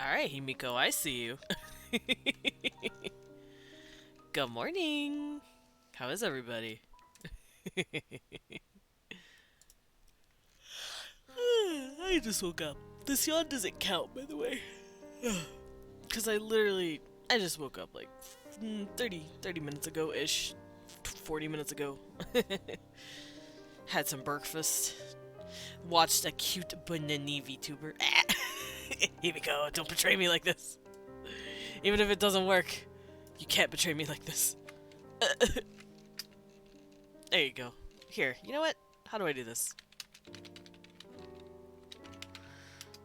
Alright, Himiko, I see you. Good morning! How is everybody? I just woke up. This yawn doesn't count, by the way. Because I just woke up like 30 minutes ago-ish. 40 minutes ago. Had some breakfast. Watched a cute banana VTuber. Himiko, don't betray me like this. Even if it doesn't work, you can't betray me like this. There you go. Here, you know what? How do I do this?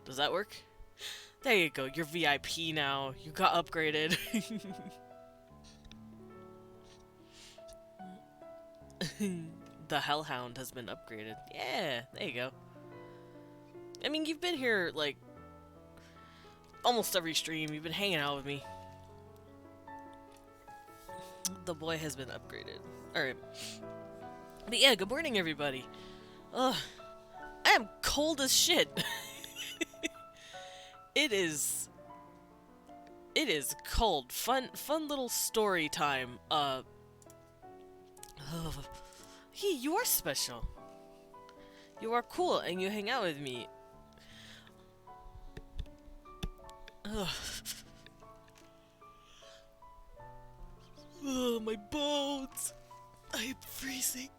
Does that work? There you go. You're VIP now. You got upgraded. The Hellhound has been upgraded. Yeah, there you go. I mean, you've been here, like, almost every stream. You've been hanging out with me. The boy has been upgraded. Alright. But yeah, good morning, everybody. Ugh. I am cold as shit. It is cold. Fun little story time. Hey, you are special. You are cool, and you hang out with me. Ugh. Ugh, my bones. I am freezing.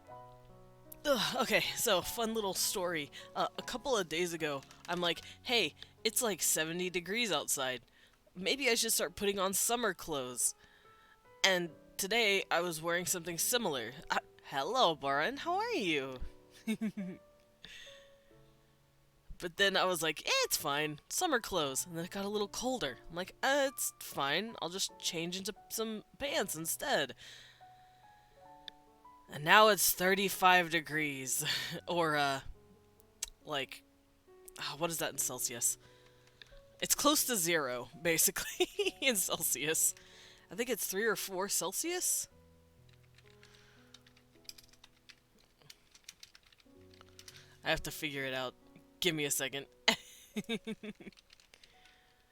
Ugh, okay, so fun little story. A couple of days ago, I'm like, hey, it's like 70 degrees outside. Maybe I should start putting on summer clothes. And today, I was wearing something similar. Hello, Baran, how are you? But then I was like, it's fine, summer clothes. And then it got a little colder. I'm like, it's fine, I'll just change into some pants instead. And now it's 35 degrees. Or, like, what is that in Celsius? It's close to 0, basically, in Celsius. I think it's 3 or 4 Celsius? I have to figure it out. Give me a second.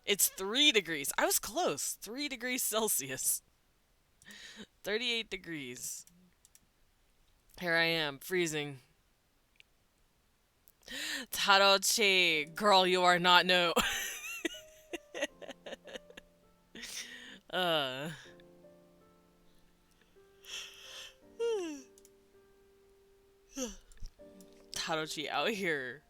It's 3 degrees. I was close. 3 degrees Celsius. 38 degrees. Here I am, freezing. Tarochi, girl, you are not no. Tarochi out here.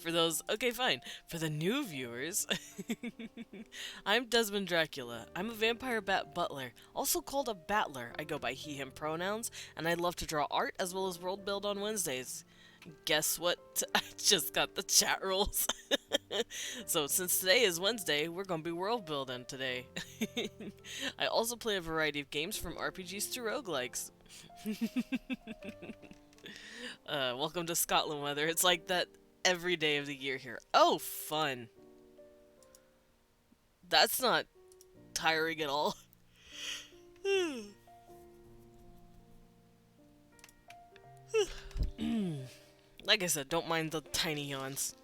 For those, okay, fine. For the new viewers, I'm Desmond Dracula. I'm a vampire bat butler, also called a battler. I go by he, him pronouns, and I love to draw art as well as world build on Wednesdays. Guess what? I just got the chat rules. So since today is Wednesday, we're gonna be world building today. I also play a variety of games from RPGs to roguelikes. Welcome to Scotland weather. It's like that every day of the year here. Oh, fun. That's not tiring at all. Like I said, don't mind the tiny yawns.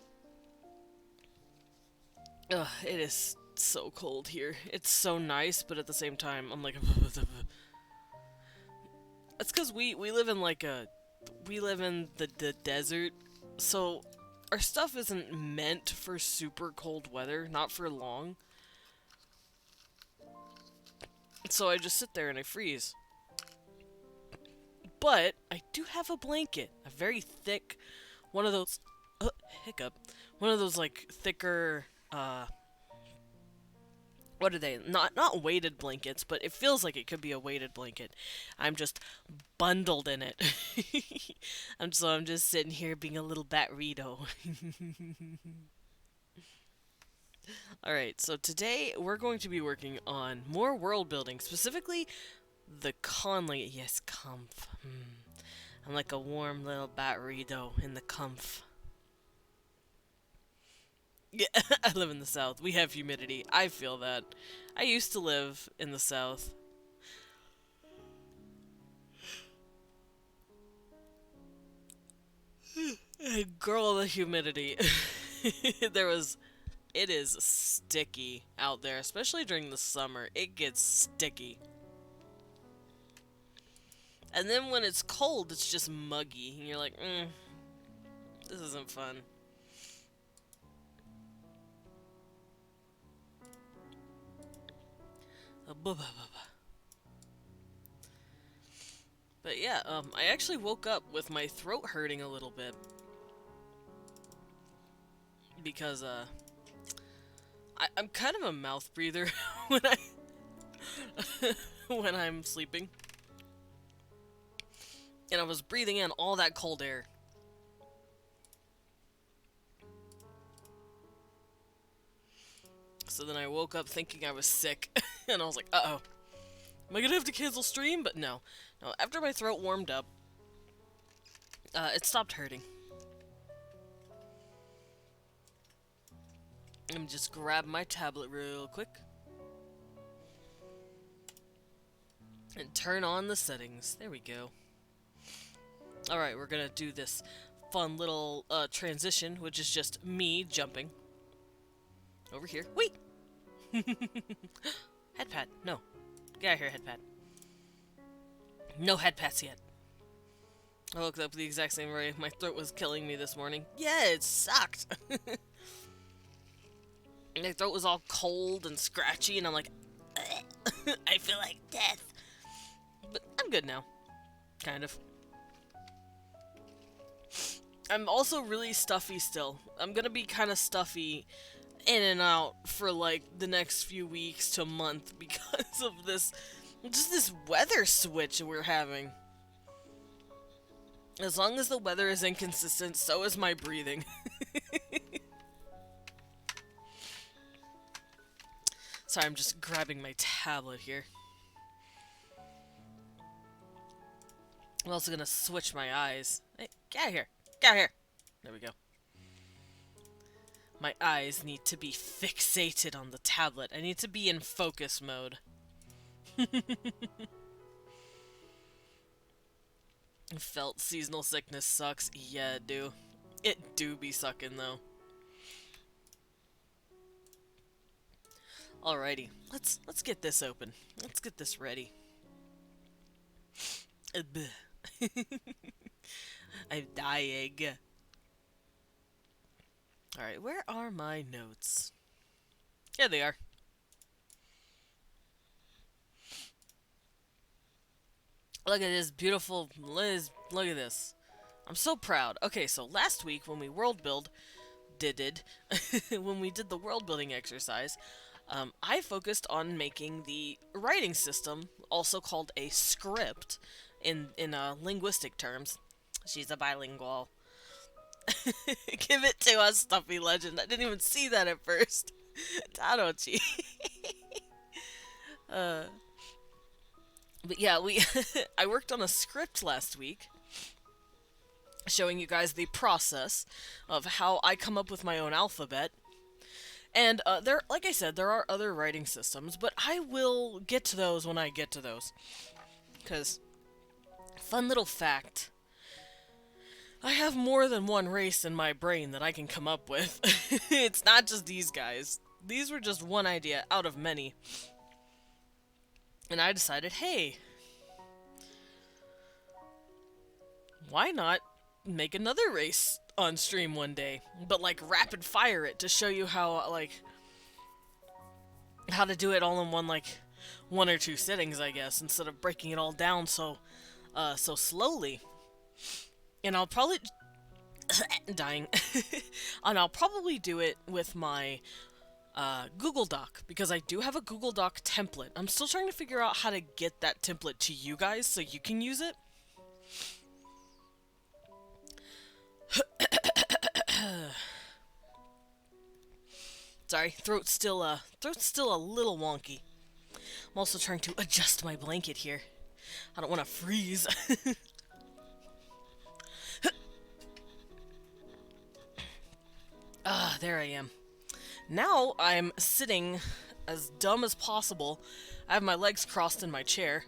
Ugh, it is so cold here. It's so nice, but at the same time, I'm like... That's because we live in like a... We live in the desert, so our stuff isn't meant for super cold weather, not for long. So I just sit there and I freeze. But I do have a blanket, a very thick, one of those, hiccup, one of those like thicker, what are they? Not weighted blankets, but it feels like it could be a weighted blanket. I'm just bundled in it. I'm just sitting here being a little bat-rito. Alright, so today we're going to be working on more world building, specifically the conley. Yes, comf. I'm like a warm little bat-rito in the comf. Yeah, I live in the south. We have humidity. I feel that. I used to live in the south. Girl, the humidity. It is sticky out there, especially during the summer. It gets sticky. And then when it's cold, it's just muggy. And you're like, this isn't fun. But yeah, I actually woke up with my throat hurting a little bit. Because, I'm kind of a mouth breather when when I'm sleeping. And I was breathing in all that cold air. So then I woke up thinking I was sick. And I was like, uh-oh. Am I gonna have to cancel stream? But no. No, after my throat warmed up, it stopped hurting. Let me just grab my tablet real quick. And turn on the settings. There we go. Alright, we're gonna do this fun little transition, which is just me jumping. Over here. Wait! Headpad. No. Get out of here, headpad. No headpads yet. I woke up the exact same way. My throat was killing me this morning. Yeah, it sucked! My throat was all cold and scratchy, and I'm like, I feel like death. But I'm good now. Kind of. I'm also really stuffy still. I'm gonna be kind of stuffy in and out for like the next few weeks to a month because of this, just this weather switch we're having. As long as the weather is inconsistent, so is my breathing. Sorry, I'm just grabbing my tablet here. I'm also gonna switch my eyes. Hey, get out of here! Get out of here! There we go. My eyes need to be fixated on the tablet. I need to be in focus mode. Felt seasonal sickness sucks. Yeah, it do. It do be sucking, though. Alrighty, let's get this open. Let's get this ready. I'm dying. Alright, where are my notes? Yeah, they are. Look at this beautiful Liz. Look at this. I'm so proud. Okay, so last week when we when we did the world building exercise, I focused on making the writing system, also called a script in linguistic terms. She's a bilingual. Give it to us, Stuffy Legend. I didn't even see that at first. Tarochi. But yeah, I worked on a script last week, showing you guys the process of how I come up with my own alphabet. And like I said, there are other writing systems, but I will get to those when I get to those. Because, fun little fact, I have more than one race in my brain that I can come up with. It's not just these guys. These were just one idea out of many. And I decided, hey, why not make another race on stream one day? But, like, rapid fire it to show you how, like, how to do it all in one or two sittings, I guess, instead of breaking it all down so slowly. And I'll probably... dying. And I'll probably do it with my Google Doc, because I do have a Google Doc template. I'm still trying to figure out how to get that template to you guys so you can use it. Sorry, throat's still a little wonky. I'm also trying to adjust my blanket here. I don't want to freeze. There I am. Now I'm sitting as dumb as possible. I have my legs crossed in my chair.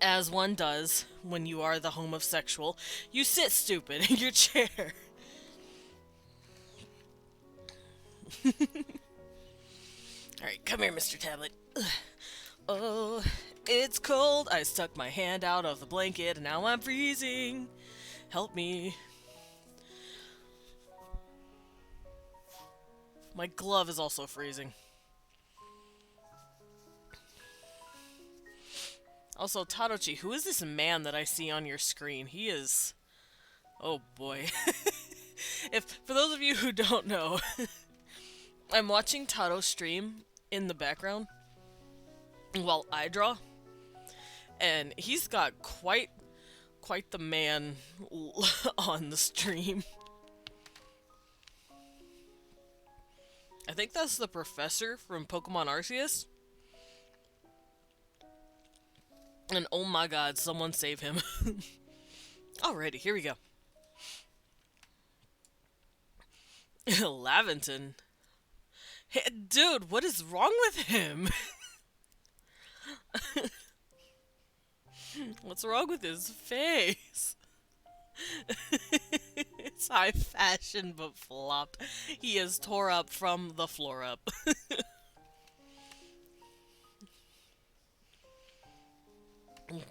As one does when you are the homosexual, you sit stupid in your chair. Alright, come here, Mr. Tablet. Oh, it's cold. I stuck my hand out of the blanket and now I'm freezing. Help me. My glove is also freezing. Also, Tadochi, who is this man that I see on your screen? He is... Oh boy. For those of you who don't know, I'm watching Tado stream in the background while I draw, and he's got quite the man on the stream. I think that's the professor from Pokemon Arceus. And oh my god, someone save him. Alrighty, here we go. Laventon. Hey, dude, what is wrong with him? What's wrong with his face? It's high fashion but flopped. He is tore up from the floor up.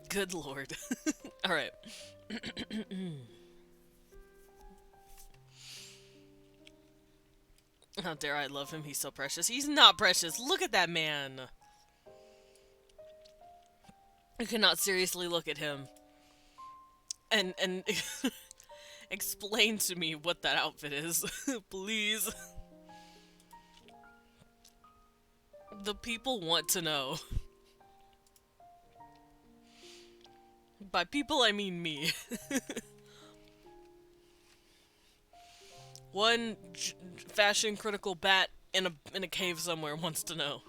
Good lord. Alright. How dare I love him, he's so precious. He's not precious, look at that man! You cannot seriously look at him and explain to me what that outfit is, please. The people want to know. By people, I mean me. One fashion critical bat in a cave somewhere wants to know.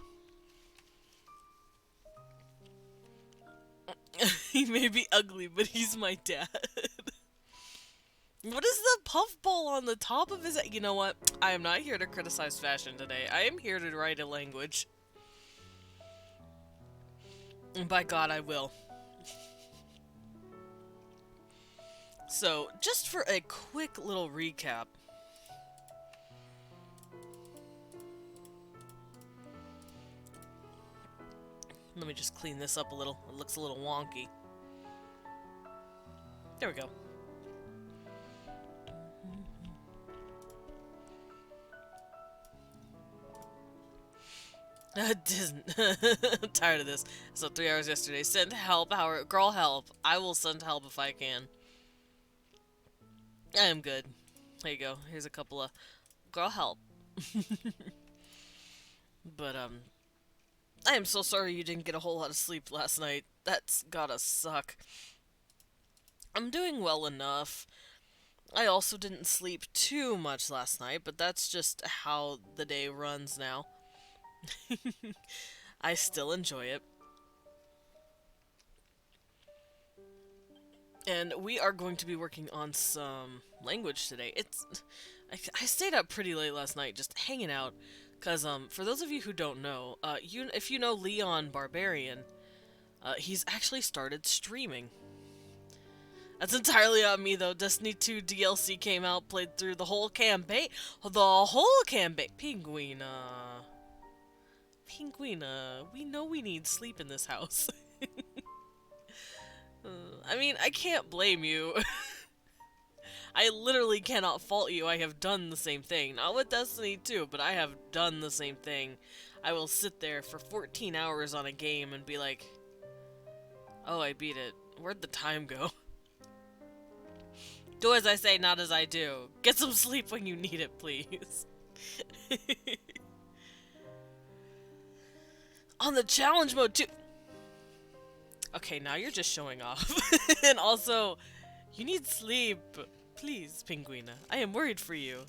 He may be ugly, but he's my dad. What is the puffball on the top of his head? You know what? I am not here to criticize fashion today. I am here to write a language. And by God, I will. So, just for a quick little recap. Let me just clean this up a little. It looks a little wonky. There we go. I'm tired of this. So 3 hours yesterday. Send help, Howard. Girl, help. I will send help if I can. I am good. There you go. Here's a couple of... Girl, help. But, I am so sorry you didn't get a whole lot of sleep last night. That's gotta suck. I'm doing well enough. I also didn't sleep too much last night, but that's just how the day runs now. I still enjoy it. And we are going to be working on some language today. I stayed up pretty late last night just hanging out. Because, for those of you who don't know, if you know Leon Barbarian, he's actually started streaming. That's entirely on me, though. Destiny 2 DLC came out, played through the whole campaign. The whole campaign. Pinguina. Pinguina. We know we need sleep in this house. I mean, I can't blame you. I literally cannot fault you. I have done the same thing. Not with Destiny 2, but I have done the same thing. I will sit there for 14 hours on a game and be like, oh, I beat it. Where'd the time go? Do as I say, not as I do. Get some sleep when you need it, please. On the challenge mode, too. Okay, now you're just showing off. And also, you need sleep. Please, Pinguina. I am worried for you.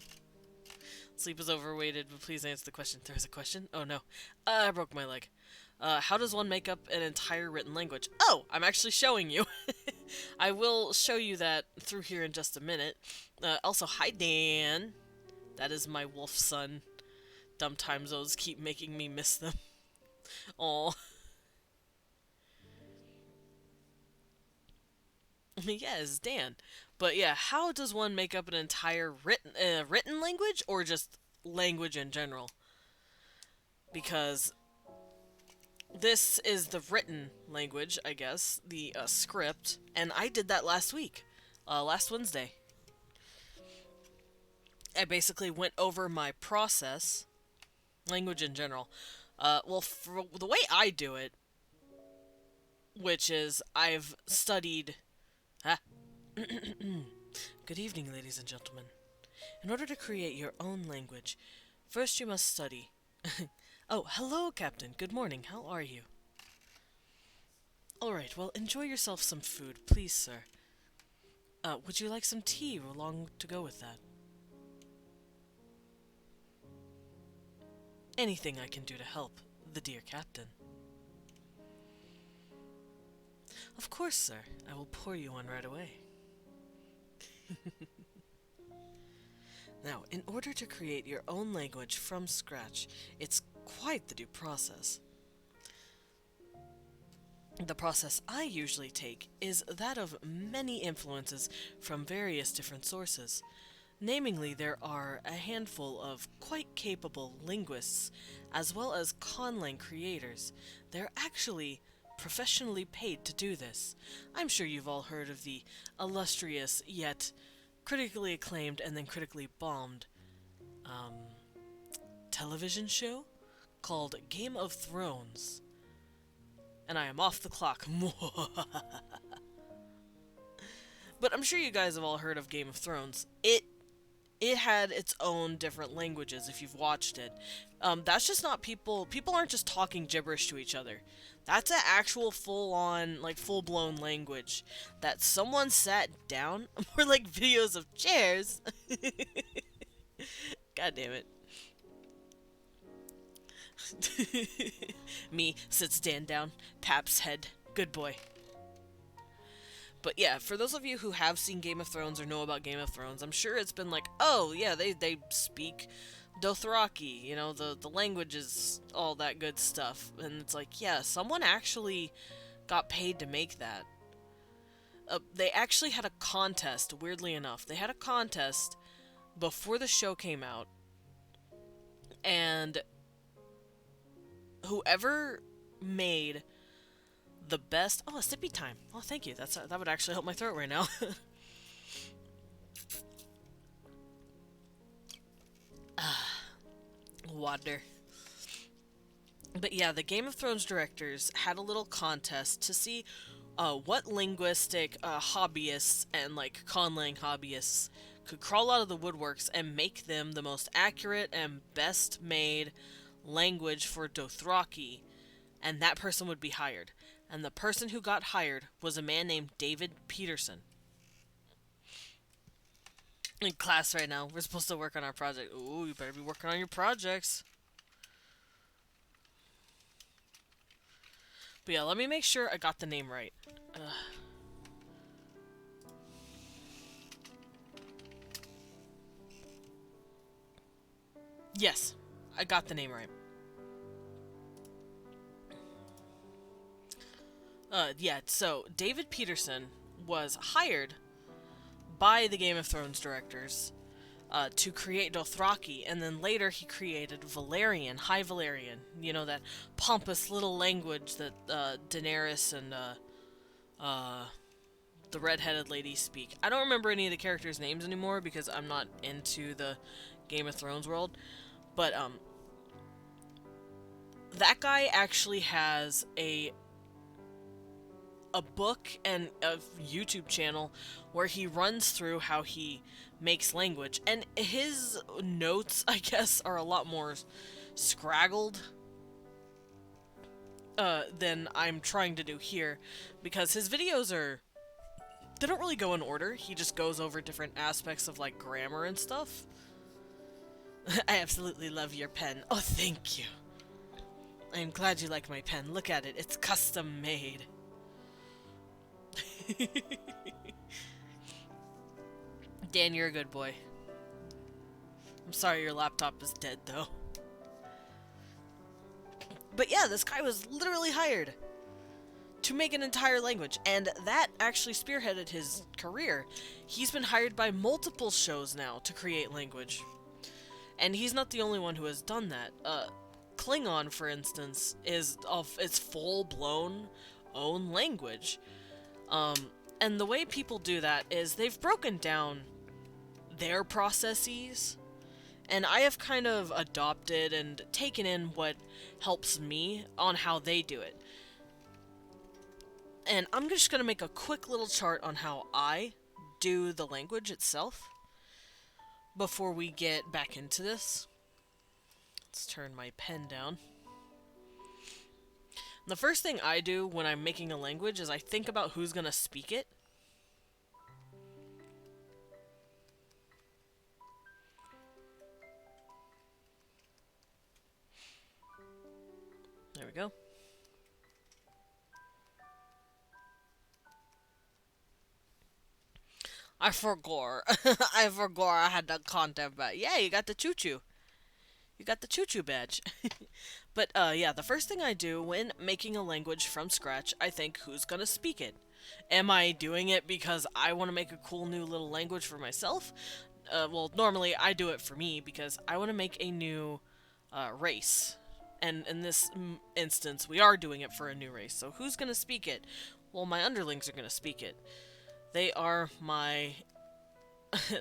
Sleep is overrated, but please answer the question. There is a question? Oh no. I broke my leg. How does one make up an entire written language? Oh, I'm actually showing you. I will show you that through here in just a minute. Also, hi Dan. That is my wolf son. Dumb time zones keep making me miss them. Aw. Yes, Dan. But yeah, how does one make up an entire written language or just language in general? Because this is the written language, I guess, the script, and I did that last week, last Wednesday. I basically went over my process, language in general. Well, for the way I do it, which is I've studied. Ah. Good evening, ladies and gentlemen. In order to create your own language, first you must study. Oh, hello, Captain. Good morning. How are you? Alright, well, enjoy yourself some food, please, sir. Would you like some tea along to go with that? Anything I can do to help the dear captain. Of course, sir. I will pour you one right away. Now, in order to create your own language from scratch, it's quite the due process. The process I usually take is that of many influences from various different sources. Namely, there are a handful of quite capable linguists, as well as conlang creators. They're actually professionally paid to do this. I'm sure you've all heard of the illustrious, yet critically acclaimed and then critically bombed, television show called Game of Thrones. And I am off the clock. But I'm sure you guys have all heard of Game of Thrones. It had its own different languages if you've watched it. That's just not people aren't just talking gibberish to each other. That's an actual full-on, like, full-blown language that someone sat down. More like videos of chairs. God damn it. Me sits Dan down, taps head. Good boy. But yeah, for those of you who have seen Game of Thrones or know about Game of Thrones, I'm sure it's been like, oh yeah, they speak Dothraki, you know, the languages, all that good stuff. And it's like, yeah, someone actually got paid to make that. They actually had a contest, weirdly enough. They had a contest before the show came out. And whoever made the best... Oh, a sippy time. Oh, thank you. That would actually help my throat right now. Water. But yeah, the Game of Thrones directors had a little contest to see what linguistic hobbyists and like conlang hobbyists could crawl out of the woodworks and make them the most accurate and best made language for Dothraki, and that person would be hired. And the person who got hired was a man named David Peterson. In class right now, we're supposed to work on our project. Ooh, you better be working on your projects. But yeah, let me make sure I got the name right. Yes, I got the name right. Yeah, so David Peterson was hired by the Game of Thrones directors to create Dothraki, and then later he created Valyrian, High Valyrian. You know, that pompous little language that Daenerys and the redheaded lady speak. I don't remember any of the characters' names anymore because I'm not into the Game of Thrones world, but that guy actually has a book and a YouTube channel where he runs through how he makes language, and his notes, I guess, are a lot more scraggled than I'm trying to do here, because his videos they don't really go in order. He just goes over different aspects of like grammar and stuff. I absolutely love your pen. Oh, thank you. I'm glad you like my pen. Look at it. It's custom made. Dan, you're a good boy. I'm sorry your laptop is dead, though. But yeah, this guy was literally hired to make an entire language, and that actually spearheaded his career. He's been hired by multiple shows now to create language. And he's not the only one who has done that. Klingon, for instance, is of its full-blown own language. And the way people do that is they've broken down their processes, and I have kind of adopted and taken in what helps me on how they do it. And I'm just going to make a quick little chart on how I do the language itself before we get back into this. Let's turn my pen down. The first thing I do when I'm making a language is I think about who's going to speak it. There we go. I forgot. I forgot I had the content badge. Yeah, you got the choo-choo. You got the choo-choo badge. But, yeah, the first thing I do when making a language from scratch, I think, who's gonna speak it? Am I doing it because I want to make a cool new little language for myself? Well, normally I do it for me because I want to make a new race. And in this instance, we are doing it for a new race. So who's gonna speak it? Well, my underlings are gonna speak it. They are my...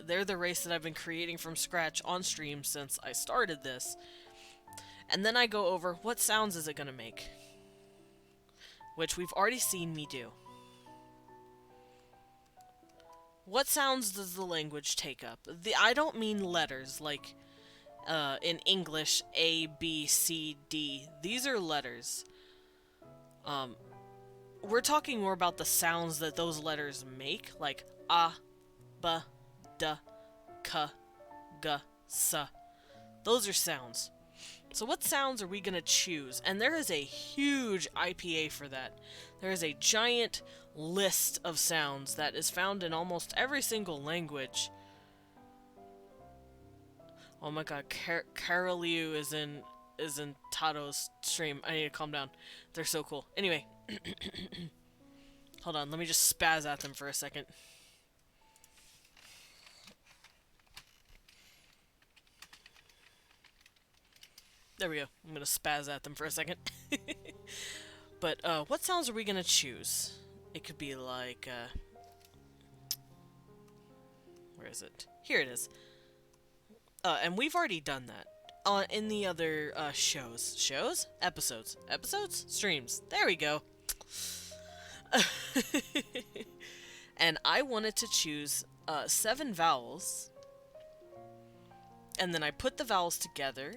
they're the race that I've been creating from scratch on stream since I started this. And then I go over what sounds is it going to make. Which we've already seen me do. What sounds does the language take up? I don't mean letters, like in English, A, B, C, D. These are letters. We're talking more about the sounds that those letters make, like A, B, D, K, G, S. Those are sounds. So what sounds are we going to choose? And there is a huge IPA for that. There is a giant list of sounds that is found in almost every single language. Oh my god, Caroliu is in Tado's stream. I need to calm down. They're so cool. Anyway. Hold on, let me just spaz at them for a second. There we go. I'm gonna spaz at them for a second. But, what sounds are we gonna choose? It could be like, where is it? Here it is. And we've already done that. In the other, shows. Shows? Episodes. Episodes? Streams. There we go. And I wanted to choose, 7 vowels. And then I put the vowels together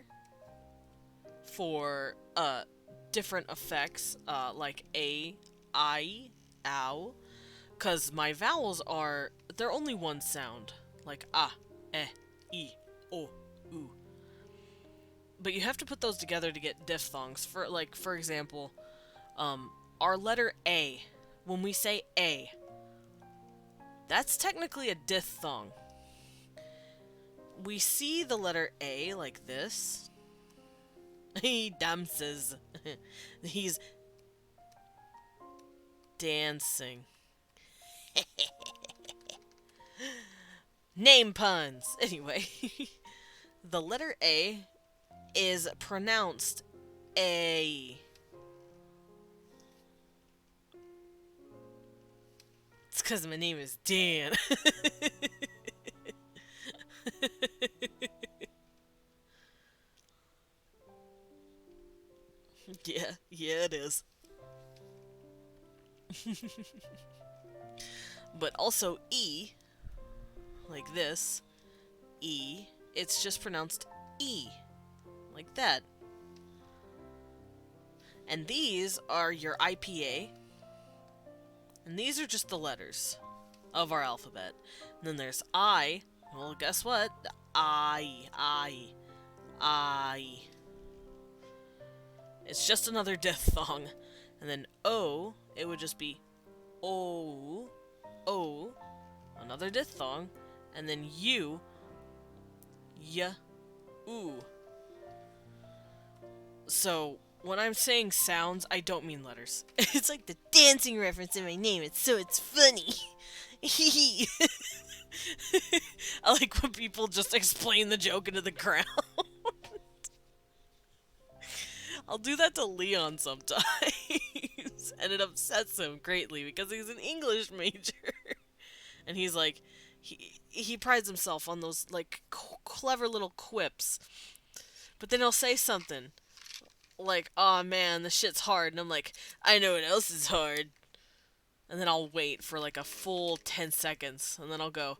for different effects, like A, I, ow, because my vowels they're only one sound, like A, E, O, U. But you have to put those together to get diphthongs. For example, our letter A, when we say A, that's technically a diphthong. We see the letter A like this. He dances. He's dancing. Name puns. Anyway, the letter A is pronounced A. It's because my name is Dan. Yeah, it is. But also E, like this, E, it's just pronounced E, like that. And these are your IPA, and these are just the letters of our alphabet. And then there's I, well, guess what? I. It's just another diphthong. And then O, it would just be O, another diphthong. And then U, Y, U. So, when I'm saying sounds, I don't mean letters. It's like the dancing reference in my name. It's funny. I like when people just explain the joke into the crowd. I'll do that to Leon sometimes, and it upsets him greatly because he's an English major, and he's like, he prides himself on those like clever little quips, but then he'll say something like, "Oh man, the shit's hard," and I'm like, "I know what else is hard," and then I'll wait for like a full 10 seconds, and then I'll go,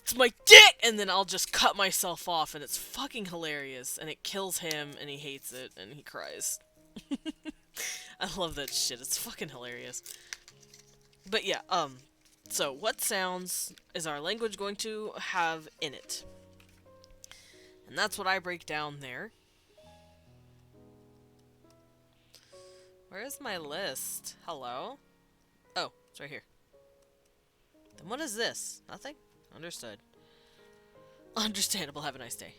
"It's my dick!" And then I'll just cut myself off, and it's fucking hilarious, and it kills him, and he hates it, and he cries. I love that shit. It's fucking hilarious. But yeah, so what sounds is our language going to have in it? And that's what I break down there. Where is my list? Hello? Oh, it's right here. Then what is this? Nothing? Understood. Understandable. Have a nice day.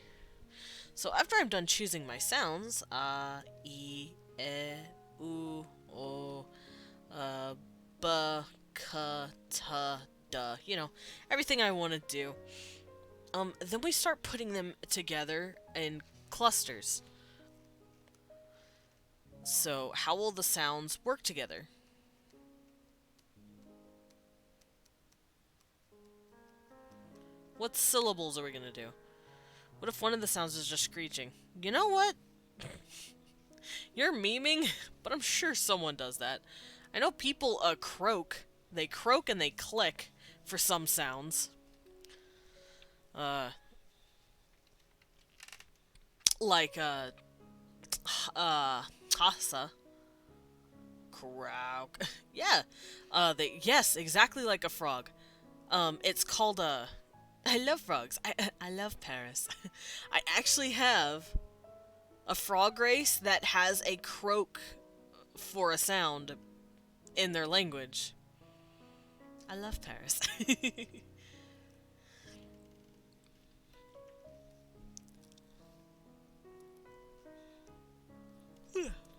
So after I'm done choosing my sounds, e, u, o, b, k, t, d, you know, everything I want to do. Then we start putting them together in clusters. So how will the sounds work together? What syllables are we gonna do? What if one of the sounds is just screeching? You know what? You're memeing, but I'm sure someone does that. I know people croak. They croak and they click for some sounds. Like hasa. Croak. Yeah. Yes, exactly like a frog. It's called I love frogs. I love Paris. I actually have a frog race that has a croak for a sound in their language. I love Paris.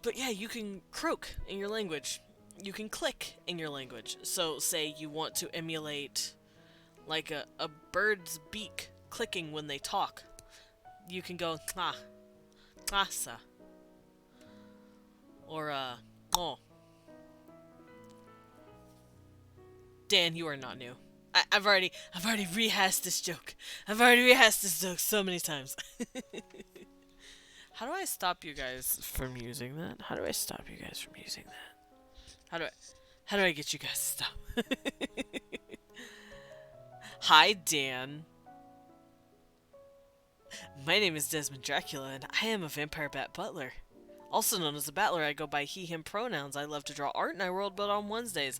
But yeah, you can croak in your language. You can click in your language. So say you want to emulate like a bird's beak clicking when they talk. You can go tla, tlasa. Or oh. Dan, you are not new. I've already rehashed this joke. I've already rehashed this joke so many times. How do I stop you guys from using that? How do I stop you guys from using that? How do I get you guys to stop? Hi, Dan. My name is Desmond Dracula, and I am a vampire bat butler. Also known as a battler, I go by he, him pronouns. I love to draw art, and I world build on Wednesdays.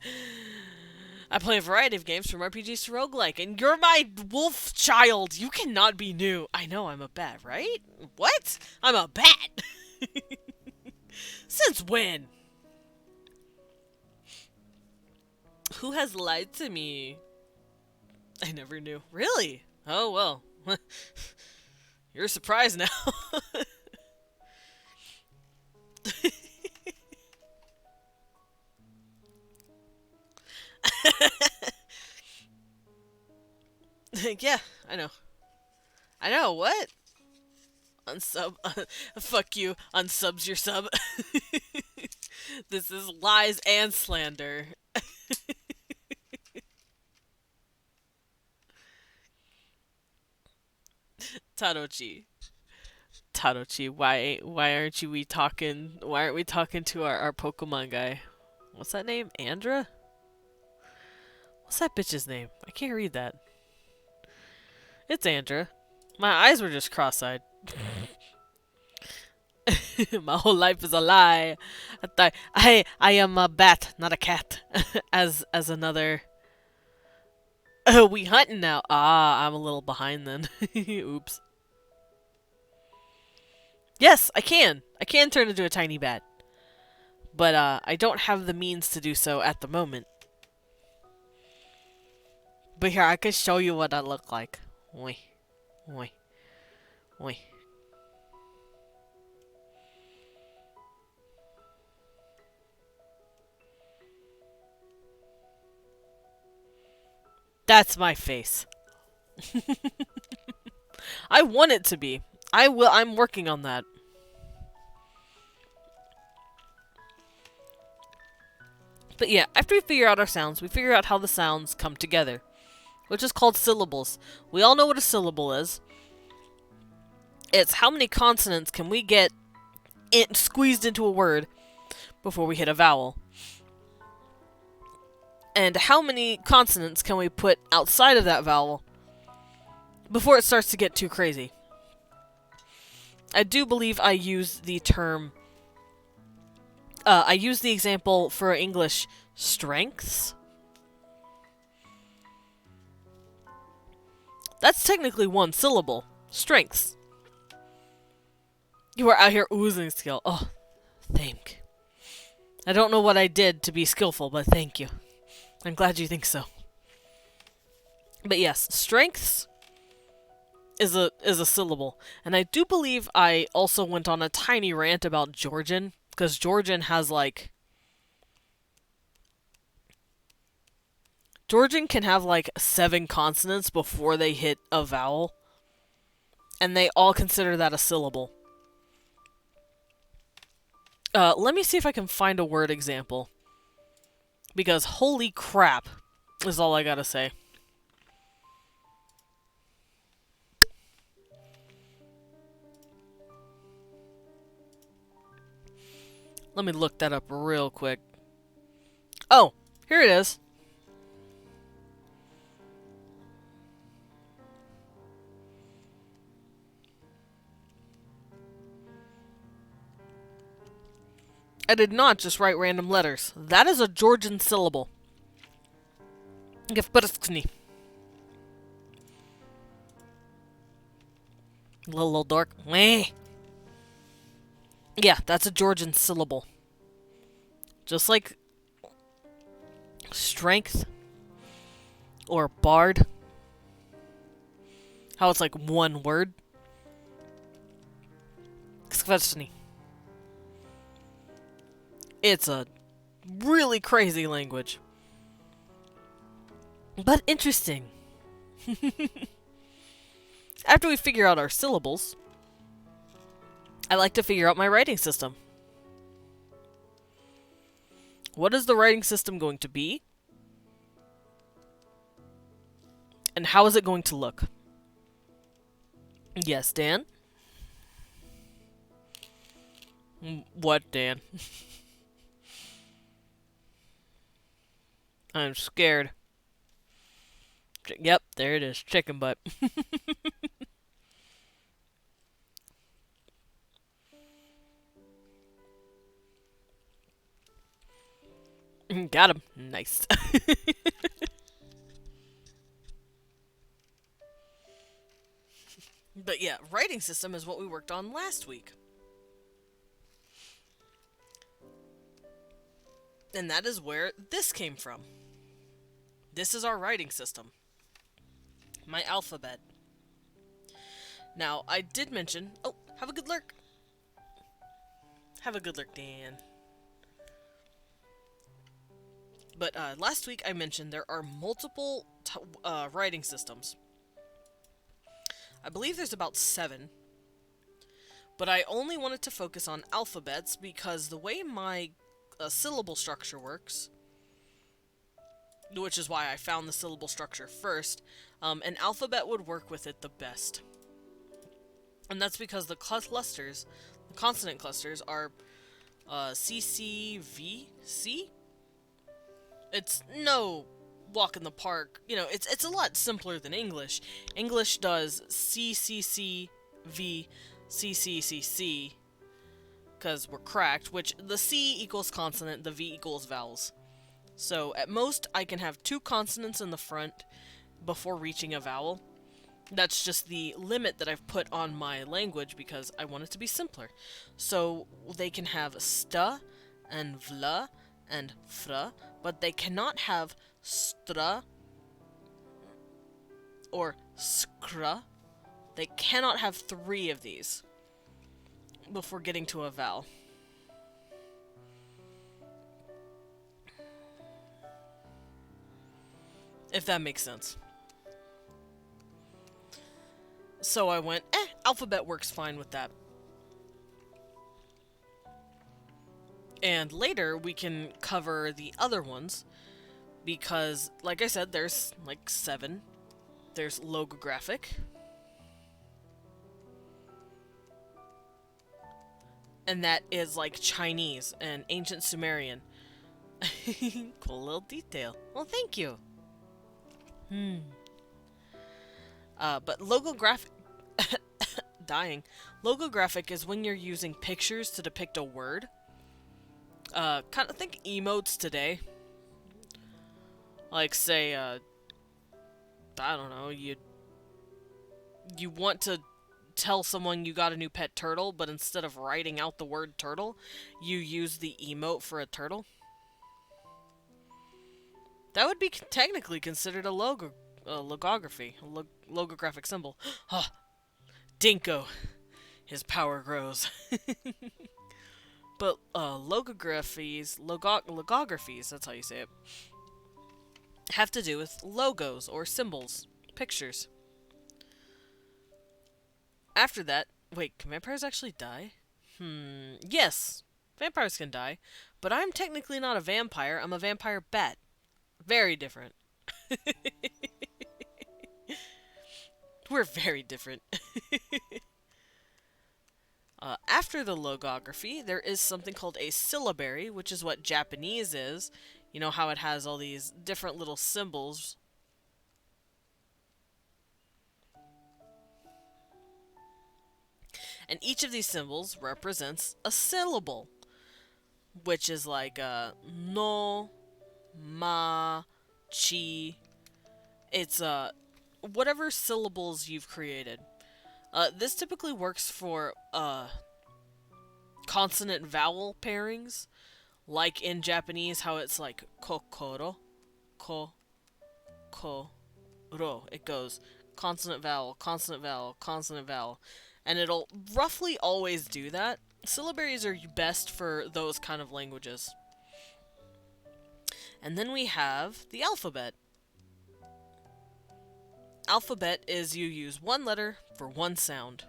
I play a variety of games from RPGs to roguelike, and you're my wolf child. You cannot be new. I know I'm a bat, right? What? I'm a bat? Since when? Who has lied to me? I never knew. Really? Oh, well. You're surprised now. Yeah, I know. I know, what? Unsub. Fuck you. Unsubs your sub. This is lies and slander. Tarochi. Tarochi, why aren't we talking? Why aren't we talking to our Pokemon guy? What's that name? Andra? What's that bitch's name? I can't read that. It's Andra. My eyes were just cross-eyed. My whole life is a lie. I am a bat, not a cat. as another. We hunting now. Ah, I'm a little behind then. Oops. Yes, I can. I can turn into a tiny bat. But I don't have the means to do so at the moment. But here, I can show you what I look like. Oi. Oi. Oi. That's my face. I want it to be. I'm working on that. But yeah, after we figure out our sounds, we figure out how the sounds come together, which is called syllables. We all know what a syllable is. It's how many consonants can we get squeezed into a word before we hit a vowel. And how many consonants can we put outside of that vowel before it starts to get too crazy. I do believe I use the term... I use the example for English strengths. That's technically one syllable. Strengths. You are out here oozing skill. Oh, thank. I don't know what I did to be skillful, but thank you. I'm glad you think so. But yes, strengths is a syllable. And I do believe I also went on a tiny rant about Georgian, because Georgian has like... Georgian can have like 7 consonants before they hit a vowel. And they all consider that a syllable. Let me see if I can find a word example. Because holy crap is all I gotta say. Let me look that up real quick. Oh, here it is. I did not just write random letters. That is a Georgian syllable. Gifbrskni. Little dork. Meh. Yeah, that's a Georgian syllable. Just like strength or bard. How it's like one word. Gifbrskni. It's a really crazy language. But interesting. After we figure out our syllables, I like to figure out my writing system. What is the writing system going to be? And how is it going to look? Yes, Dan? What, Dan? I'm scared. Yep, there it is. Chicken butt. Got him. Nice. But yeah, writing system is what we worked on last week. And that is where this came from. This is our writing system. My alphabet. Now, I did mention... Oh, have a good lurk. Have a good lurk, Dan. But last week I mentioned there are multiple writing systems. I believe there's about 7. But I only wanted to focus on alphabets because the way my syllable structure works, which is why I found the syllable structure first, an alphabet would work with it the best. And that's because the clusters, the consonant clusters, are C, C, V, C? It's no walk in the park. You know, it's a lot simpler than English. English does C, C, C, V, C, C, C, C, because we're cracked, which the C equals consonant, the V equals vowels. So, at most, I can have 2 consonants in the front before reaching a vowel. That's just the limit that I've put on my language because I want it to be simpler. So, they can have sta and vla and fra, but they cannot have stra or skra. They cannot have 3 of these before getting to a vowel. if that makes sense. So I went, alphabet works fine with that. And later we can cover the other ones because, like I said, there's like 7. There's logographic. And that is like Chinese and ancient Sumerian. Cool little detail. Well, thank you. But logographic... dying. Logographic is when you're using pictures to depict a word. Kind of think emotes today. Like, say, I don't know, you want to tell someone you got a new pet turtle, but instead of writing out the word turtle, you use the emote for a turtle. That would be technically considered a logography, a logographic symbol. Dinko, his power grows. But logographies, that's how you say it, have to do with logos or symbols, pictures. After that, wait, can vampires actually die? Yes, vampires can die, but I'm technically not a vampire, I'm a vampire bat. Very different. We're very different. After the logography, there is something called a syllabary, which is what Japanese is. You know how it has all these different little symbols. And each of these symbols represents a syllable, which is like no, ma, chi. It's whatever syllables you've created. This typically works for consonant vowel pairings, like in Japanese, how it's like kokoro, ko, ro. It goes consonant vowel, consonant vowel, consonant vowel, and it'll roughly always do that. Syllabaries are best for those kind of languages. And then we have the alphabet. Alphabet is you use one letter for one sound,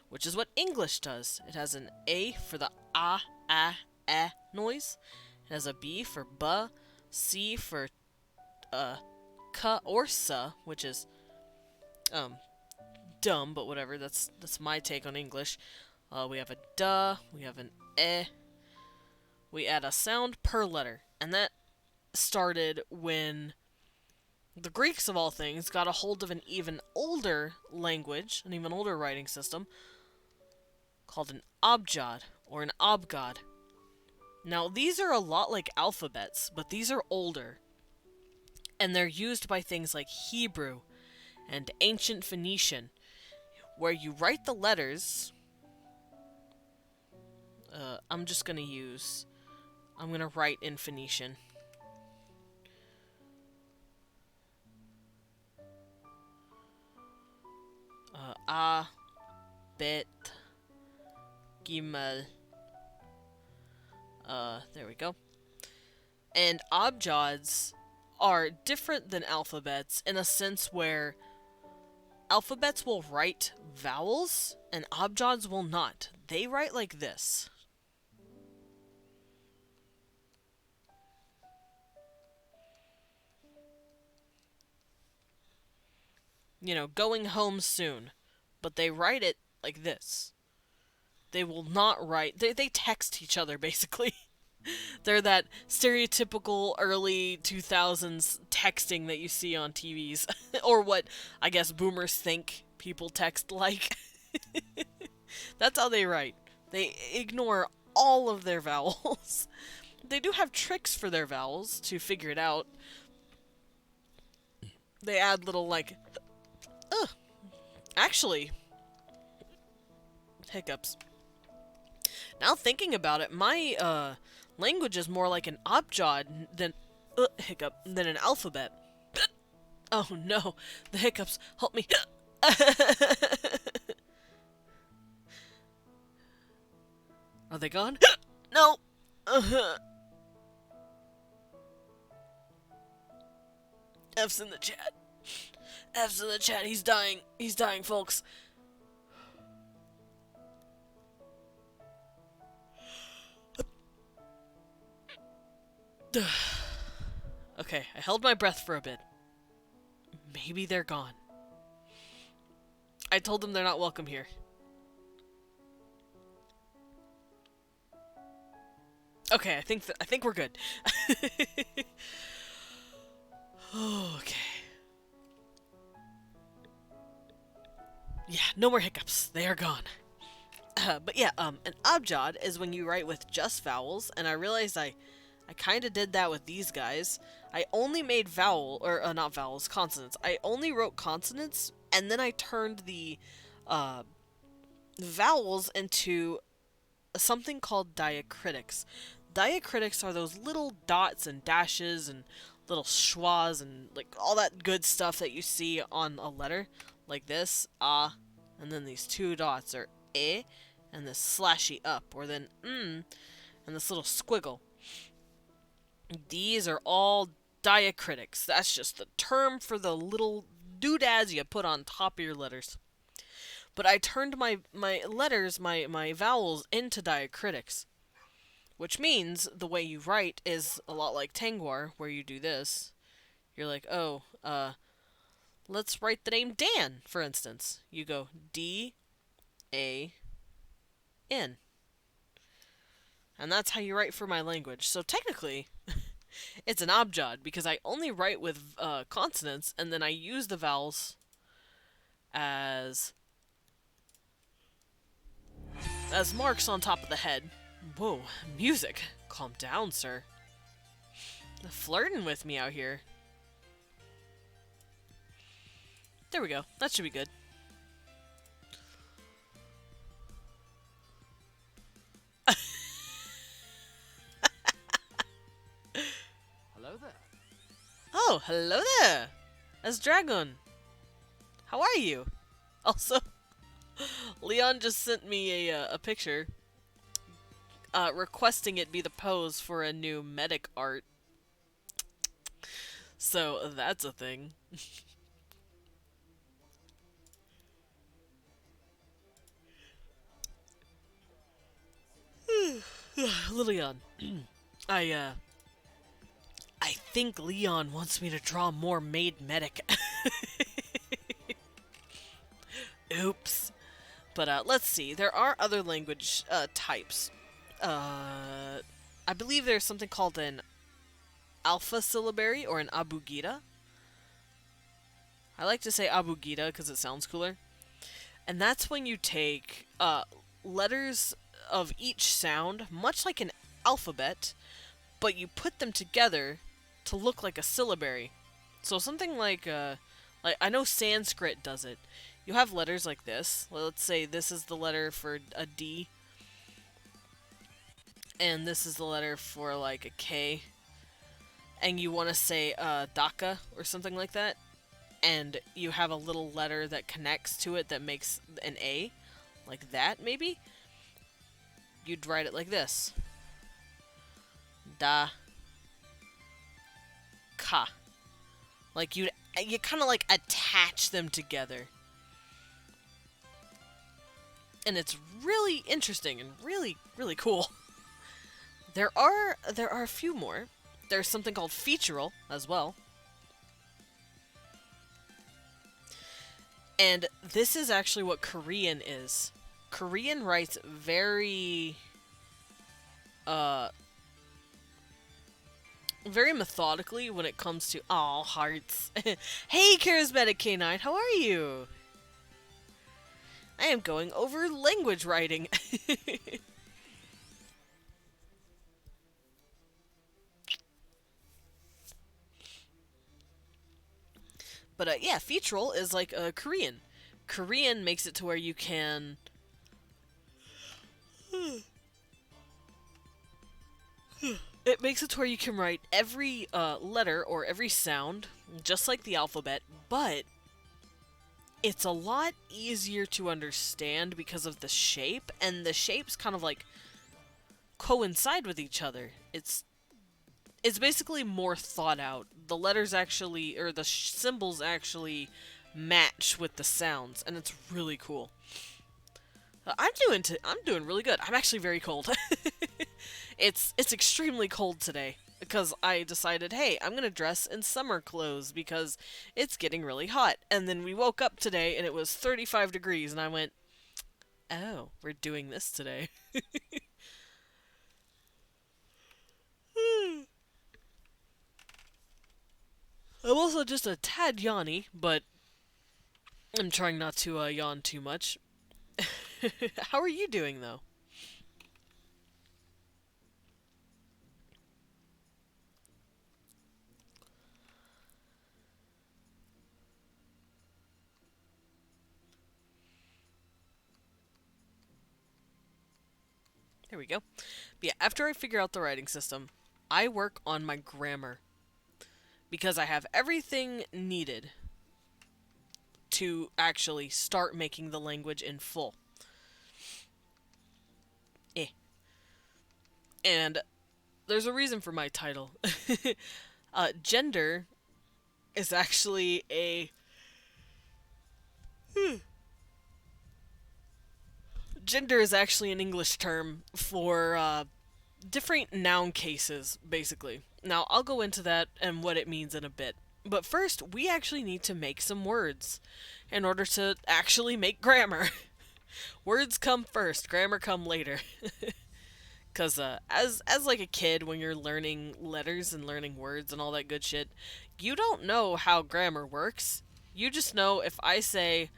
which is what English does. It has an A for the eh noise. It has a B for b, C for k or s, which is dumb, but whatever. That's my take on English. We have a duh, we have an eh. We add a sound per letter, and that started when the Greeks, of all things, got a hold of an even older language, an even older writing system, called an abjad, or an abgad. Now, these are a lot like alphabets, but these are older, and they're used by things like Hebrew and ancient Phoenician, where you write the letters. I'm gonna write in Phoenician. A, Bet, Gimel. There we go. And abjads are different than alphabets in a sense where alphabets will write vowels and abjads will not. They write like this. You know, going home soon. But they write it like this. They will not write... They text each other, basically. They're that stereotypical early 2000s texting that you see on TVs. Or what, I guess, boomers think people text like. That's how they write. They ignore all of their vowels. They do have tricks for their vowels to figure it out. They add little, like... Actually... Hiccups. Now thinking about it, my, language is more like an abjad than... than an alphabet. Oh no, the hiccups. Help me. Are they gone? No! F's in the chat. F's in the chat. He's dying. He's dying, folks. Okay, I held my breath for a bit. Maybe they're gone. I told them they're not welcome here. Okay, I think we're good. Okay. Yeah, no more hiccups. They are gone. But yeah, an abjad is when you write with just vowels, and I realized I kind of did that with these guys. I only made not vowels, consonants. I only wrote consonants, and then I turned the vowels into something called diacritics. Diacritics are those little dots and dashes and little schwas and like all that good stuff that you see on a letter, like this, and then these two dots are e, and this slashy up, or then and this little squiggle. These are all diacritics. That's just the term for the little doodads you put on top of your letters. But I turned my letters, my vowels, into diacritics. Which means the way you write is a lot like Tangwar, where you do this. You're like, oh, let's write the name Dan, for instance. You go D-A-N. And that's how you write for my language. So technically, it's an abjad, because I only write with consonants, and then I use the vowels as marks on top of the head. Whoa, music. Calm down, sir. They're flirting with me out here. There we go. That should be good. Hello there. Oh, hello there. That's Dragon. How are you? Also, Leon just sent me a picture requesting it be the pose for a new medic art. So that's a thing. Leon, I think Leon wants me to draw more maid medic. Oops. But let's see. There are other language types. I believe there's something called an alpha syllabary or an abugida. I like to say abugida because it sounds cooler. And that's when you take letters of each sound, much like an alphabet, but you put them together to look like a syllabary. So something like I know Sanskrit does it. You have letters like this. Let's say this is the letter for a D, and this is the letter for like a K, and you want to say Dhaka or something like that, and you have a little letter that connects to it that makes an A, like that maybe. You'd write it like this. Da. Ka. Like you kind of like attach them together. And it's really interesting and really, really cool. There are a few more. There's something called featural as well. And this is actually what Korean is. Korean writes very very methodically when it comes to hearts. Hey, Charismatic K9, how are you? I am going over language writing. But yeah, featural is like Korean. Korean makes it to where you can it makes it to where you can write every letter or every sound just like the alphabet, but it's a lot easier to understand because of the shape, and the shapes kind of like coincide with each other. It's It's basically more thought out. The letters actually, or the symbols actually match with the sounds, and it's really cool. I'm doing really good. I'm actually very cold. It's extremely cold today because I decided, hey, I'm gonna dress in summer clothes because it's getting really hot. And then we woke up today and it was 35 degrees, and I went, oh, we're doing this today. I'm also just a tad yawny, but I'm trying not to yawn too much. How are you doing though? There we go. But yeah, after I figure out the writing system, I work on my grammar because I have everything needed to actually start making the language in full. Eh. And there's a reason for my title. Gender is actually a. Gender is actually an English term for different noun cases, basically. Now, I'll go into that and what it means in a bit. But first, we actually need to make some words in order to actually make grammar. Words come first, grammar come later. Cause as like a kid, when you're learning letters and learning words and all that good shit, you don't know how grammar works. You just know if I say,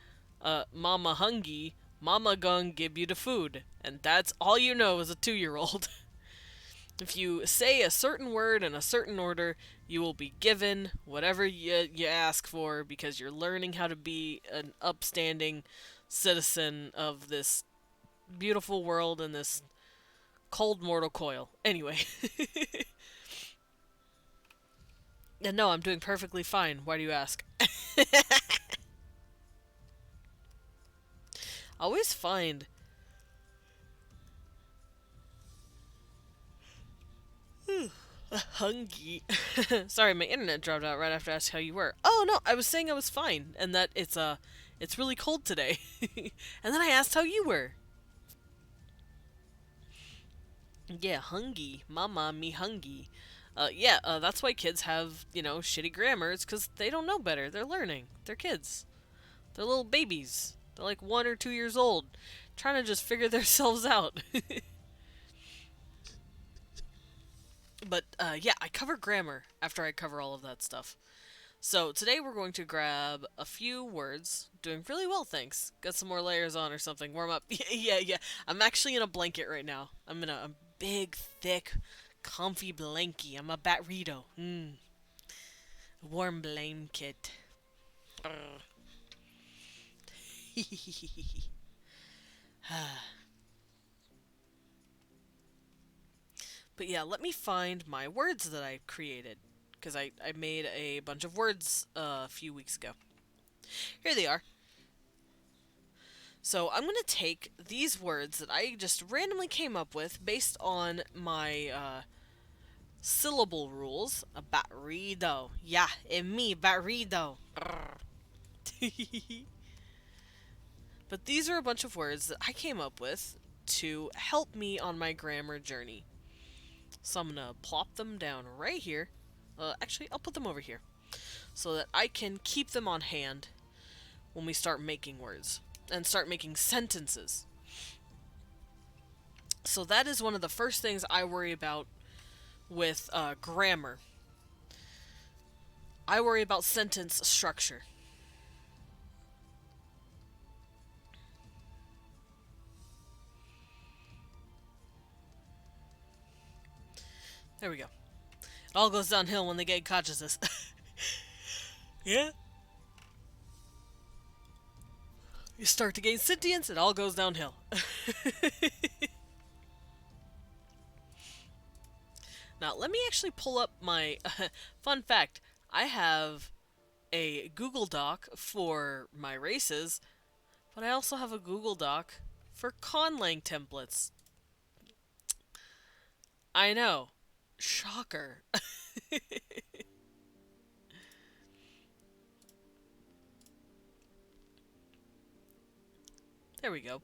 "Mama hungry," Mama gon' give you the food, and that's all you know as a 2-year-old. If you say a certain word in a certain order, you will be given whatever you ask for because you're learning how to be an upstanding citizen of this beautiful world and this cold mortal coil. Anyway. Yeah, no, I'm doing perfectly fine. Why do you ask? I always find hungry. Sorry, my internet dropped out right after I asked how you were. Oh no, I was saying I was fine and that it's really cold today. And then I asked how you were. Yeah, hungry. Mama, me hungry. That's why kids have, shitty grammar. It's because they don't know better. They're learning. They're kids. They're little babies. They're like 1 or 2 years old, trying to just figure themselves out. But, yeah, I cover grammar after I cover all of that stuff. So today we're going to grab a few words. Doing really well, thanks. Got some more layers on or something. Warm up. Yeah. I'm actually in a blanket right now. I'm in a big, thick, comfy blankie. I'm a batrito. Warm blanket. But yeah, let me find my words that I created. Because I made a bunch of words a few weeks ago. Here they are. So I'm going to take these words that I just randomly came up with based on my syllable rules. A barrido. Yeah, and me, barrido. But these are a bunch of words that I came up with to help me on my grammar journey. So I'm going to plop them down right here. Actually, I'll put them over here so that I can keep them on hand when we start making words and start making sentences. So that is one of the first things I worry about with grammar. I worry about sentence structure. There we go. It all goes downhill when they gain consciousness. Yeah? You start to gain sentience, it all goes downhill. Now, let me actually pull up my... fun fact, I have a Google Doc for my races, but I also have a Google Doc for conlang templates. I know. Shocker. There we go.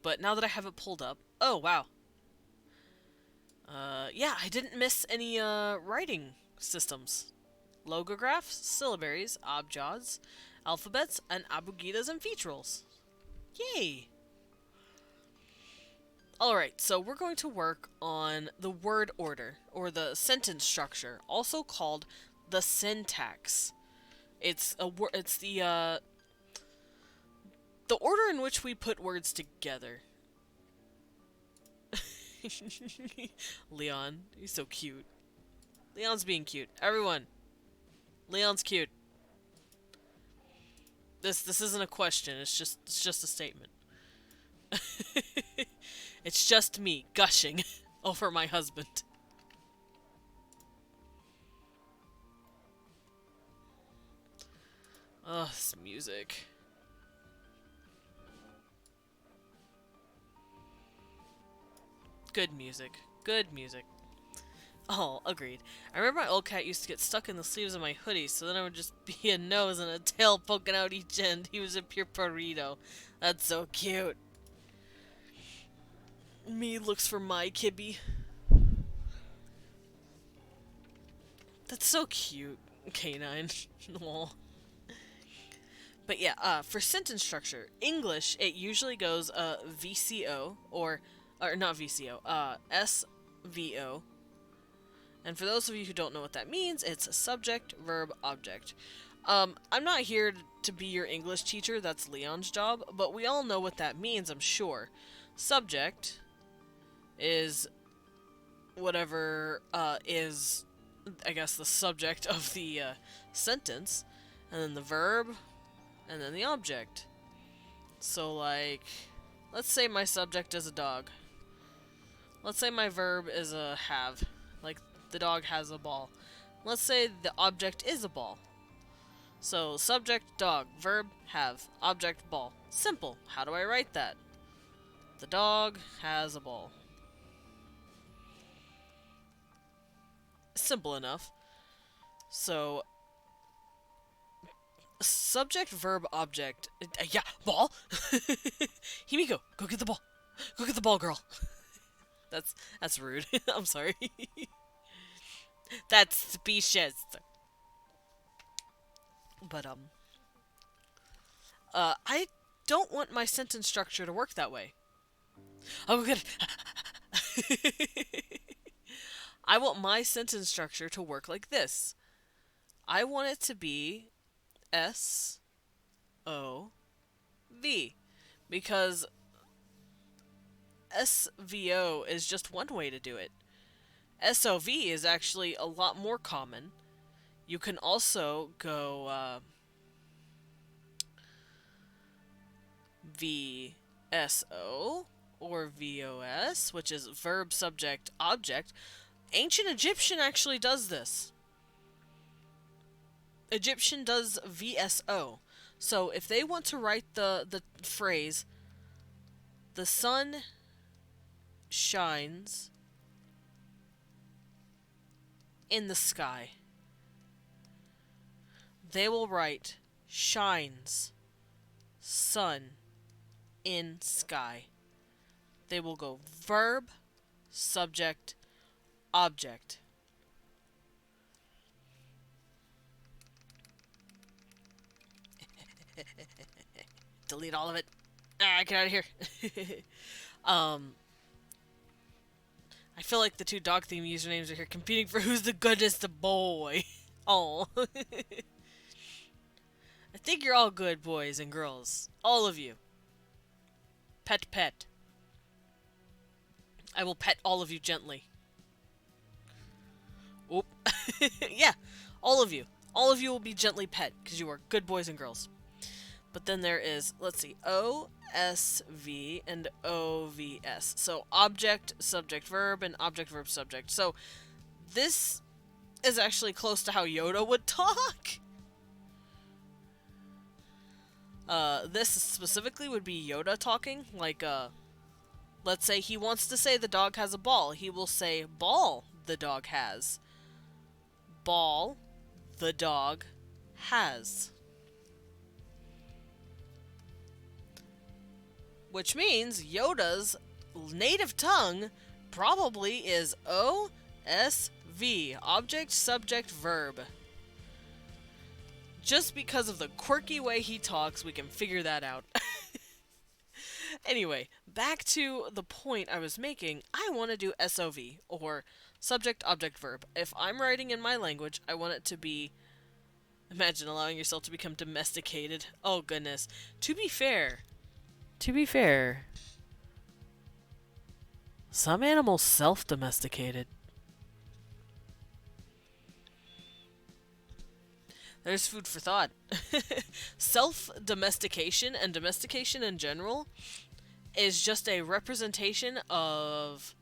But now that I have it pulled up, oh wow. Yeah, I didn't miss any writing systems. Logographs, syllabaries, abjads, alphabets, and abugidas and featurals. Yay! Alright, so we're going to work on the word order, or the sentence structure, also called the syntax. It's the order in which we put words together. Leon, he's so cute. Leon's being cute. Everyone, Leon's cute. This isn't a question. It's just a statement. It's just me gushing over my husband. Oh, this music. Good music. Good music. Oh, agreed. I remember my old cat used to get stuck in the sleeves of my hoodie, so then I would just be a nose and a tail poking out each end. He was a pure burrito. That's so cute. Me looks for my kibby. That's so cute. Canine. Aw. But yeah, for sentence structure, English, it usually goes VCO, or not VCO, SVO. And for those of you who don't know what that means, it's subject, verb, object. I'm not here to be your English teacher, that's Leon's job, but we all know what that means, I'm sure. Subject is whatever is, I guess, the subject of the sentence, and then the verb, and then the object. So, like, let's say my subject is a dog. Let's say my verb is a have. Like, the dog has a ball. Let's say the object is a ball. So, subject, dog, verb, have, object, ball. Simple. How do I write that? The dog has a ball. Simple enough. So, subject, verb, object. Yeah, ball. Himiko, go get the ball. Go get the ball, girl. That's rude. I'm sorry. That's specious. But I don't want my sentence structure to work that way. Oh, good. I want my sentence structure to work like this. I want it to be SOV, because SVO is just one way to do it. SOV is actually a lot more common. You can also go VSO or VOS, which is verb, subject, object. Ancient Egyptian actually does this. Egyptian does VSO. So if they want to write the phrase, the sun shines in the sky, they will write shines, sun, in sky. They will go verb, subject, object. Delete all of it. Ah, get out of here. I feel like the two dog theme usernames are here competing for who's the goodest boy. Oh. I think you're all good boys and girls. All of you. Pet pet. I will pet all of you gently. Oop. Yeah, all of you. All of you will be gently pet, because you are good boys and girls. But then there is, let's see, OSV and OVS. So object, subject, verb, and object, verb, subject. So this is actually close to how Yoda would talk. This specifically would be Yoda talking. Like, let's say he wants to say the dog has a ball. He will say ball, the dog has. Ball, the dog has. Which means Yoda's native tongue probably is OSV, object, subject, verb. Just because of the quirky way he talks, we can figure that out. Anyway, back to the point I was making. I want to do SOV, or subject, object, verb. If I'm writing in my language, I want it to be... Imagine allowing yourself to become domesticated. Oh, goodness. To be fair, some animals self-domesticated. There's food for thought. Self-domestication and domestication in general is just a representation of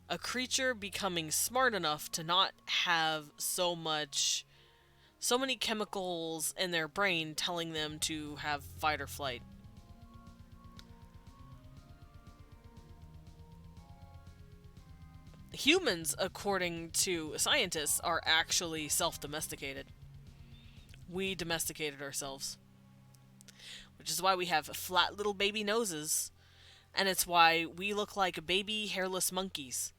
a creature becoming smart enough to not have so many chemicals in their brain telling them to have fight or flight. Humans, according to scientists, are actually self-domesticated. We domesticated ourselves. Which is why we have flat little baby noses. And it's why we look like baby hairless monkeys.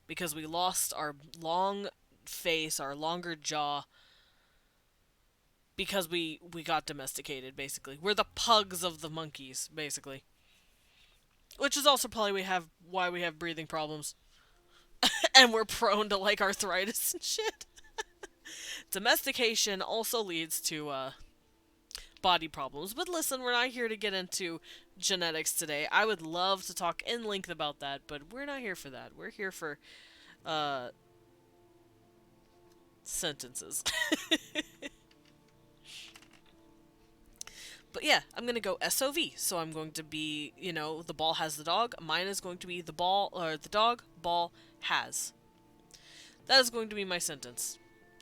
Because we lost our long face, our longer jaw. Because we got domesticated, basically. We're the pugs of the monkeys, basically. Which is also probably why we have breathing problems. And we're prone to, like, arthritis and shit. Domestication also leads to body problems. But listen, we're not here to get into genetics today. I would love to talk in length about that, but we're not here for that. We're here for sentences. But yeah, I'm going to go SOV. So I'm going to be, the ball has the dog. Mine is going to be the dog, ball, has. That is going to be my sentence.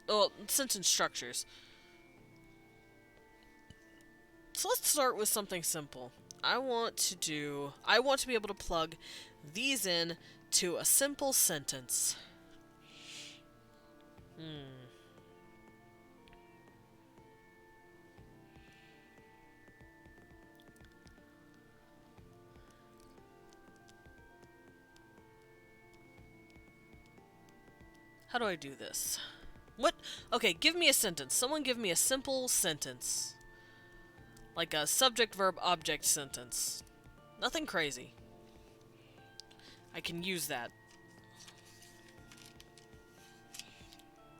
Well, sentence structures. So let's start with something simple. I want to be able to plug these in to a simple sentence. How do I do this? What? Okay, give me a sentence. Someone give me a simple sentence. Like a subject, verb, object sentence. Nothing crazy. I can use that.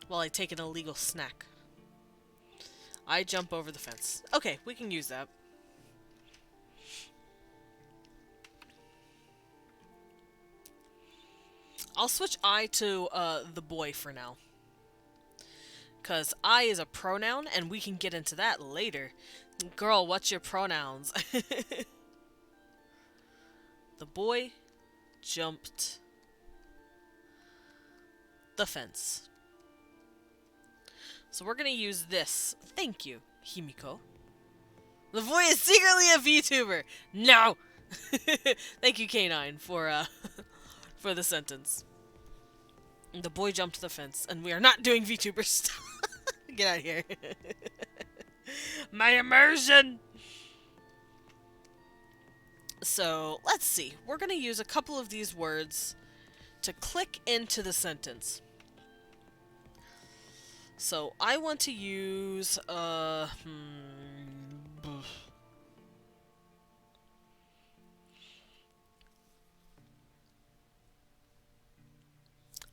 While I take an illegal snack. I jump over the fence. Okay, we can use that. I'll switch I to the boy for now. Because I is a pronoun, and we can get into that later. Girl, what's your pronouns? The boy jumped the fence. So we're going to use this. Thank you, Himiko. The boy is secretly a VTuber. No! Thank you, K9, for the sentence. The boy jumped the fence, and we are not doing VTubers. Get out of here. My immersion! So, let's see. We're going to use a couple of these words to click into the sentence. So, I want to use,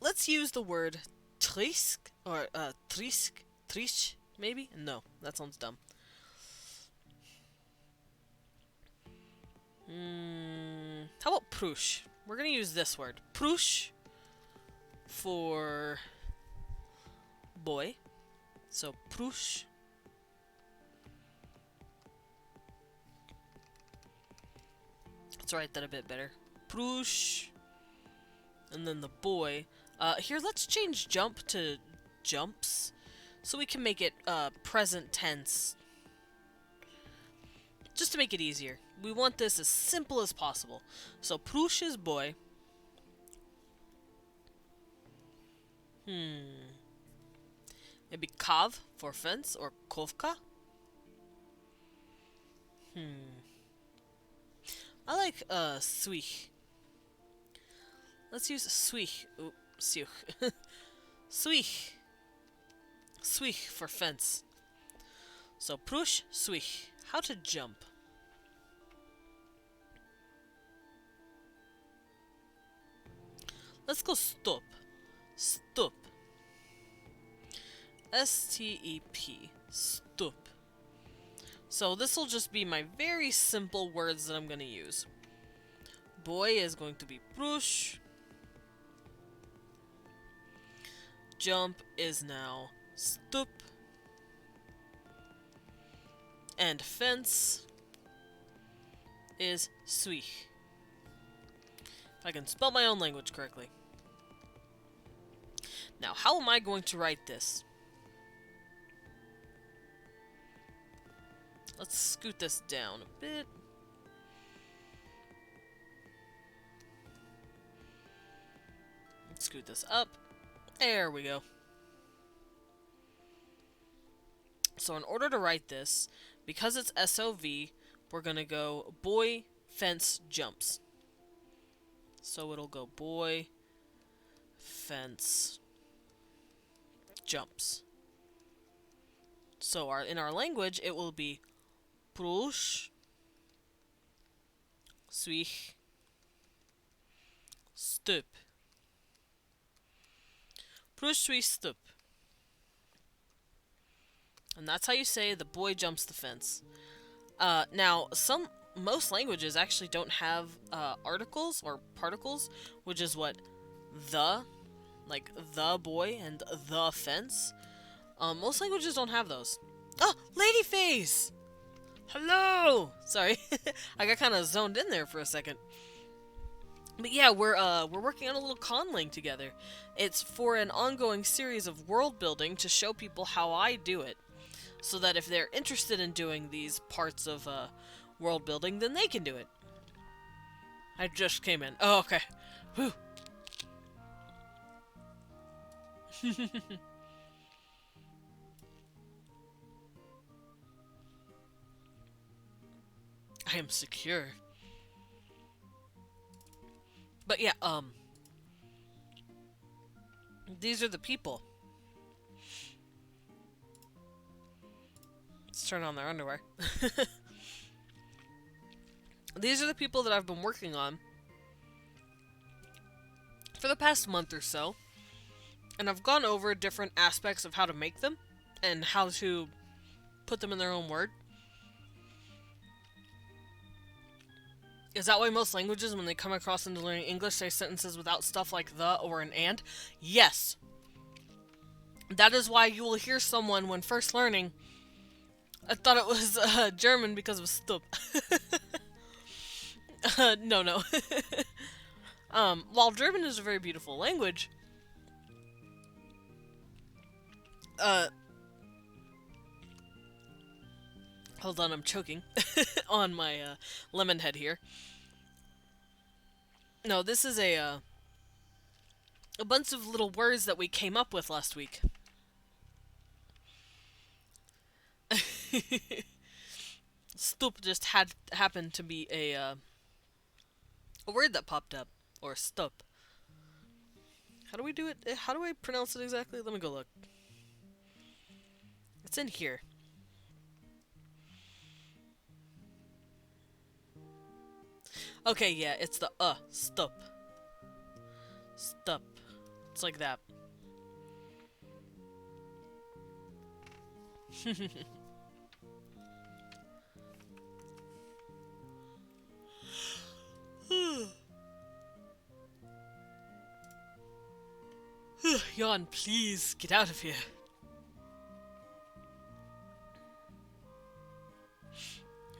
let's use the word trisk, or trish, maybe? No, that sounds dumb. How about prush? We're gonna use this word. Prush for boy. So, prush. Let's write that a bit better. Prush. And then the boy. Here, let's change jump to jumps. So we can make it present tense. Just to make it easier. We want this as simple as possible. So, prush is boy. Hmm. Maybe kav for fence or kovka? Hmm. I like swich. Let's use swich. Ooh, siuch. Swich. Swich for fence. So prush, swich. How to jump. Let's go stop. Stop. S-T-E-P. Stop. So this will just be my very simple words that I'm going to use. Boy is going to be prush. Jump is now stup. And fence is swich. If I can spell my own language correctly. Now, how am I going to write this? Let's scoot this down a bit. Let's scoot this up. There we go. So in order to write this, because it's SOV, we're going to go boy, fence, jumps. So it'll go boy, fence, jumps. So in our language, it will be prush, swich, stup. Prush, swich, stup. And that's how you say the boy jumps the fence. Now, most languages actually don't have articles or particles, which is what like the boy and the fence. Most languages don't have those. Oh, ladyface! Hello! Sorry, I got kind of zoned in there for a second. But yeah, we're working on a little conlang together. It's for an ongoing series of world building to show people how I do it, so that if they're interested in doing these parts of world building, then they can do it. I just came in. Oh, okay. Whew. I am secure. But yeah, these are the people. Let's turn on their underwear. These are the people that I've been working on for the past month or so. And I've gone over different aspects of how to make them and how to put them in their own word. Is that why most languages, when they come across into learning English, say sentences without stuff like the or an and? Yes. That is why you will hear someone, when first learning, I thought it was German because of stup. No. While German is a very beautiful language, hold on, I'm choking on my lemon head here. No, this is a bunch of little words that we came up with last week. Stup just happened to be a word that popped up, or stup. How do we do it? How do I pronounce it exactly? Let me go look. It's in here. Okay, yeah, it's the stup. Stup. It's like that. Yawn, please, get out of here.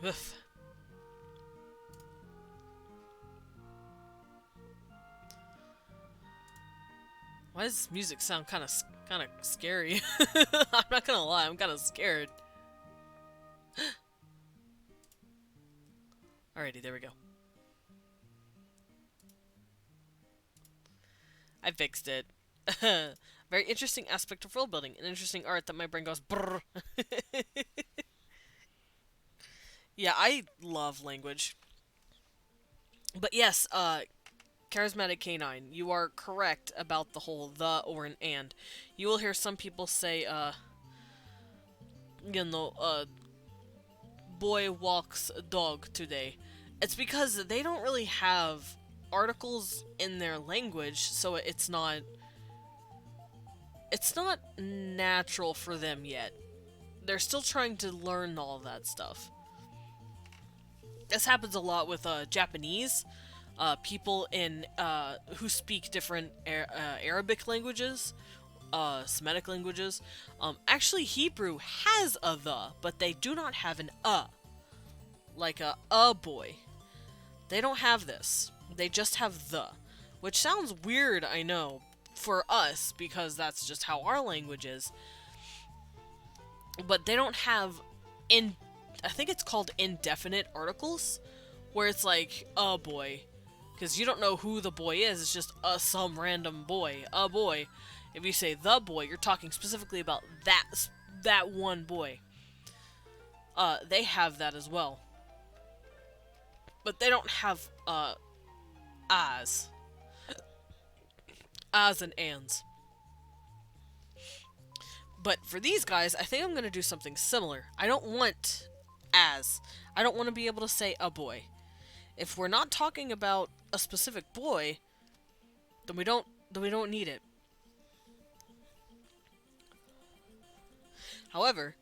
Oof. Why does this music sound kind of scary? I'm not gonna lie, I'm kind of scared. Alrighty, there we go. I fixed it. Very interesting aspect of world building. An interesting art that my brain goes brrr. Yeah, I love language. But yes, charismatic canine, you are correct about the whole the or an and. You will hear some people say, you know, boy walks a dog today. It's because they don't really have articles in their language, so it's not natural for them yet. They're still trying to learn all that stuff. This happens a lot with Japanese people in who speak different Arabic languages, Semitic languages. Actually, Hebrew has a the, but they do not have an like a boy. They don't have this. They just have the, which sounds weird, I know, for us because that's just how our language is. But they don't have I think it's called indefinite articles, where it's like a boy, because you don't know who the boy is. It's just some random boy, a boy. If you say the boy, you're talking specifically about that one boy. They have that as well, but they don't have as and ands. But for these guys, I think I'm going to do something similar. I don't want as. I don't want to be able to say a boy. If we're not talking about a specific boy, then we don't need it. However,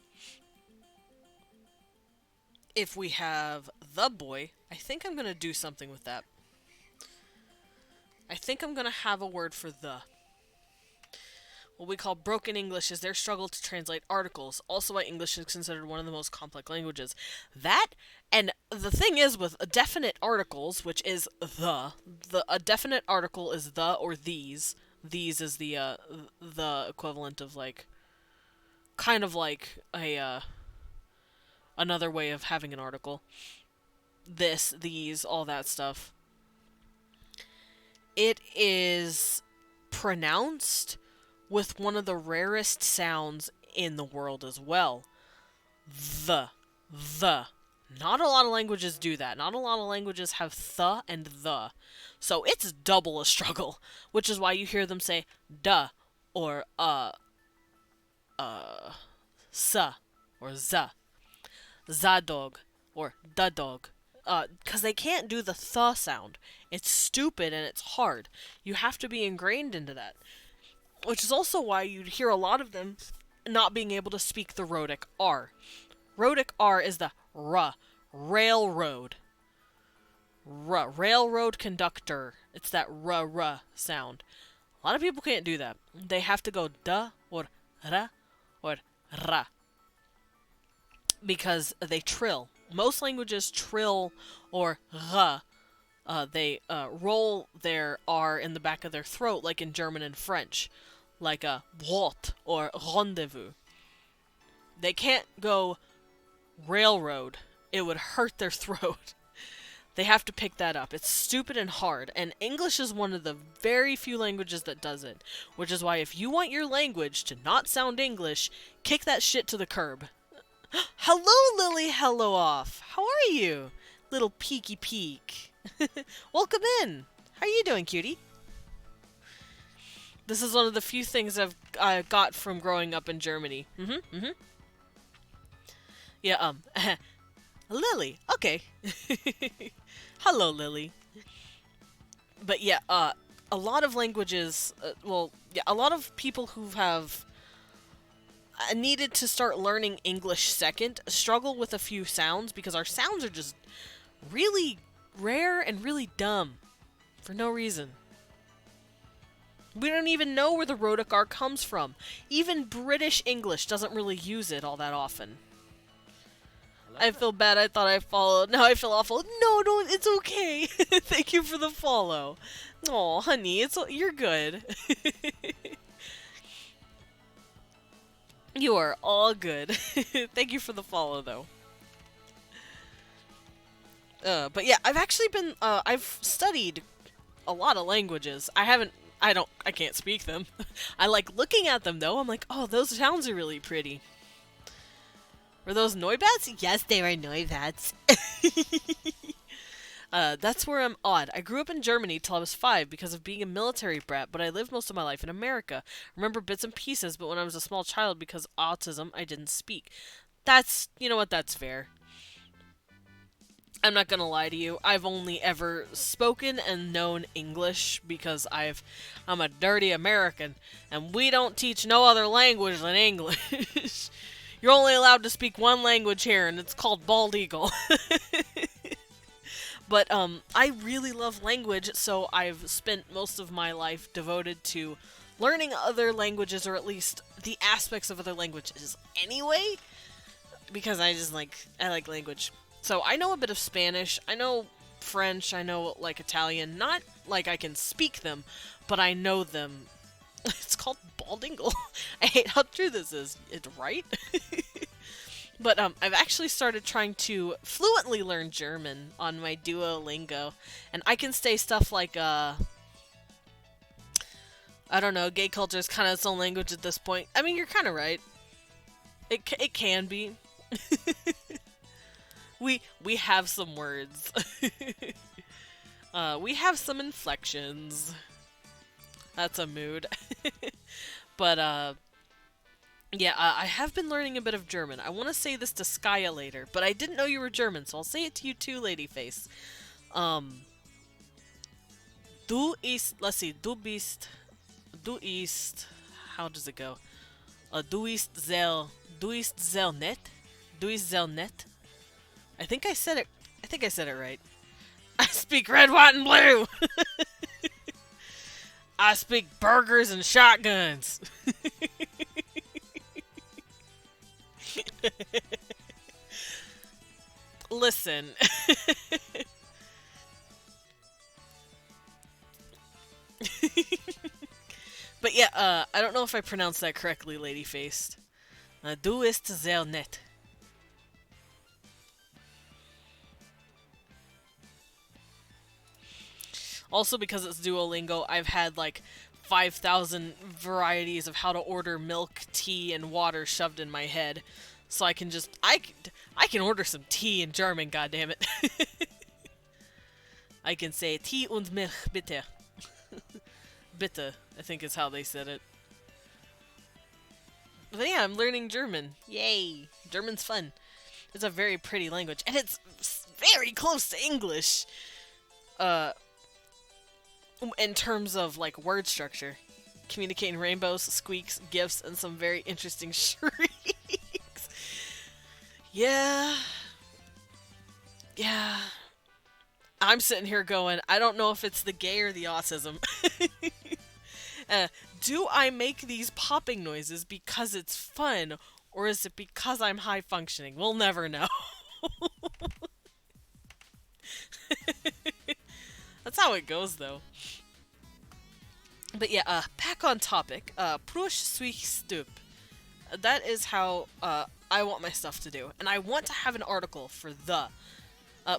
if we have the boy, I think I'm going to do something with that. I think I'm going to have a word for the. What we call broken English is their struggle to translate articles. Also why English is considered one of the most complex languages. That, and the thing is with definite articles, which is a definite article is the or these. These is the equivalent of like, kind of like a, another way of having an article. This, these, all that stuff. It is pronounced with one of the rarest sounds in the world as well. The. Not a lot of languages do that. Not a lot of languages have the and the. So it's double a struggle, which is why you hear them say duh or sa or za. Zadog or da dog. Because they can't do the th sound. It's stupid and it's hard. You have to be ingrained into that. Which is also why you'd hear a lot of them not being able to speak the rhotic R. Rhotic R is the R. Railroad. R. Railroad conductor. It's that R sound. A lot of people can't do that. They have to go da or ra or ra. Because they trill. Most languages trill or ra. They roll their R in the back of their throat like in German and French. Like a boîte or rendezvous. They can't go railroad. It would hurt their throat. They have to pick that up. It's stupid and hard. And English is one of the very few languages that does it. Which is why if you want your language to not sound English, kick that shit to the curb. Hello, Lily Hello Off. How are you? Little peeky peek. Welcome in. How are you doing, cutie? This is one of the few things I've got from growing up in Germany. Yeah, Lily. Okay. Hello, Lily. But yeah, a lot of languages, a lot of people who have needed to start learning English second struggle with a few sounds because our sounds are just really rare and really dumb for no reason. We don't even know where the rhotic R comes from. Even British English doesn't really use it all that often. I feel bad. I thought I followed. Now I feel awful. No, it's okay. Thank you for the follow. Aw, honey, you're good. You are all good. Thank you for the follow, though. But yeah, I've actually been, I've studied a lot of languages. I I can't speak them. I like looking at them though. I'm like, oh, those sounds are really pretty. Were those Neubats? Yes, they were Neubats. That's where I'm odd. I grew up in Germany till I was 5 because of being a military brat, but I lived most of my life in America. Remember bits and pieces, but when I was a small child, because autism, I didn't speak. You know what, that's fair. I'm not gonna lie to you. I've only ever spoken and known English because I'm a dirty American, and we don't teach no other language than English. You're only allowed to speak one language here, and it's called Bald Eagle. But I really love language, so I've spent most of my life devoted to learning other languages, or at least the aspects of other languages anyway, because I like language. So I know a bit of Spanish, I know French, I know like Italian, not like I can speak them, but I know them. It's called baldingle. I hate how true this is. It's right? But I've actually started trying to fluently learn German on my Duolingo, and I can say stuff like, I don't know, gay culture is kind of its own language at this point. I mean, you're kind of right. It can be. We have some words. We have some inflections. That's a mood. But, yeah, I have been learning a bit of German. I want to say this to Skya later, but I didn't know you were German, so I'll say it to you too, Ladyface. Du ist, how does it go? Du ist sehr nett? Du ist sehr nett? I think I said it right. I speak red, white, and blue! I speak burgers and shotguns! Listen. But yeah, I don't know if I pronounced that correctly, Ladyfaced. Du ist sehr nett. Also, because it's Duolingo, I've had like 5,000 varieties of how to order milk, tea, and water shoved in my head. So I can order some tea in German, goddammit. I can say Tee und Milch, bitte. Bitte, I think is how they said it. But yeah, I'm learning German. Yay! German's fun. It's a very pretty language, and it's very close to English. In terms of, like, word structure. Communicating rainbows, squeaks, gifs, and some very interesting shrieks. Yeah. Yeah. I'm sitting here going, I don't know if it's the gay or the autism. Do I make these popping noises because it's fun, or is it because I'm high functioning? We'll never know. That's how it goes, though. But yeah, back on topic. Prush suis stup. That is how I want my stuff to do, and I want to have an article for the.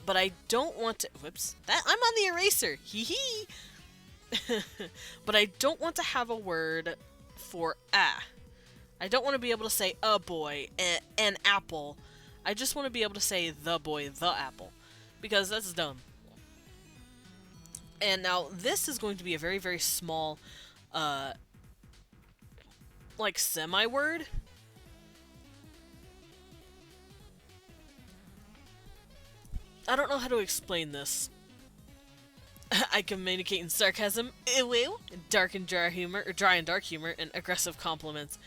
But I don't want to. Whoops! I'm on the eraser. Hee hee. But I don't want to have a word for ah. I don't want to be able to say a boy, an apple. I just want to be able to say the boy, the apple, because that's dumb. And now this is going to be a very, very small, like semi-word. I don't know how to explain this. I communicate in sarcasm, dark and dry humor, or dry and dark humor, and aggressive compliments.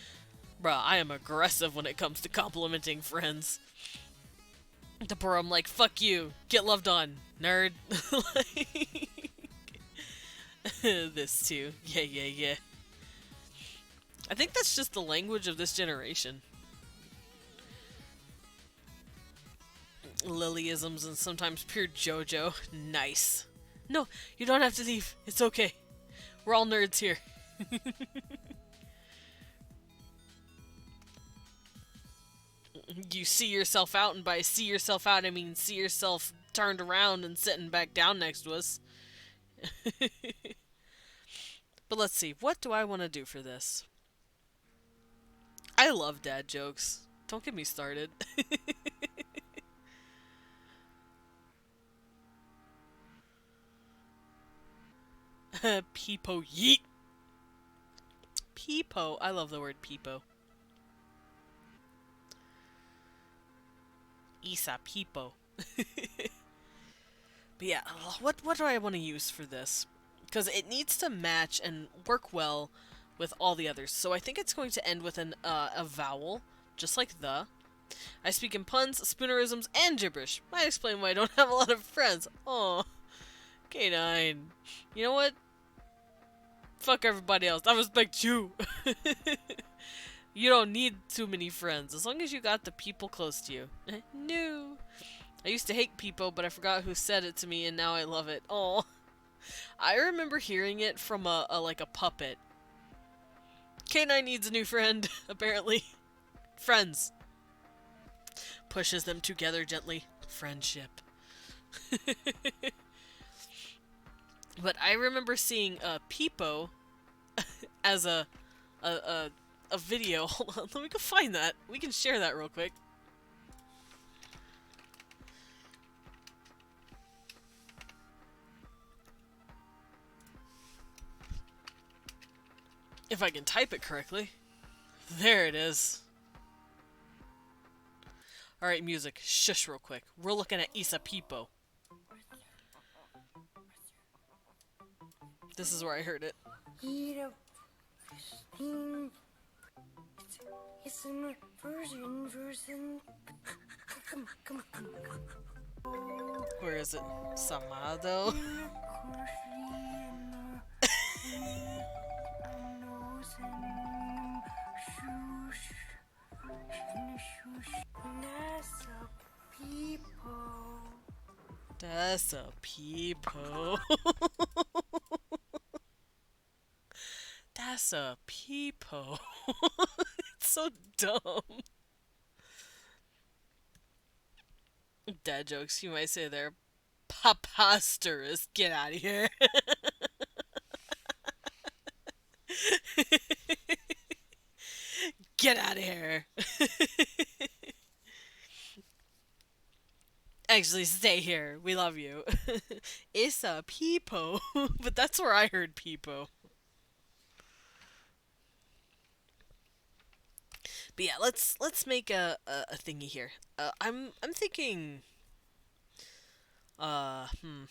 Bruh, I am aggressive when it comes to complimenting friends. The bro, I'm like, fuck you, get loved on, nerd. This too, yeah. I think that's just the language of this generation. Lilyisms and sometimes pure JoJo. Nice. No, you don't have to leave. It's okay. We're all nerds here. You see yourself out, and by see yourself out, I mean see yourself turned around and sitting back down next to us. But But let's see, what do I want to do for this? I love dad jokes. Don't get me started. Peepo yeet. Peepo. I love the word peepo. Isa peepo. But yeah, what do I want to use for this? Because it needs to match and work well with all the others. So I think it's going to end with a vowel, just like the. I speak in puns, spoonerisms, and gibberish. Might explain why I don't have a lot of friends. Oh, K9. You know what? Fuck everybody else. I respect you. You don't need too many friends, as long as you got the people close to you. No. I used to hate people, but I forgot who said it to me, and now I love it. Oh, I remember hearing it from like a puppet. K9 needs a new friend, apparently. Friends. Pushes them together gently. Friendship. But I remember seeing Peepo as a video. Hold on, let me go find that. We can share that real quick. If I can type it correctly. There it is. Alright, music. Shush real quick. We're looking at Isa Peepo. This is where I heard it. It's an version. Come on. Where is it? Samado? That's a peepo. That's a peepo. It's so dumb. Dad jokes, you might say they're preposterous. Get out of here. Get out of here. Actually, stay here. We love you. It's a peepo. But that's where I heard peepo. But yeah, let's make a thingy here. I'm thinking. Uh, hmm.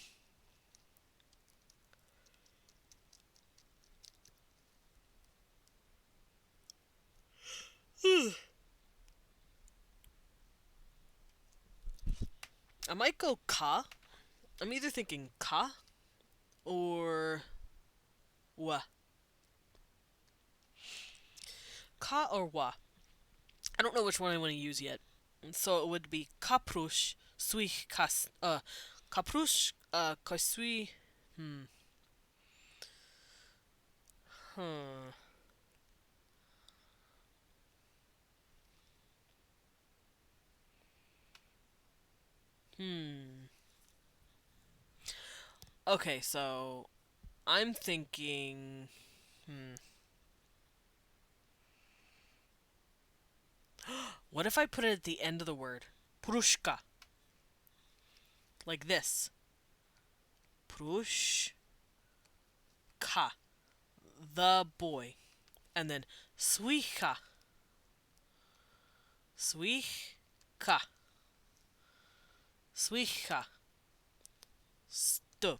I might go ka. I'm either thinking ka or wa. Ka or wa. I don't know which one I want to use yet. So it would be kaprush sui kas kaprush kasui Huh. Hmm. Okay, so I'm thinking what if I put it at the end of the word? Prushka. Like this. Prushka. The boy. And then swicha. Swicha. Swicha. Stup.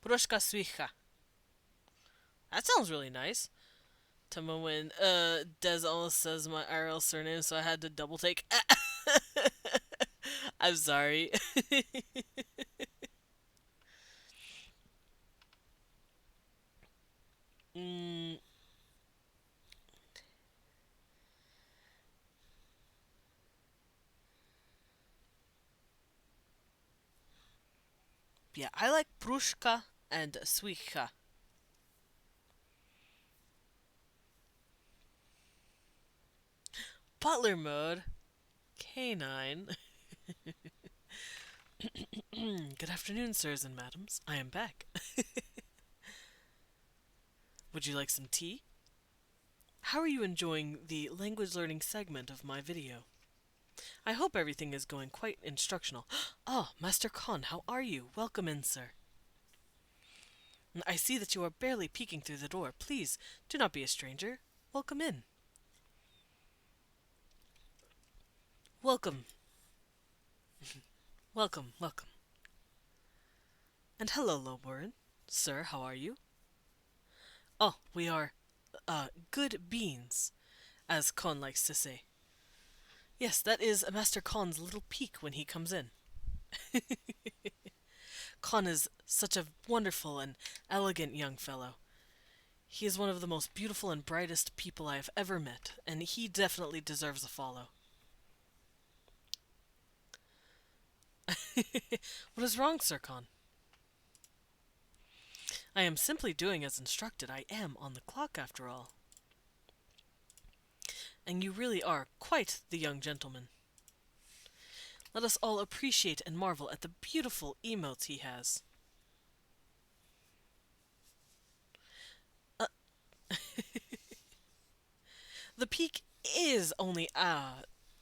Prushka swicha. That sounds really nice. Tama when Des almost says my IRL surname, so I had to double take. I'm sorry. mm, yeah, I like Prushka and Swicha. Butler mode. K9. Good afternoon, sirs and madams. I am back. Would you like some tea? How are you enjoying the language learning segment of my video? I hope everything is going quite instructional. Oh, Master Khan, how are you? Welcome in, sir. I see that you are barely peeking through the door. Please, do not be a stranger. Welcome in. Welcome. Welcome. And hello, Lowborn. Sir, how are you? Oh, we are, good beans, as Khan likes to say. Yes, that is Master Khan's little peek when he comes in. Khan is such a wonderful and elegant young fellow. He is one of the most beautiful and brightest people I have ever met, and he definitely deserves a follow. What is wrong, Sir Khan? I am simply doing as instructed. I am on the clock, after all. And you really are quite the young gentleman. Let us all appreciate and marvel at the beautiful emotes he has. The peak is only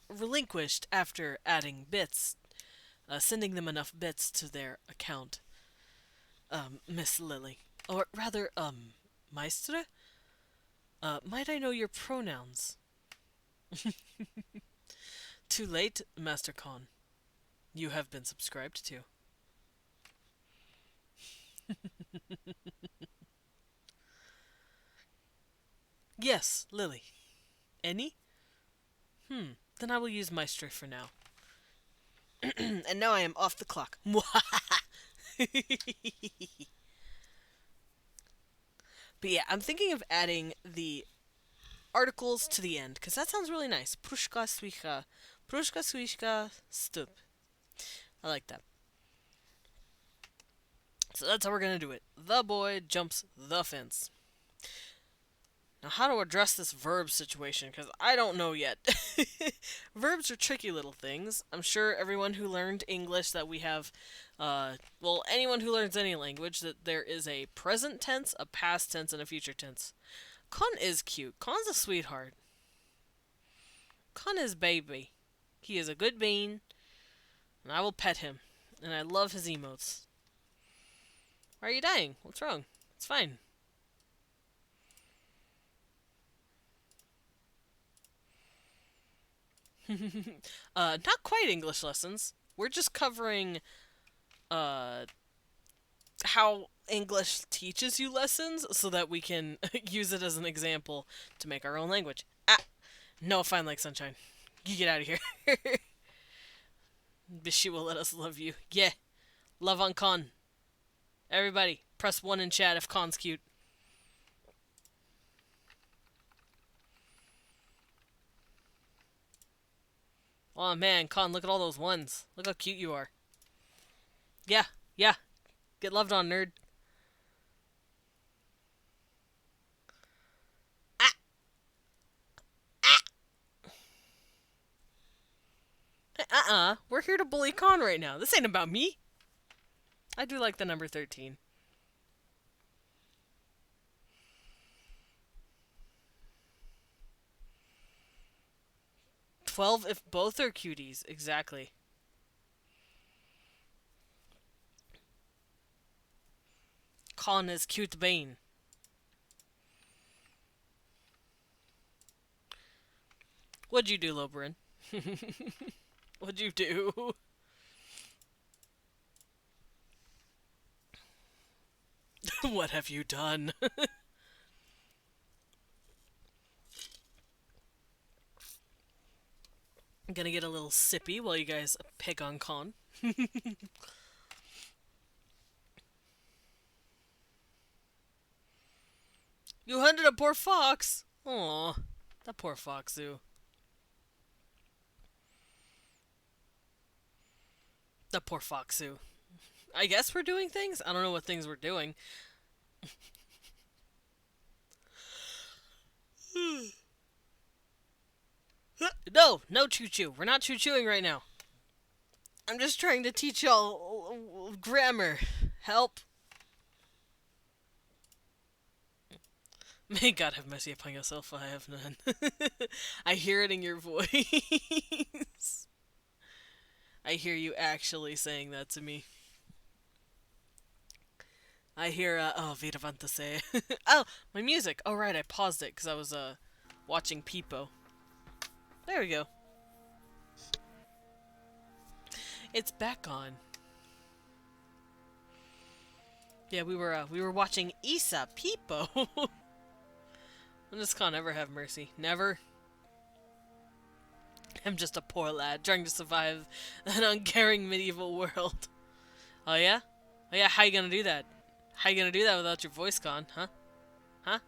relinquished after adding bits, sending them enough bits to their account. Miss Lily. Or rather, Maestre? Might I know your pronouns? Too late, Master Khan. You have been subscribed to. Yes, Lily. Any? Then I will use Maestre for now. And now I am off the clock. But yeah, I'm thinking of adding the articles to the end, because that sounds really nice. Prushka, swishka, stup. I like that. So that's how we're going to do it. The boy jumps the fence. Now, how to address this verb situation, because I don't know yet. Verbs are tricky little things. I'm sure everyone who learned English that we have, well, anyone who learns any language, that there is a present tense, a past tense, and a future tense. Con is cute. Con's a sweetheart. Con is baby. He is a good bean, and I will pet him. And I love his emotes. Why are you dying? What's wrong? It's fine. Not quite English lessons. We're just covering, how English teaches you lessons so that we can use it as an example to make our own language. No, fine like sunshine. You get out of here. Bishi will let us love you. Yeah. Love on Con. Everybody, press 1 in chat if Con's cute. Oh man, Con, look at all those ones. Look how cute you are. Yeah. Get loved on, nerd. We're here to bully Con right now. This ain't about me. I do like the number 13. 12 if both are cuties. Exactly. Con is cute Bane. What'd you do, Lobrin? What'd you do? What have you done? I'm gonna get a little sippy while you guys pick on Con. You hunted a poor fox! Aw, that poor foxu. That poor foxu. I guess we're doing things? I don't know what things we're doing. No choo-choo. We're not choo-chooing right now. I'm just trying to teach y'all grammar. Help. May God have mercy upon yourself, I have none. I hear it in your voice. I hear you actually saying that to me. I hear, oh, Viravanta say. Oh, my music. Oh, right, I paused it because I was, watching Peepo. There we go. It's back on. Yeah, we were watching Issa Peepo. When does Khan ever have mercy? Never. I'm just a poor lad trying to survive an uncaring medieval world. Oh yeah? Oh yeah, how you gonna do that? How you gonna do that without your voice, Khan? Huh? Huh?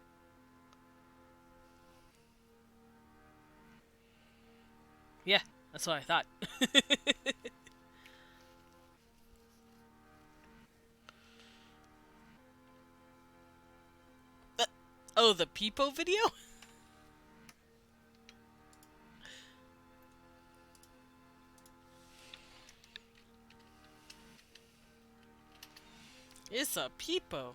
Yeah, that's what I thought. Oh, the Peepo video? It's a Peepo.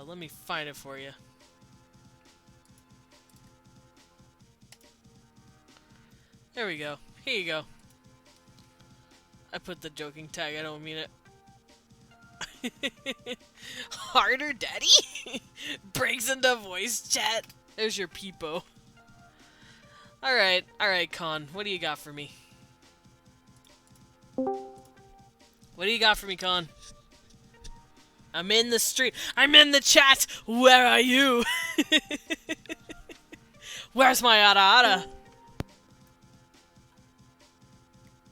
Let me find it for you. There we go. Here you go. I put the joking tag, I don't mean it. Harder, daddy? Breaks into voice chat. There's your Peepo. Alright, Con. What do you got for me? What do you got for me, Con? I'm in the street. I'm in the chat. Where are you? Where's my ara ara?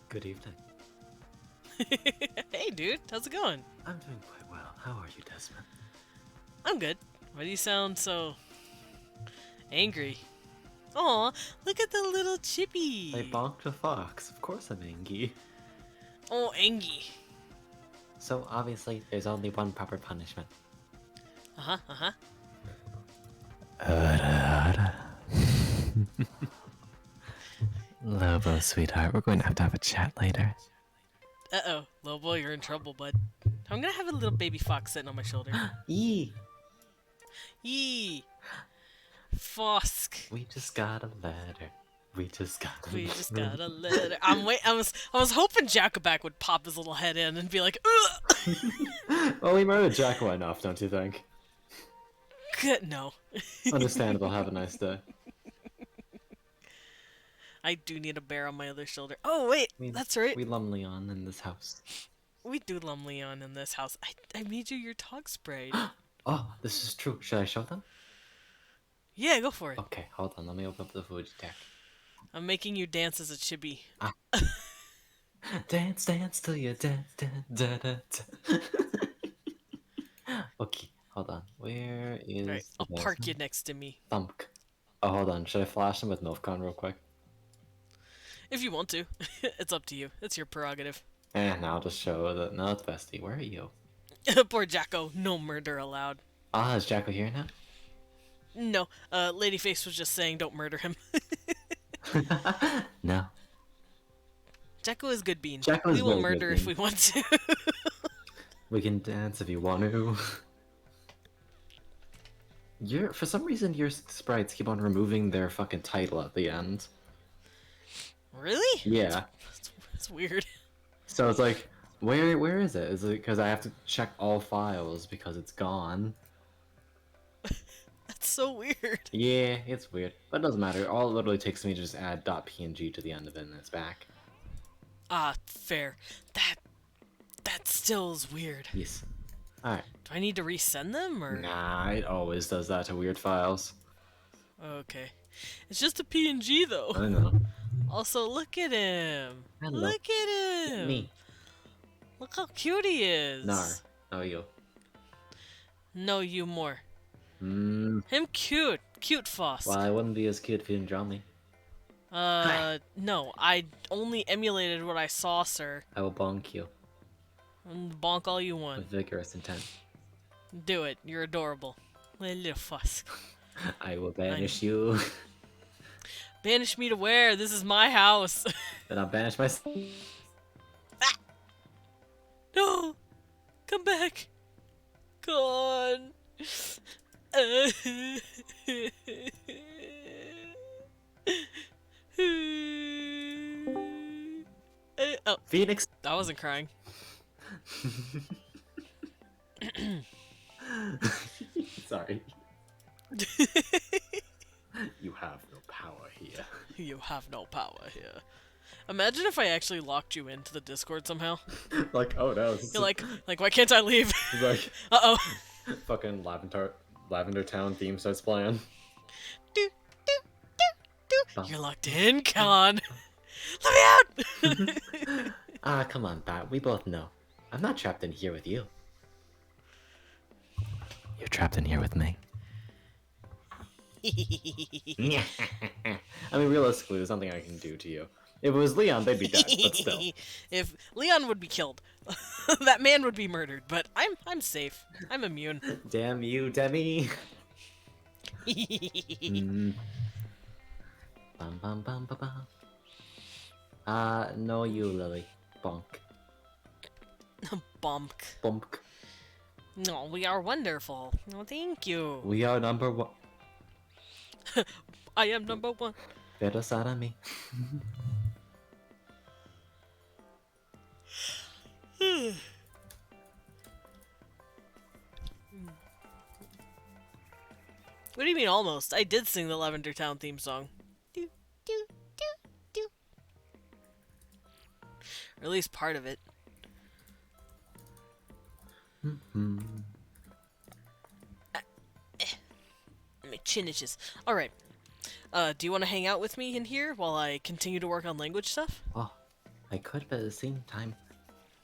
Good evening. Hey, dude. How's it going? I'm doing quite well. How are you, Desmond? I'm good. Why do you sound so angry? Aw, look at the little chippy. I bonked a fox. Of course I'm angry. Oh, Angie. So obviously, there's only one proper punishment. Lobo, sweetheart, we're going to have a chat later. Uh-oh. Lobo, you're in trouble, bud. I'm gonna have a little baby fox sitting on my shoulder. Yee! Yee! Fosk. We just got a letter. We just got a letter. I was hoping Jackaback would pop his little head in and be like, ugh! Well, we murdered Jack enough, don't you think? No. Understandable. Have a nice day. I do need a bear on my other shoulder. Oh, wait. That's right. We lum Leon in this house. We do lum Leon in this house. I made you your dog sprayed. Oh, this is true. Should I show them? Yeah, go for it. Okay, hold on. Let me open up the Fuji tech. I'm making you dance as a chibi. Dance, dance till you dance, dance, dance, dance. Okay, hold on. Where is? Alright, I'll park you next to me. Thump. Oh, hold on. Should I flash him with Milfcon real quick? If you want to. It's up to you. It's your prerogative. Now I'll just show that. No, it's Bestie. Where are you? Poor Jacko. No murder allowed. Ah, is Jacko here now? No. Ladyface was just saying don't murder him. No. Jacko is good bean. Jacko is we will very murder good if we want to. We can dance if you want to. For some reason, your sprites keep on removing their fucking title at the end. Really? Yeah. That's weird. So it's like, where is it? Is it because I have to check all files because it's gone? That's so weird. Yeah, it's weird. But it doesn't matter. All it literally takes me to just add .png to the end of it and it's back. Ah, fair. That still is weird. Yes. Alright. Do I need to resend them, or? Nah, it always does that to weird files. Okay. It's just a PNG, though. I know. Also, look at him. Hello. Look at him. Me. Look how cute he is. Nar. No, you. No, you more. Hmm. Him cute. Cute Fosk. Well, I wouldn't be as cute if you didn't draw me. No, I only emulated what I saw, sir. I will bonk you Bonk all you with want. vigorous intent. Do it. You're adorable. Little fuss. I will banish you. Banish me to where? This is my house. Then I'll banish my. No! Come back! Con! Oh, Phoenix. I wasn't crying. Sorry. You have no power here. You have no power here. Imagine if I actually locked you into the Discord somehow. Like, oh no. You're like, why can't I leave? He's like, Uh-oh. fucking Lavender Town theme starts playing. Do, do, do, do. You're locked in, Con. Let me out! Ah, come on, Bat. We both know. I'm not trapped in here with you. You're trapped in here with me. I mean, realistically, there's nothing I can do to you. If it was Leon, they'd be dead, but still. If Leon would be killed, that man would be murdered, but I'm safe. I'm immune. Damn you, Demi. Mm. Bum bum bum bum bum. No you, Lily. Bonk. Bonk. Bonk. No, we are wonderful. No, thank you. We are number one. I am number one. Better side of me. What do you mean almost? I did sing the Lavender Town theme song. Do, do, do, do. Or at least part of it. My chin itches. Alright. Do you want to hang out with me in here while I continue to work on language stuff? Oh, I could, but at the same time,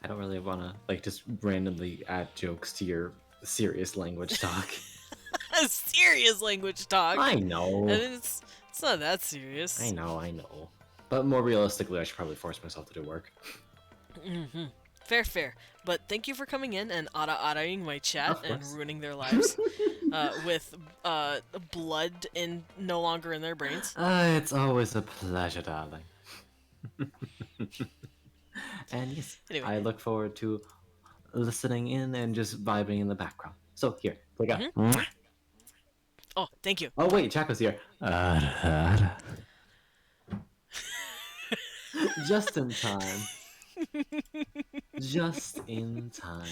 I don't really want to, like, just randomly add jokes to your serious language talk. Serious language talk. I know. And it's not that serious. I know. But more realistically, I should probably force myself to do work. Fair. But thank you for coming in and ada-adaing my chat and ruining their lives with blood no longer in their brains. It's always a pleasure, darling. And yes, Anyway. I look forward to listening in and just vibing in the background. So here, take a. Oh, thank you. Oh wait, Jacko's here. Just in time. Just in time.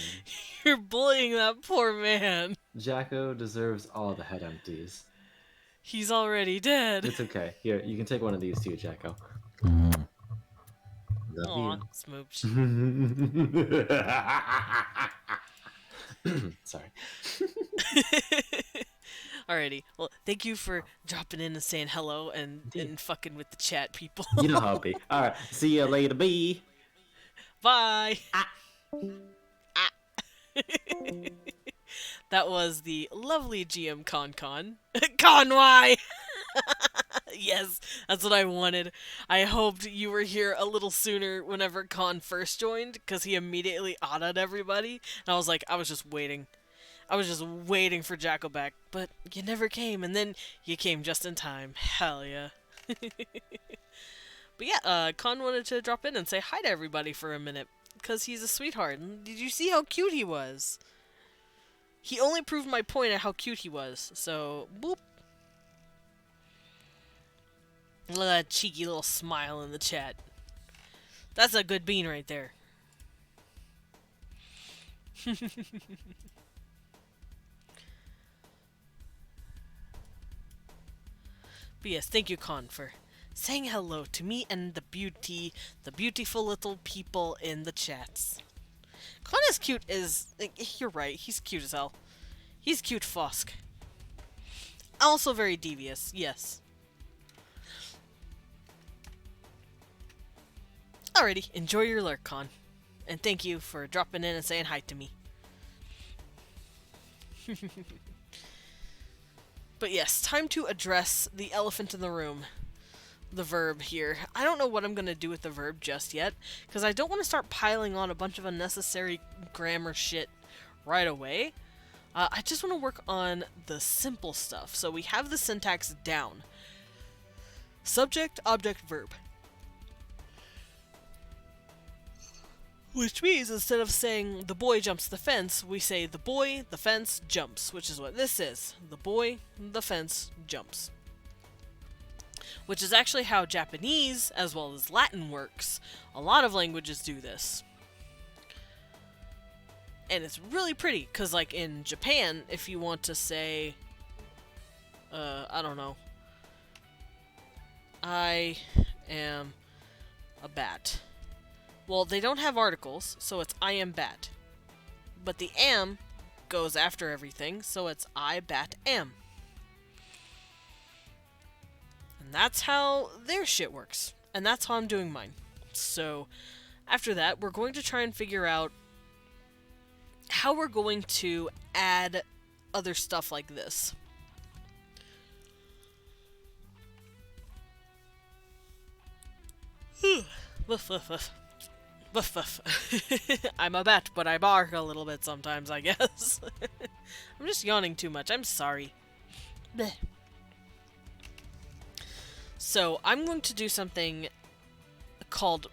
You're bullying that poor man. Jacko deserves all the head empties. He's already dead. It's okay. Here, you can take one of these too, Jacko. Aw, smooch. Sorry. Alrighty. Well, thank you for dropping in and saying hello and fucking with the chat, people. You know how it be. Alright, see you later, bye. Bye. That was the lovely GM Con. Conway! Yes, that's what I wanted. I hoped you were here a little sooner whenever Con first joined, because he immediately autoed everybody. And I was like, I was just waiting for Jacko back, but you never came, and then you came just in time. Hell yeah. But yeah, Con wanted to drop in and say hi to everybody for a minute, because he's a sweetheart. And did you see how cute he was? He only proved my point at how cute he was, so, boop. Look at that cheeky little smile in the chat. That's a good bean right there. But yes, thank you, Con, for saying hello to me and the beautiful little people in the chats. Con is cute as... You're right, he's cute as hell. He's cute Fosk. Also very devious, yes. Alrighty, enjoy your lurk, Con. And thank you for dropping in and saying hi to me. But yes, time to address the elephant in the room. the verb here. I don't know what I'm going to do with the verb just yet, because I don't want to start piling on a bunch of unnecessary grammar shit right away. I just want to work on the simple stuff. So we have the syntax down. Subject, object, verb. Which means instead of saying the boy jumps the fence, we say the boy, the fence, jumps, which is what this is. The boy, the fence, jumps. Which is actually how Japanese, as well as Latin, works. A lot of languages do this. And it's really pretty, because like in Japan, if you want to say, I don't know, I am a bat. Well, they don't have articles, so it's I am bat. But the am goes after everything, so it's I bat am. And that's how their shit works. And that's how I'm doing mine. So, after that, we're going to try and figure out how we're going to add other stuff like this. Woof, woof, woof. Woof, woof. I'm a bat, but I bark a little bit sometimes, I guess. I'm just yawning too much. I'm sorry. Bleh. So, I'm going to do something called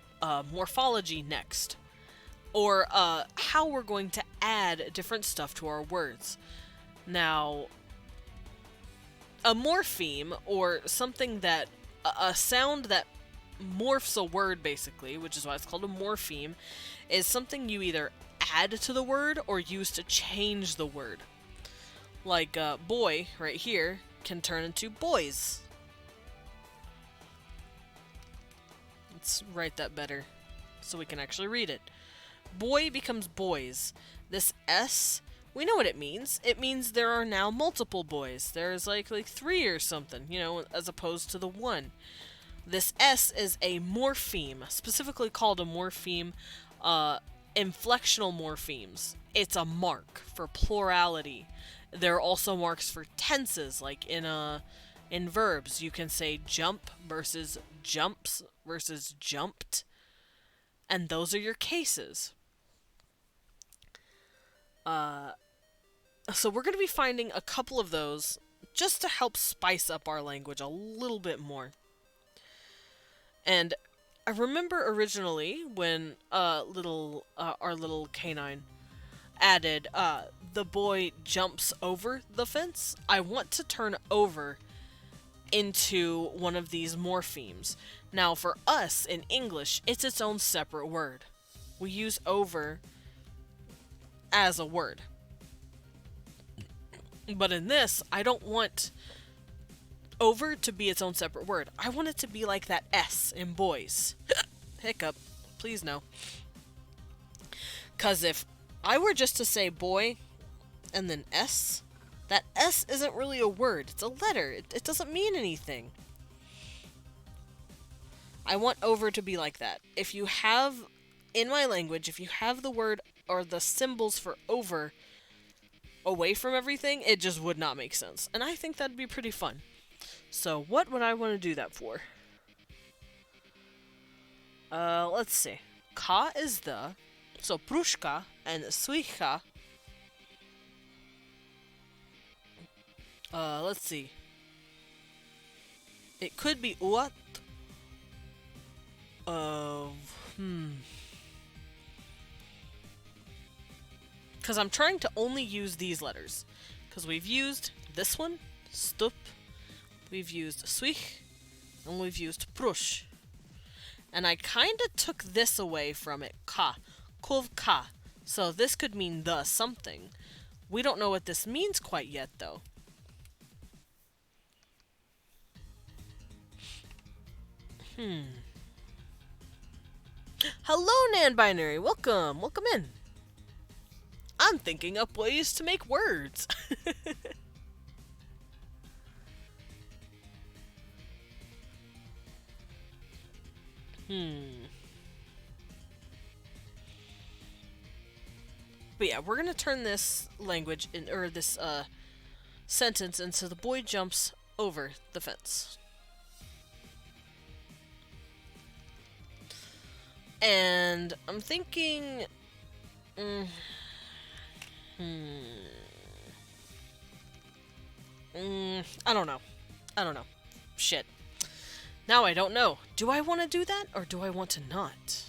morphology next. Or how we're going to add different stuff to our words. Now, a morpheme, or something that... a sound that morphs a word, basically, which is why it's called a morpheme, is something you either add to the word or use to change the word. Like, boy, right here, can turn into boys. Let's write that better so we can actually read it. Boy becomes boys. This S, we know what it means. It means there are now multiple boys. There's like 3 or something, you know, as opposed to the 1. This S is a morpheme, specifically called a morpheme, inflectional morphemes. It's a mark for plurality. There are also marks for tenses, like in verbs. You can say jump versus jumps versus jumped, and those are your cases. So we're going to be finding a couple of those just to help spice up our language a little bit more. And I remember originally when our little canine added the boy jumps over the fence, I want to turn over into one of these morphemes. Now for us in English, it's its own separate word. We use over as a word. But in this, I don't want over to be its own separate word. I want it to be like that S in boys. Hiccup. Please no. Because if I were just to say boy and then S, that S isn't really a word. It's a letter. It doesn't mean anything. I want over to be like that. If you have, in my language, if you have the word or the symbols for over away from everything, it just would not make sense. And I think that'd be pretty fun. So what would I want to do that for? Let's see. Ka is the, so prushka and suicha. Let's see. It could be uat. Because I'm trying to only use these letters. Because we've used this one, stup. We've used swich, and we've used prush. And I kinda took this away from it, ka, kov ka. So this could mean the something. We don't know what this means quite yet, though. Hello, non-binary. Welcome. Welcome in. I'm thinking up ways to make words. But yeah, we're gonna turn this language or this sentence into the boy jumps over the fence. And I'm thinking... mm, hmm, I don't know. I don't know. Shit. Now I don't know. Do I want to do that, or do I want to not?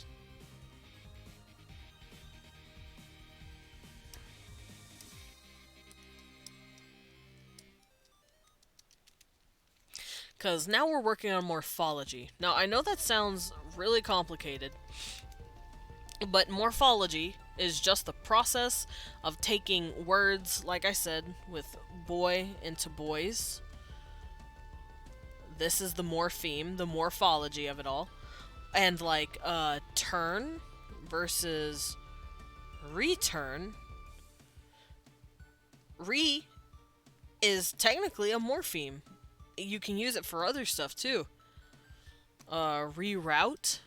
Because now we're working on morphology. Now, I know that sounds really complicated, but morphology is just the process of taking words, like I said, with boy into boys. This is the morpheme, the morphology of it all. And like, turn versus return. Re is technically a morpheme. You can use it for other stuff too. Reroute.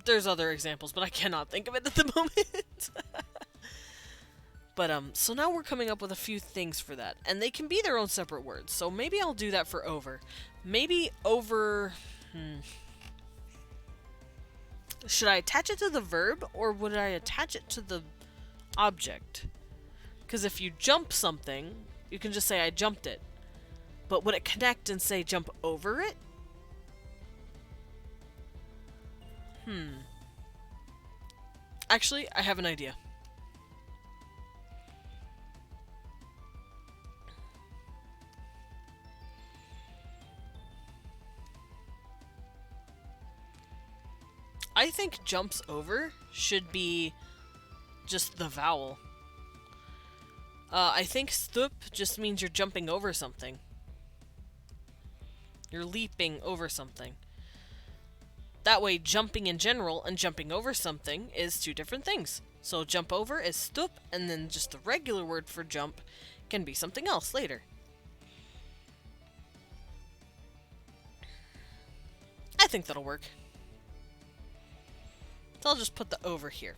There's other examples, but I cannot think of it at the moment. But, so now we're coming up with a few things for that. And they can be their own separate words. So maybe I'll do that for over. Maybe over... Should I attach it to the verb, or would I attach it to the object? Because if you jump something, you can just say, I jumped it. But would it connect and say jump over it? Actually, I have an idea. I think jumps over should be just the vowel. I think stup just means you're jumping over something. You're leaping over something. That way, jumping in general and jumping over something is two different things. So jump over is stup, and then just the regular word for jump can be something else later. I think that'll work. So I'll just put the over here.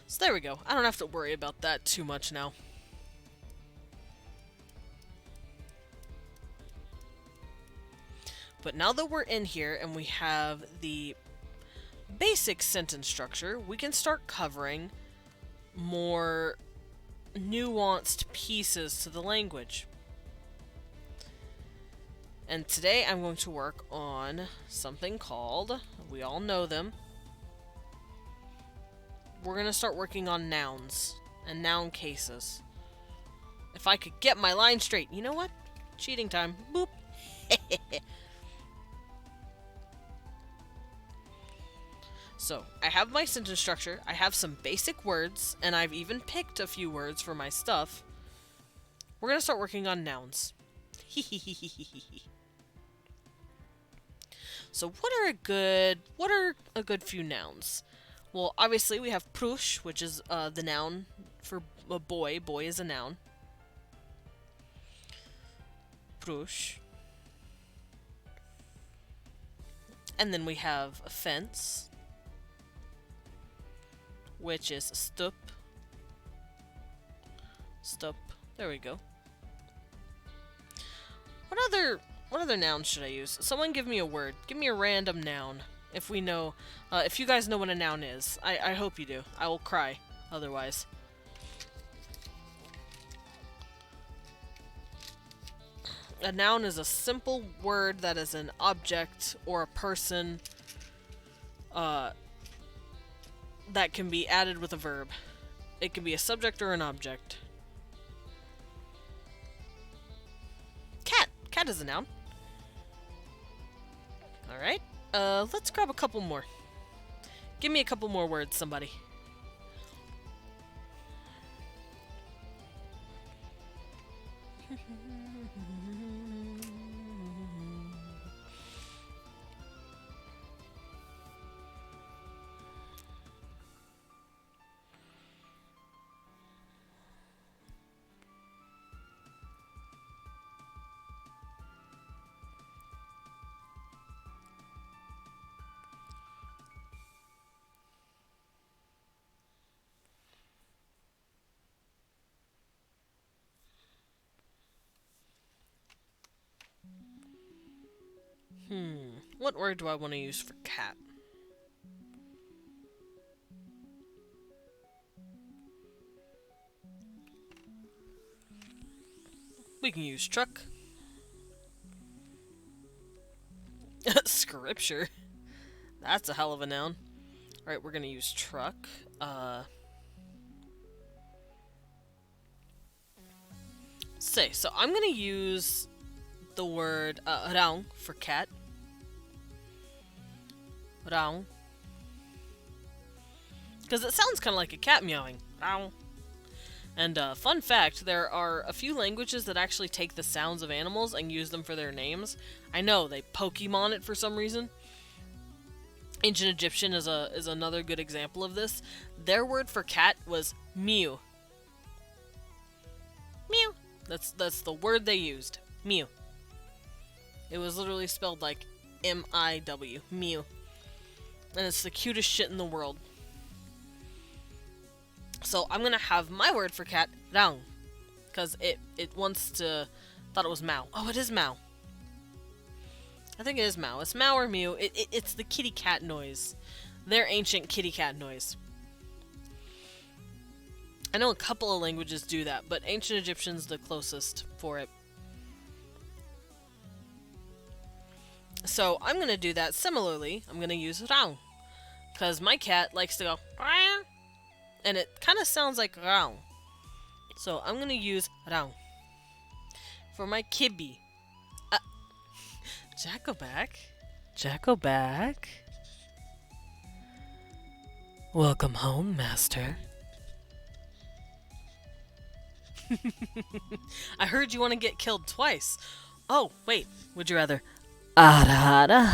So there we go. I don't have to worry about that too much now. But now that we're in here and we have the basic sentence structure, we can start covering more nuanced pieces to the language. And today I'm going to work on something called, we all know them, we're going to start working on nouns and noun cases. If I could get my line straight. You know what? Cheating time. Boop. So, I have my sentence structure, I have some basic words, and I've even picked a few words for my stuff. We're going to start working on nouns. So, what are a good few nouns? Well, obviously we have prush, which is the noun for a boy. Boy is a noun. Prush. And then we have fence, which is stup. Stup. There we go. What other nouns should I use? Someone give me a word. Give me a random noun. If we know, if you guys know what a noun is. I hope you do. I will cry otherwise. A noun is a simple word that is an object or a person that can be added with a verb. It can be a subject or an object. Cat. Cat is a noun. Alright. Let's grab a couple more. Give me a couple more words, somebody. What word do I want to use for cat? We can use truck. Scripture. That's a hell of a noun. Alright, we're gonna use truck. So I'm gonna use the word rang for cat. Rang. Because it sounds kind of like a cat meowing. Rang. And fun fact, there are a few languages that actually take the sounds of animals and use them for their names. I know, they Pokemon it for some reason. Ancient Egyptian is another good example of this. Their word for cat was mew. Mew. That's the word they used. Mew. It was literally spelled like M-I-W. Mew. And it's the cutest shit in the world. So I'm gonna have my word for cat, rang. Because it wants to... thought it was Mao. Oh, it is Mao. I think it is Mao. It's Mao or Mew. It's the kitty cat noise. Their ancient kitty cat noise. I know a couple of languages do that, but Ancient Egyptian's the closest for it. So I'm going to do that similarly. I'm going to use rang. Because my cat likes to go rang, and it kind of sounds like rang. So I'm going to use rang. For my kibby. Jacko back. Jacko back. Welcome home, master. I heard you want to get killed twice. Oh, wait. Would you rather... Ara.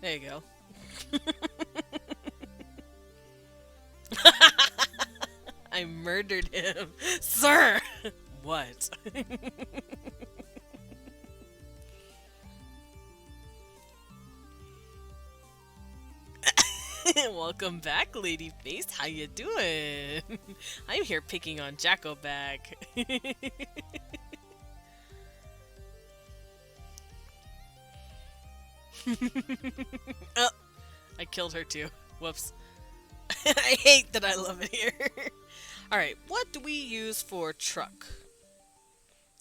There you go. I murdered him. Sir! What? Welcome back, Ladyface. How you doing? I'm here picking on Jacko back. Oh, I killed her too. Whoops. I hate that I love it here. Alright, what do we use for truck?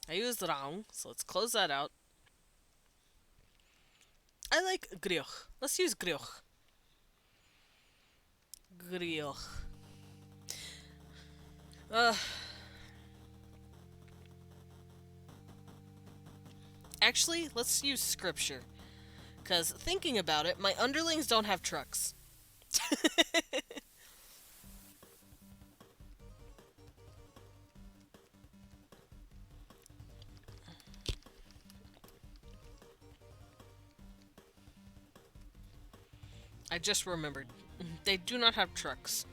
I used rang, so let's close that out. I like grioch. Let's use grioch. Grioch. Actually, let's use scripture. Because thinking about it, my underlings don't have trucks. I just remembered. They do not have trucks.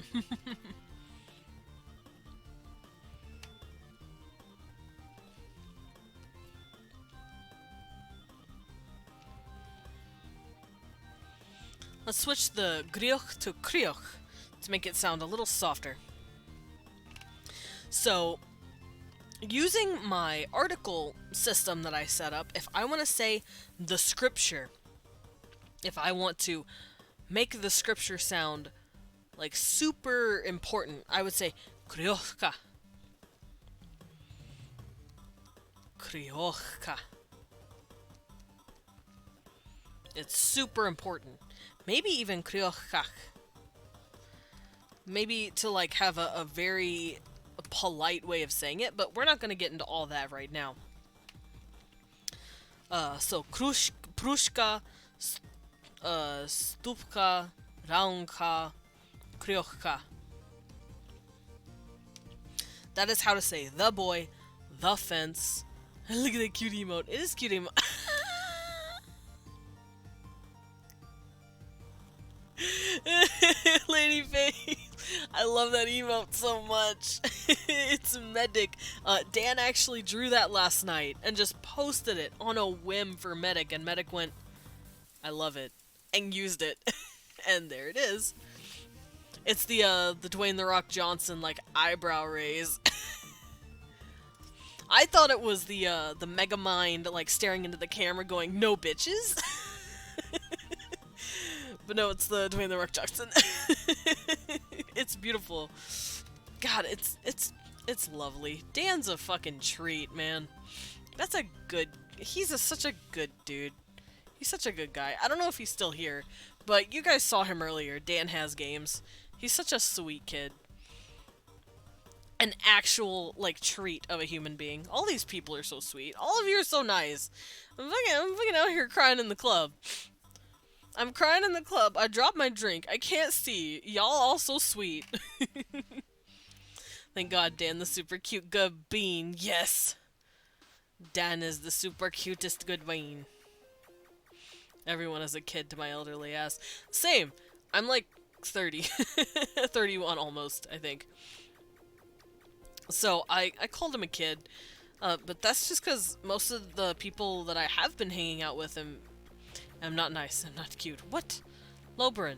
Let's switch the grioch to crioch to make it sound a little softer. So, using my article system that I set up, if I want to say the scripture, if I want to make the scripture sound like super important, I would say criochka. Criochka. It's super important. Maybe even criochkach. Maybe to like have a very polite way of saying it, but we're not going to get into all that right now. So prushka, stupka, raunka, kriochka. That is how to say the boy, the fence. Look at that cute emote. It is cute emote. Ladyface. I love that emote so much. It's Medic. Dan actually drew that last night and just posted it on a whim for Medic, and Medic went, I love it, and used it. And there it is. It's the Dwayne The Rock Johnson, like, eyebrow raise. I thought it was the mega mind like staring into the camera going, "No bitches." But no, it's the Dwayne the Rock Johnson. It's beautiful. God, it's lovely. Dan's a fucking treat, man. That's a good. Such a good dude. He's such a good guy. I don't know if he's still here, but you guys saw him earlier. Dan has games. He's such a sweet kid. An actual, like, treat of a human being. All these people are so sweet. All of you are so nice. I'm fucking out here crying in the club. I'm crying in the club. I dropped my drink. I can't see. Y'all all so sweet. Thank God, Dan, the super cute good bean. Yes! Dan is the super cutest good bean. Everyone is a kid to my elderly ass. Same. I'm like 30. 31 almost, I think. So, I called him a kid. But that's just because most of the people that I have been hanging out with am not nice. I'm not cute. What? Lobrin.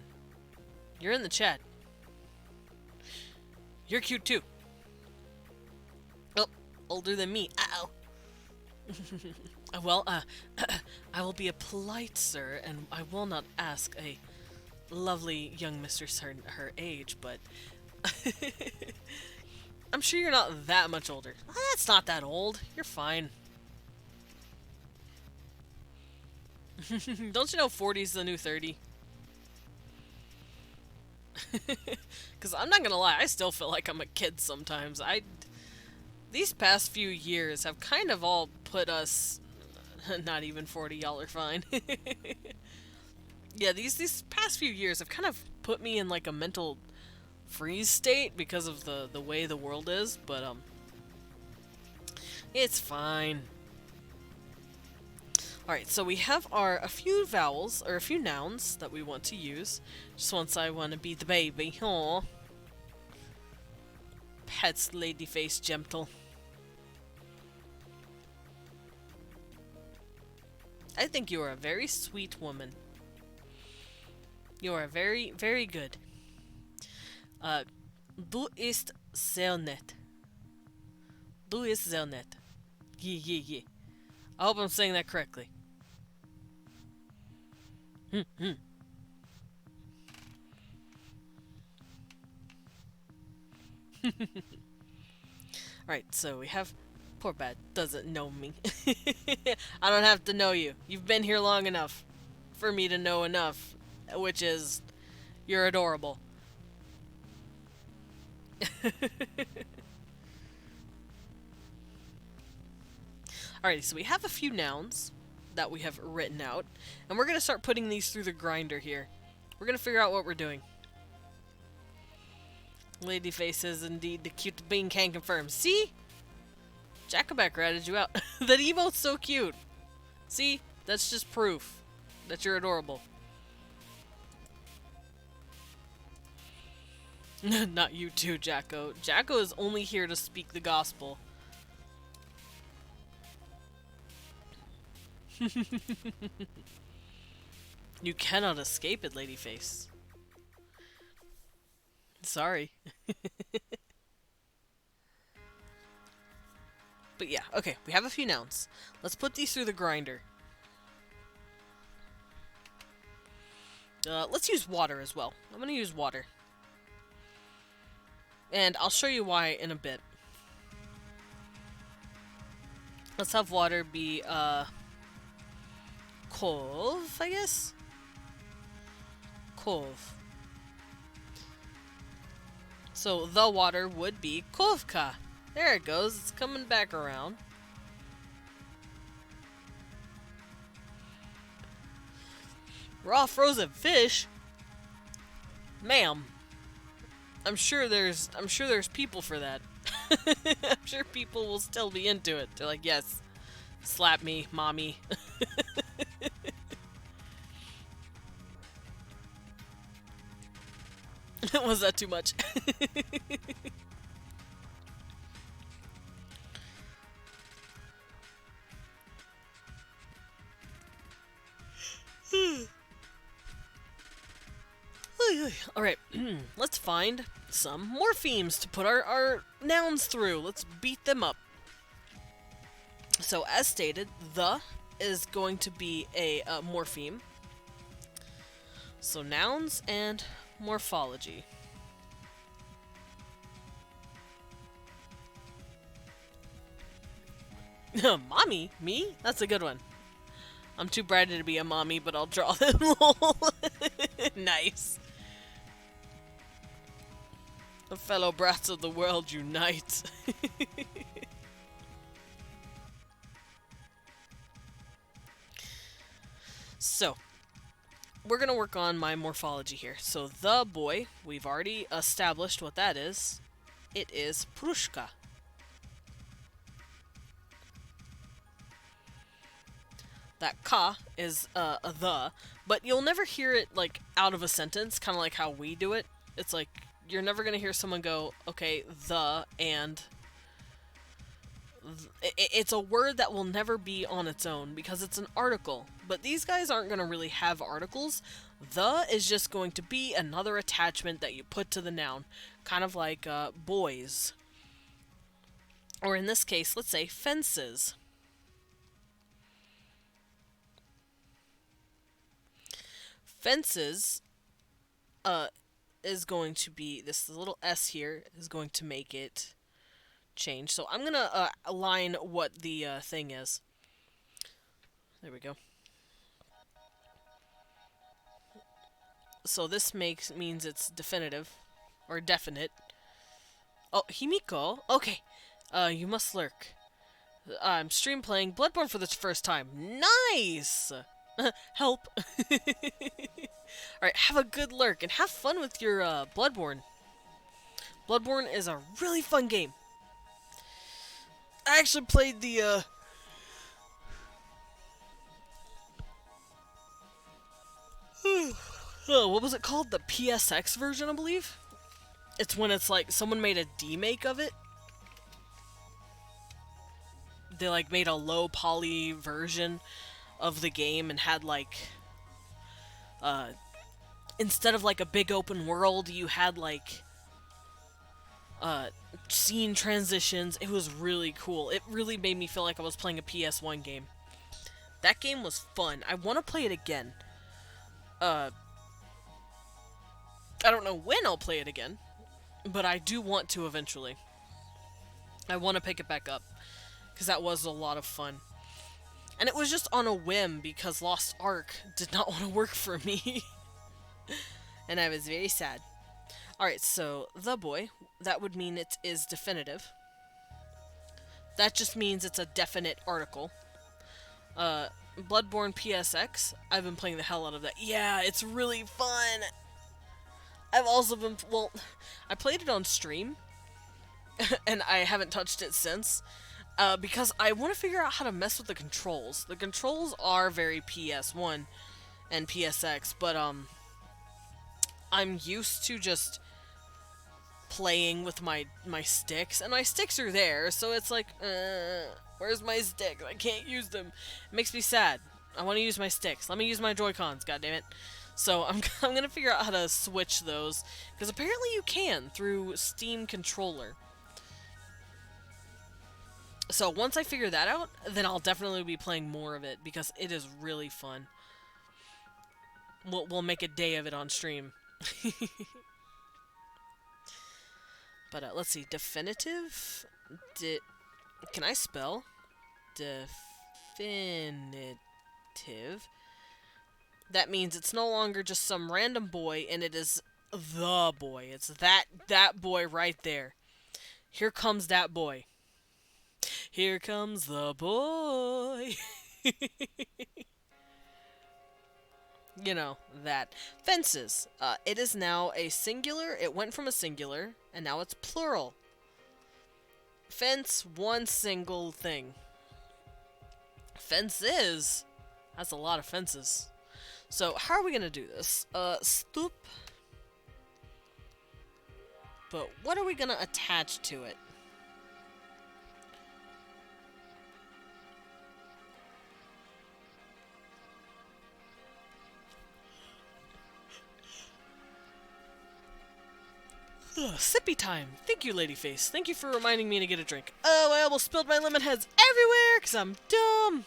You're in the chat. You're cute too. Oh, older than me. Uh-oh. Well, I will be a polite sir, and I will not ask a lovely young mistress her age, but I'm sure you're not that much older. That's not that old. You're fine. Don't you know 40's the new 30? Because I'm not gonna lie, I still feel like I'm a kid sometimes. These past few years have kind of all put us... Not even 40, y'all are fine. Yeah, these past few years have kind of put me in like a mental freeze state because of the way the world is, but it's fine. Alright, so we have a few vowels, or a few nouns that we want to use. Just once I want to be the baby. Aww. Pets, ladyface, gentle. I think you are a very sweet woman. You are very, very good. Du ist sehr nett. Du ist sehr nett. Yeah. I hope I'm saying that correctly. Alright, so we have... Poor Bat doesn't know me. I don't have to know you. You've been here long enough for me to know enough, which is... You're adorable. Alrighty, so we have a few nouns that we have written out, and we're going to start putting these through the grinder here. We're going to figure out what we're doing. Ladyface is indeed the cute bean can confirm. See? Jackaback ratted you out. That emote's so cute. See? That's just proof that you're adorable. Not you too, Jacko. Jacko is only here to speak the gospel. You cannot escape it, Ladyface. Sorry. But yeah, okay, we have a few nouns. Let's put these through the grinder. Let's use water as well. I'm gonna use water. And I'll show you why in a bit. Let's have water be, Kov, I guess? Kov. So, the water would be Kovka. There it goes. It's coming back around. Raw frozen fish? Ma'am. I'm sure there's people for that. I'm sure people will still be into it. They're like, yes. Slap me, mommy. Was that too much? Alright, let's find some morphemes to put our nouns through. Let's beat them up. So as stated, the is going to be a morpheme. So nouns and morphology. Mommy? Me? That's a good one. I'm too bratty to be a mommy, but I'll draw them. Lol. Nice. The fellow brats of the world unite. So, we're going to work on my morphology here. So, the boy, we've already established what that is. It is prushka. That ka is a the, but you'll never hear it like out of a sentence, kind of like how we do it. It's like you're never gonna hear someone go, okay, the and. It's a word that will never be on its own because it's an article. But these guys aren't gonna really have articles. The is just going to be another attachment that you put to the noun, kind of like boys, or in this case, let's say fences. Fences is going to be, this little s here is going to make it change. So I'm going to align what the thing is. There we go. So this means it's definitive, or definite. Oh, Himiko? Okay. You must lurk. I'm stream playing Bloodborne for the first time. Nice! Help. Alright, have a good lurk and have fun with your Bloodborne. Bloodborne is a really fun game. I actually played the what was it called? The PSX version, I believe? It's when it's like someone made a demake of it. They like made a low poly version of the game and had like instead of like a big open world, you had like scene transitions. It was really cool. It really made me feel like I was playing a PS1 game. That game was fun. I want to play it again. I don't know when I'll play it again, but I do want to eventually. I want to pick it back up because that was a lot of fun. And it was just on a whim because Lost Ark did not want to work for me. And I was very sad. Alright, so the boy, that would mean it is definitive. That just means it's a definite article. Bloodborne PSX, I've been playing the hell out of that. Yeah, it's really fun! I've also been, well, I played it on stream, and I haven't touched it since. Because I want to figure out how to mess with the controls. The controls are very PS1 and PSX, but I'm used to just playing with my sticks, and my sticks are there, so it's like, where's my sticks? I can't use them. It makes me sad. I want to use my sticks. Let me use my Joy-Cons, goddammit. So I'm gonna figure out how to switch those, because apparently you can through Steam Controller. So once I figure that out, then I'll definitely be playing more of it, because it is really fun. We'll make a day of it on stream. But let's see, definitive? Can I spell? Definitive. That means it's no longer just some random boy, and it is the boy. It's that boy right there. Here comes that boy. Here comes the boy. You know, that. Fences. It is now a singular. It went from a singular, and now it's plural. Fence, one single thing. Fences. That's a lot of fences. So, how are we going to do this? Stoop. But what are we going to attach to it? Ugh, sippy time. Thank you, Ladyface. Thank you for reminding me to get a drink. Oh, I almost spilled my lemon heads everywhere because I'm dumb.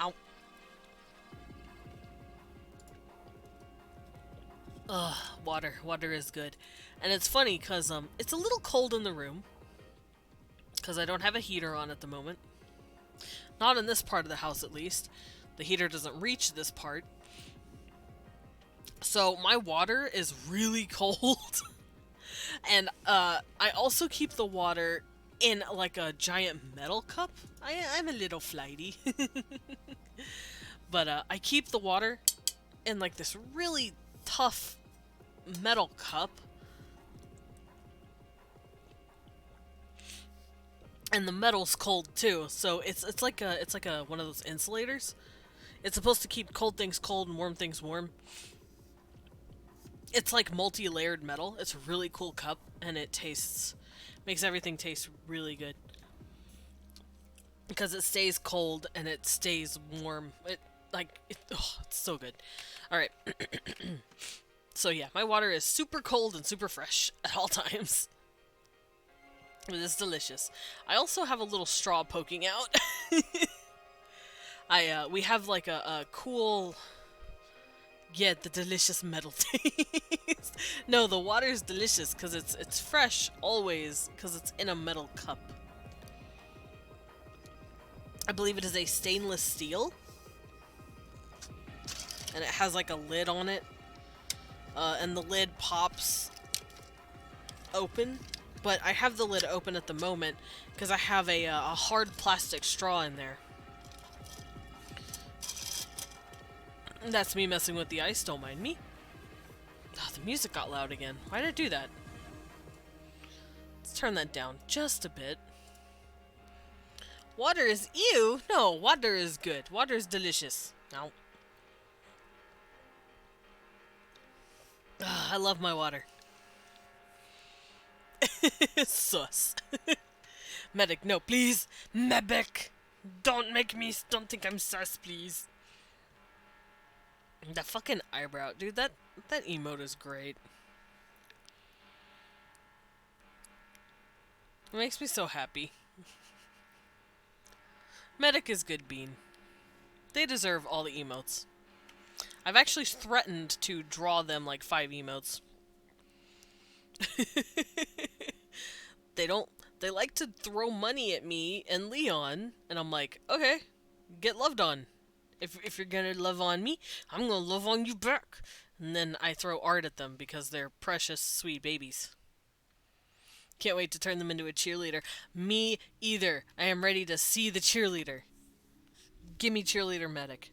Ow. Ugh, water. Water is good. And it's funny because it's a little cold in the room because I don't have a heater on at the moment. Not in this part of the house, at least. The heater doesn't reach this part. So my water is really cold. And I also keep the water in like a giant metal cup. I'm a little flighty. But I keep the water in like this really tough metal cup. And the metal's cold too, so it's like a one of those insulators. It's supposed to keep cold things cold and warm things warm. It's like multi-layered metal. It's a really cool cup, and it makes everything taste really good. Because it stays cold and it stays warm. It's so good. Alright. So yeah, my water is super cold and super fresh at all times. It is delicious. I also have a little straw poking out. We have like a cool... Yeah, the delicious metal taste. No, the water is delicious because it's fresh always because it's in a metal cup. I believe it is a stainless steel. And it has like a lid on it. And the lid pops open. But I have the lid open at the moment because I have a hard plastic straw in there. That's me messing with the ice, don't mind me. Oh, the music got loud again. Why did I do that? Let's turn that down just a bit. Water is ew? No, water is good. Water is delicious. No. I love my water. Sus. Medic, no, please. Medic. Don't think I'm sus, please. That fucking eyebrow. Dude, that emote is great. It makes me so happy. Medic is good, Bean. They deserve all the emotes. I've actually threatened to draw them like 5 emotes. They like to throw money at me and Leon, and I'm like, okay, get loved on. If you're gonna love on me, I'm gonna love on you back. And then I throw art at them because they're precious, sweet babies. Can't wait to turn them into a cheerleader. Me either. I am ready to see the cheerleader. Gimme cheerleader medic.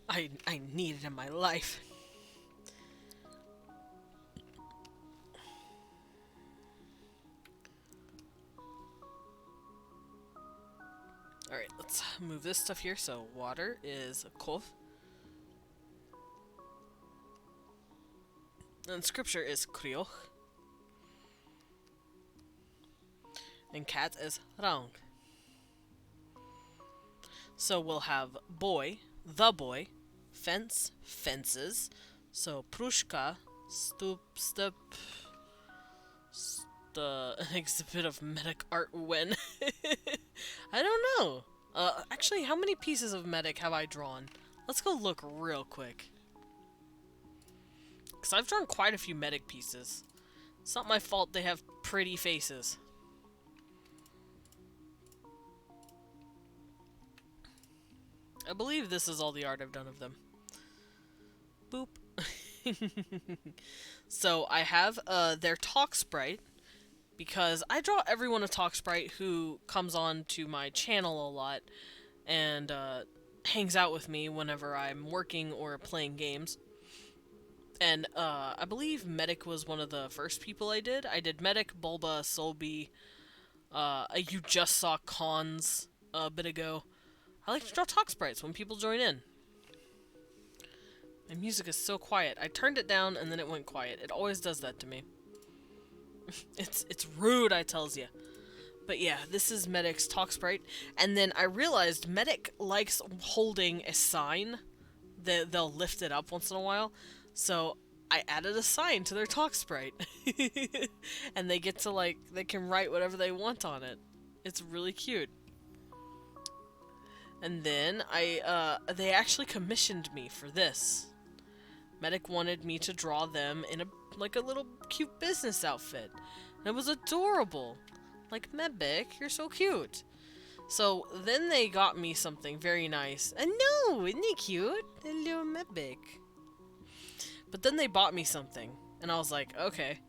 I need it in my life. Alright, let's move this stuff here. So water is kov. And scripture is krioch. And cat is rang. So we'll have boy, the boy, fence, fences. So prushka, stup, the exhibit of medic art when. I don't know. Actually, how many pieces of medic have I drawn? Let's go look real quick. Because I've drawn quite a few medic pieces. It's not my fault they have pretty faces. I believe this is all the art I've done of them. Boop. So I have their talk sprite. Because I draw everyone a talk sprite who comes on to my channel a lot. And hangs out with me whenever I'm working or playing games. And I believe Medic was one of the first people I did. I did Medic, Bulba, Solby. You just saw Cons a bit ago. I like to draw talk sprites when people join in. My music is so quiet. I turned it down and then it went quiet. It always does that to me. It's rude, I tells you. But yeah, this is Medic's talk sprite. And then I realized Medic likes holding a sign they'll lift it up once in a while. So I added a sign to their talk sprite. And they get to like they can write whatever they want on it. It's really cute. And then they actually commissioned me for this. Medic wanted me to draw them in a little cute business outfit. And it was adorable. Like, Medic, you're so cute. So then they got me something very nice. And no, isn't he cute? Hello, Medic. But then they bought me something. And I was like, okay.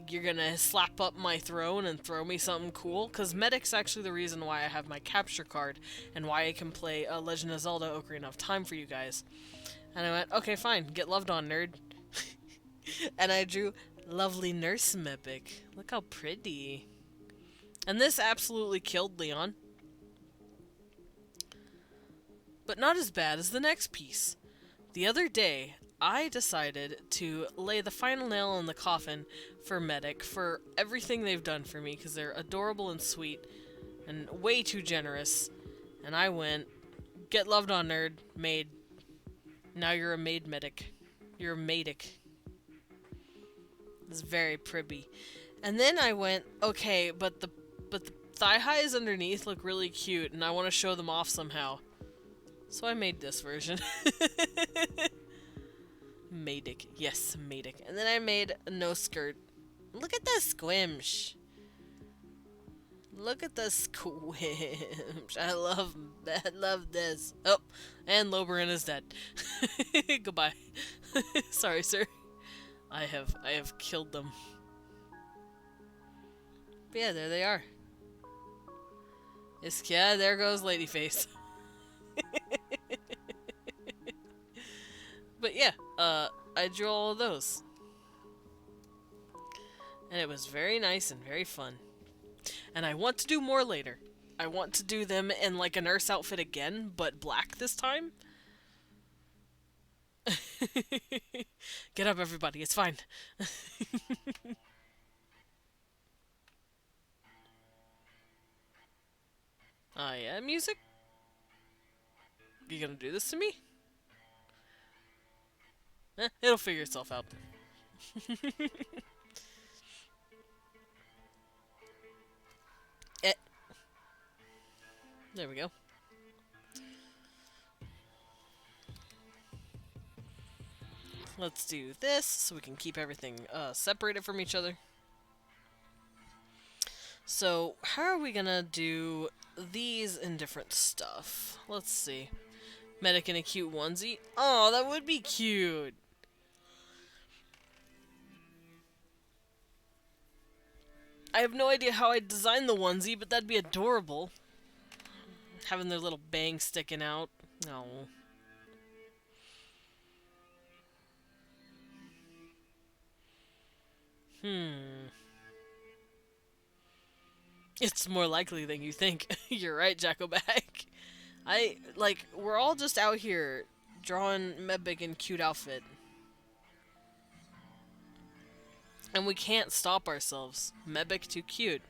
You're gonna slap up my throne and throw me something cool? Because Medic's actually the reason why I have my capture card and why I can play Legend of Zelda Ocarina of Time for you guys. And I went, okay, fine, get loved on, nerd. And I drew lovely nurse Medic. Look how pretty. And this absolutely killed Leon. But not as bad as the next piece. The other day, I decided to lay the final nail in the coffin for Medic for everything they've done for me, because they're adorable and sweet and way too generous. And I went, get loved on, nerd, maid. Now you're a maid Medic. You're a Medic. It's very pretty. And then I went, okay, but the thigh highs underneath look really cute, and I want to show them off somehow. So I made this version. Medic. Yes, Medic. And then I made a no skirt. Look at the squimsh. Look at the squimsh. I love this. Oh, and Loberin is dead. Goodbye. Sorry, sir. I have killed them. But yeah, there they are. Yeah, there goes Ladyface. But yeah, I drew all of those. And it was very nice and very fun. And I want to do more later. I want to do them in like a nurse outfit again, but black this time. Get up, everybody. It's fine. Yeah, music? You gonna do this to me? It'll figure itself out. There we go. Let's do this so we can keep everything separated from each other. So, how are we gonna do these in different stuff? Let's see. Medic in a cute onesie. Oh, that would be cute. I have no idea how I designed the onesie, but that'd be adorable. Having their little bangs sticking out. Oh. It's more likely than you think. You're right, Jackoback. We're all just out here drawing Medbig in cute outfit. And we can't stop ourselves. Medbig too cute.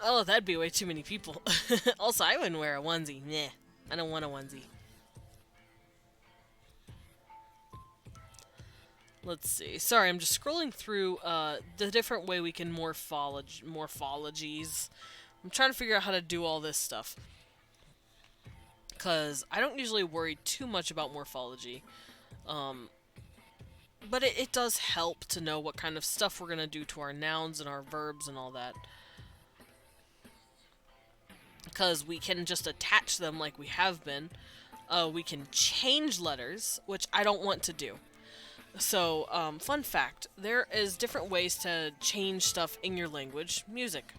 Oh, that'd be way too many people. Also, I wouldn't wear a onesie. Nah, I don't want a onesie. Let's see. Sorry, I'm just scrolling through the different way we can morphologies. I'm trying to figure out how to do all this stuff. Because I don't usually worry too much about morphology. But it does help to know what kind of stuff we're going to do to our nouns and our verbs and all that. Because we can just attach them like we have been. We can change letters, which I don't want to do. So, fun fact, there is different ways to change stuff in your language. Music.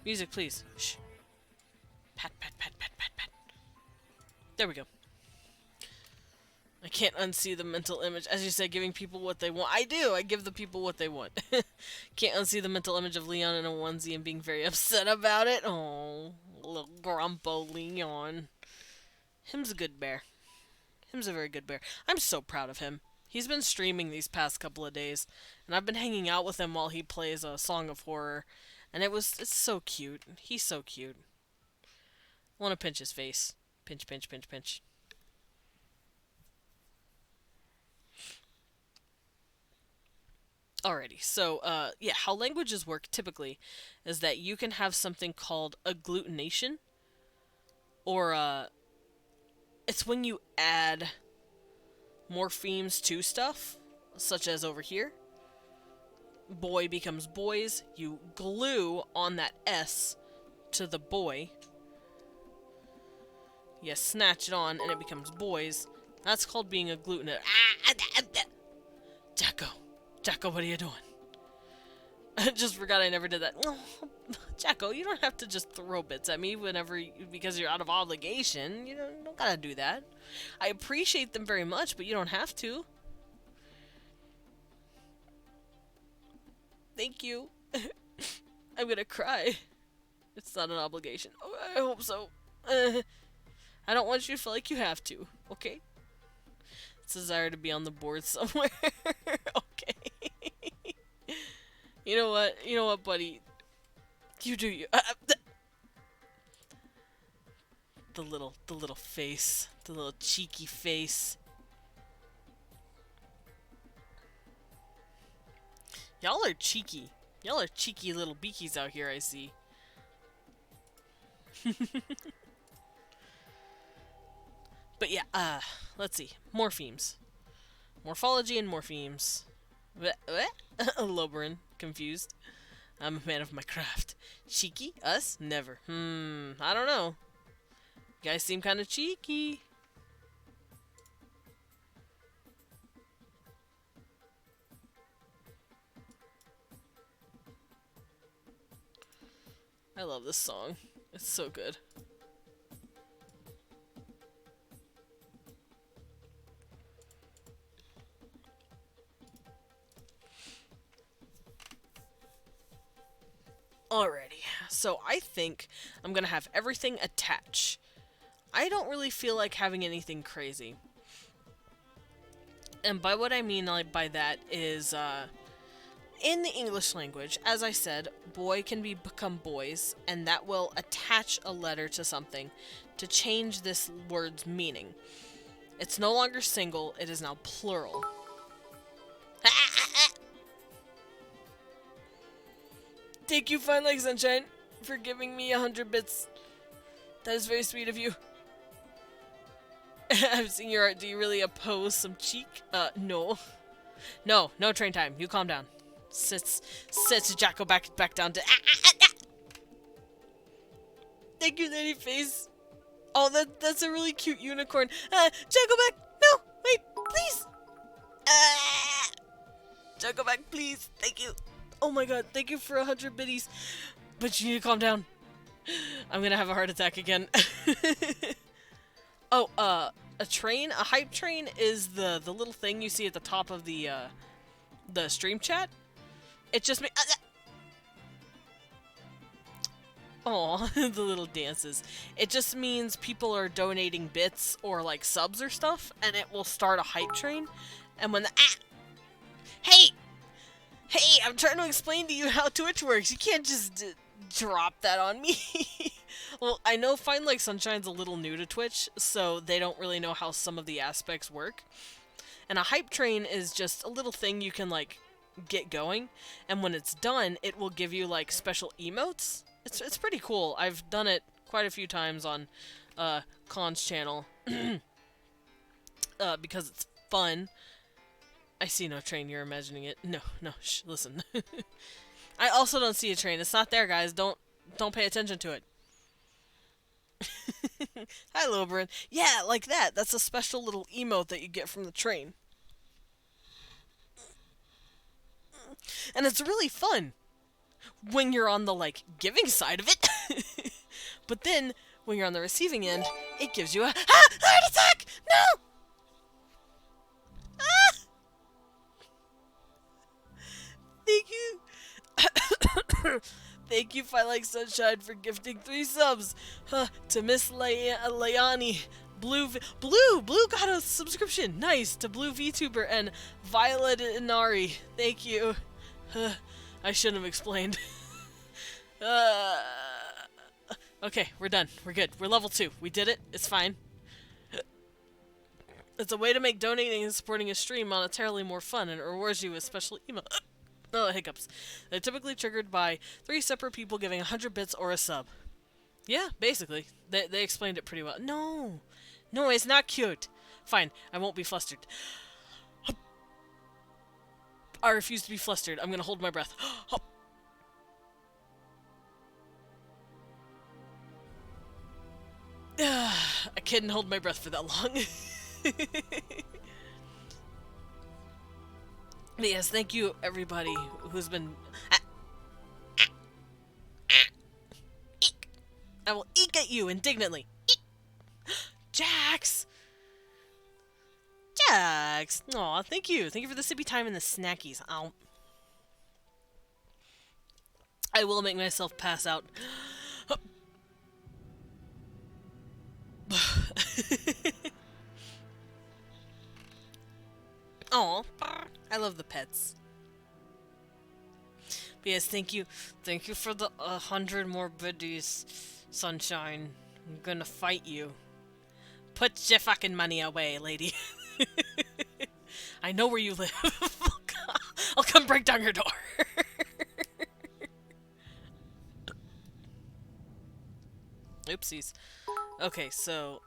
Music, please. Shh. Pat, pat, pat, pat, pat, pat. There we go. I can't unsee the mental image. As you say, giving people what they want. I do! I give the people what they want. Can't unsee the mental image of Leon in a onesie and being very upset about it. Oh, little grumpo Leon. Him's a good bear. Him's a very good bear. I'm so proud of him. He's been streaming these past couple of days, and I've been hanging out with him while he plays a Song of Horror, and it's so cute. He's so cute. I want to pinch his face. Pinch, pinch, pinch, pinch. Alrighty, so yeah, how languages work typically is that you can have something called agglutination, or it's when you add morphemes to stuff, such as over here. Boy becomes boys, you glue on that S to the boy, you snatch it on and it becomes boys. That's called being agglutinated. Jacko! Jacko, what are you doing? I just forgot I never did that. Oh, Jacko, you don't have to just throw bits at me because you're out of obligation. You don't gotta do that. I appreciate them very much, but you don't have to. Thank you. I'm gonna cry. It's not an obligation. Oh, I hope so. I don't want you to feel like you have to, okay? It's a desire to be on the board somewhere. Okay. You know what? You know what, buddy? You do you. The little face. The little cheeky face. Y'all are cheeky. Y'all are cheeky little beakies out here, I see. But yeah, let's see. Morphemes. Morphology and morphemes. What? Loberin, confused. I'm a man of my craft. Cheeky? Us? Never. I don't know. You guys seem kind of cheeky. I love this song. It's so good. Alrighty, so I think I'm gonna have everything attach. I don't really feel like having anything crazy. And by what I mean by that is, in the English language, as I said, boy can become boys, and that will attach a letter to something to change this word's meaning. It's no longer single, it is now plural. Thank you, Fine Like Sunshine, for giving me 100 bits. That is very sweet of you. I've seen your art. Do you really oppose some cheek? No. No train time. You calm down. Sits Jacko back down to. Thank you, Lady Face. Oh, that's a really cute unicorn. Jacko back. No, wait, please. Jacko back, please. Thank you. Oh my god, thank you for 100 biddies. But you need to calm down. I'm gonna have a heart attack again. Oh, a train? A hype train is the little thing you see at the top of the stream chat. It just Aw, the little dances. It just means people are donating bits or like subs or stuff, and it will start a hype train. And when the Hey! Hey, I'm trying to explain to you how Twitch works. You can't just drop that on me. Well, I know Fine Like Sunshine's a little new to Twitch, so they don't really know how some of the aspects work. And a hype train is just a little thing you can, like, get going. And when it's done, it will give you, like, special emotes. It's pretty cool. I've done it quite a few times on Khan's channel. Because it's fun. I see no train, you're imagining it. No, shh, listen. I also don't see a train. It's not there, guys. Don't pay attention to it. Hi, Loberin. Yeah, like that. That's a special little emote that you get from the train. And it's really fun when you're on the, like, giving side of it. But then, when you're on the receiving end, it gives you a heart attack! No! Thank you. Thank you, Fine Like Sunshine, for gifting 3 subs to Miss Layani. Blue got a subscription. Nice to Blue VTuber and Violet Inari. Thank you. I shouldn't have explained. Okay, we're done. We're good. We're level 2. We did it. It's fine. It's a way to make donating and supporting a stream monetarily more fun, and it rewards you with special email. Oh, hiccups. They're typically triggered by 3 separate people giving 100 bits or a sub. Yeah, basically. They explained it pretty well. No, it's not cute. Fine, I won't be flustered. I refuse to be flustered. I'm gonna hold my breath. I couldn't hold my breath for that long. But yes, thank you everybody who's been... I will eek at you indignantly. Eek. Jax! Jax! Aw, thank you. Thank you for the sippy time and the snackies. Ow. I will make myself pass out. Aw, I love the pets. But yes, thank you. Thank you for the 100 more biddies, Sunshine. I'm gonna fight you. Put your fucking money away, lady. I know where you live. I'll come break down your door. Oopsies. Okay, so...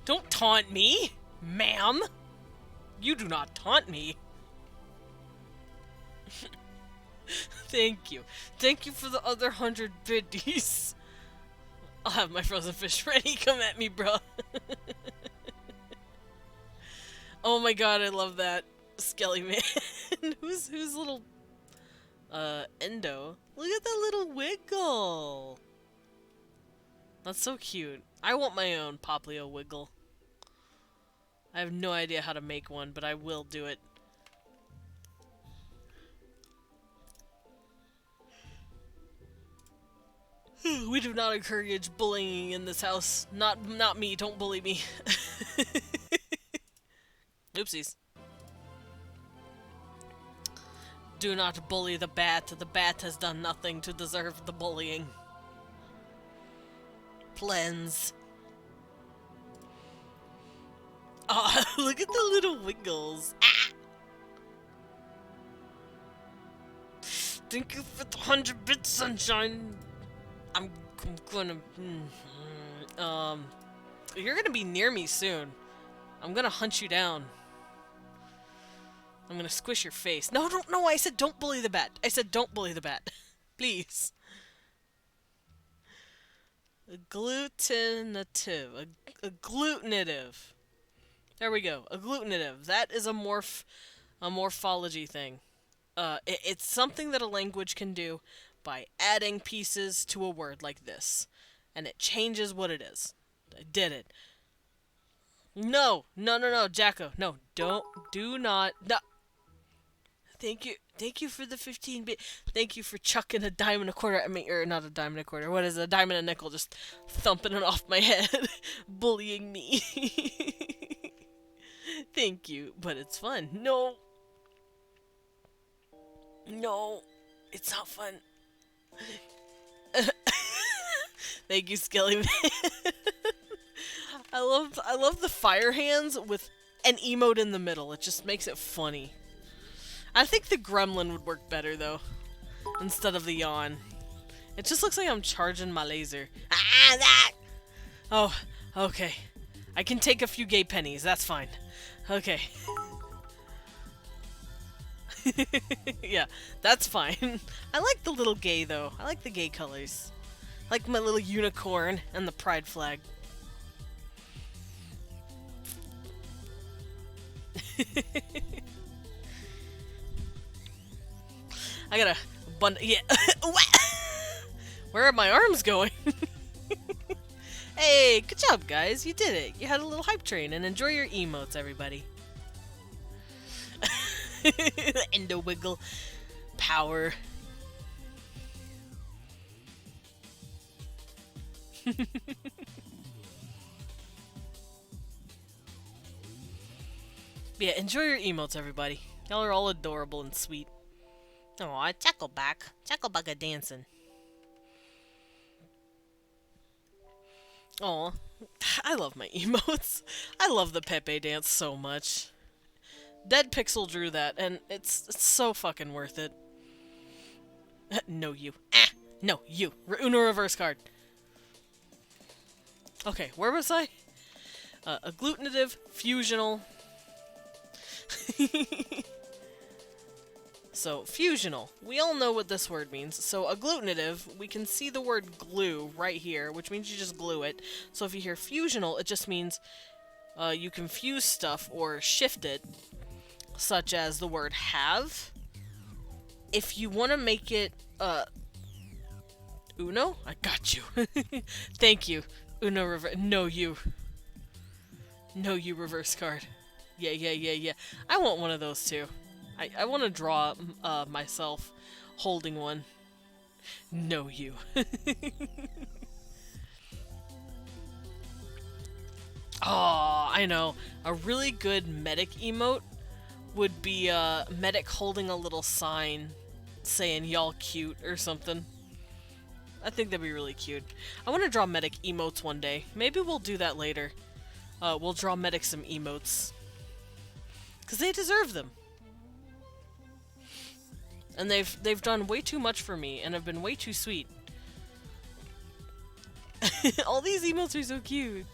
Don't taunt me, ma'am. You do not taunt me. Thank you. Thank you for the other 100 biddies. I'll have my frozen fish ready. Come at me, bro. Oh my god, I love that. Skelly man. Who's little Endo? Look at that little wiggle. That's so cute. I want my own Poplio wiggle. I have no idea how to make one, but I will do it. We do not encourage bullying in this house. Not me. Don't bully me. Oopsies. Do not bully the bat. The bat has done nothing to deserve the bullying. Plens. Oh, look at the little wiggles. Ah! Thank you for the 100 bits, Sunshine. I'm gonna... You're gonna be near me soon. I'm gonna hunt you down. I'm gonna squish your face. No, I said don't bully the bat. I said don't bully the bat. Please. Agglutinative. Agglutinative. There we go. Agglutinative. That is a morphology thing. It's something that a language can do by adding pieces to a word like this. And it changes what it is. I did it. No, Jacko. No, do not. No. Thank you for the 15-bit. Thank you for chucking a dime and a quarter at me, or not a dime and a quarter. What is it? A dime and a nickel, just thumping it off my head, bullying me. Thank you, but it's fun. No, it's not fun. Thank you, Skelly Man. I love the fire hands with an emote in the middle. It just makes it funny. I think the gremlin would work better, though, instead of the yawn. It just looks like I'm charging my laser. Ah, that! Oh, okay. I can take a few gay pennies, that's fine. Okay. Yeah, that's fine. I like the little gay, though. I like the gay colors. I like my little unicorn and the pride flag. I got a bundle. Yeah. Where are my arms going? Hey, good job, guys. You did it. You had a little hype train, and enjoy your emotes, everybody. Endo wiggle. Power. Yeah, enjoy your emotes, everybody. Y'all are all adorable and sweet. Aw, Chuckleback. Chuckleback a dancing. Aw, I love my emotes. I love the Pepe dance so much. Dead Pixel drew that, and it's so fucking worth it. No, you. Ah! No, you. Uno reverse card. Okay, where was I? Agglutinative, fusional. So, fusional. We all know what this word means. So, agglutinative, we can see the word glue right here, which means you just glue it. So, if you hear fusional, it just means you can fuse stuff or shift it, such as the word have. If you want to make it, Uno? I got you. Thank you. Uno reverse. No, you. No, you reverse card. Yeah. I want one of those too. I want to draw myself holding one. No, you. Oh, I know. A really good medic emote would be medic holding a little sign saying y'all cute or something. I think that'd be really cute. I want to draw medic emotes one day. Maybe we'll do that later. We'll draw medic some emotes. Because they deserve them. And they've done way too much for me and have been way too sweet. All these emotes are so cute.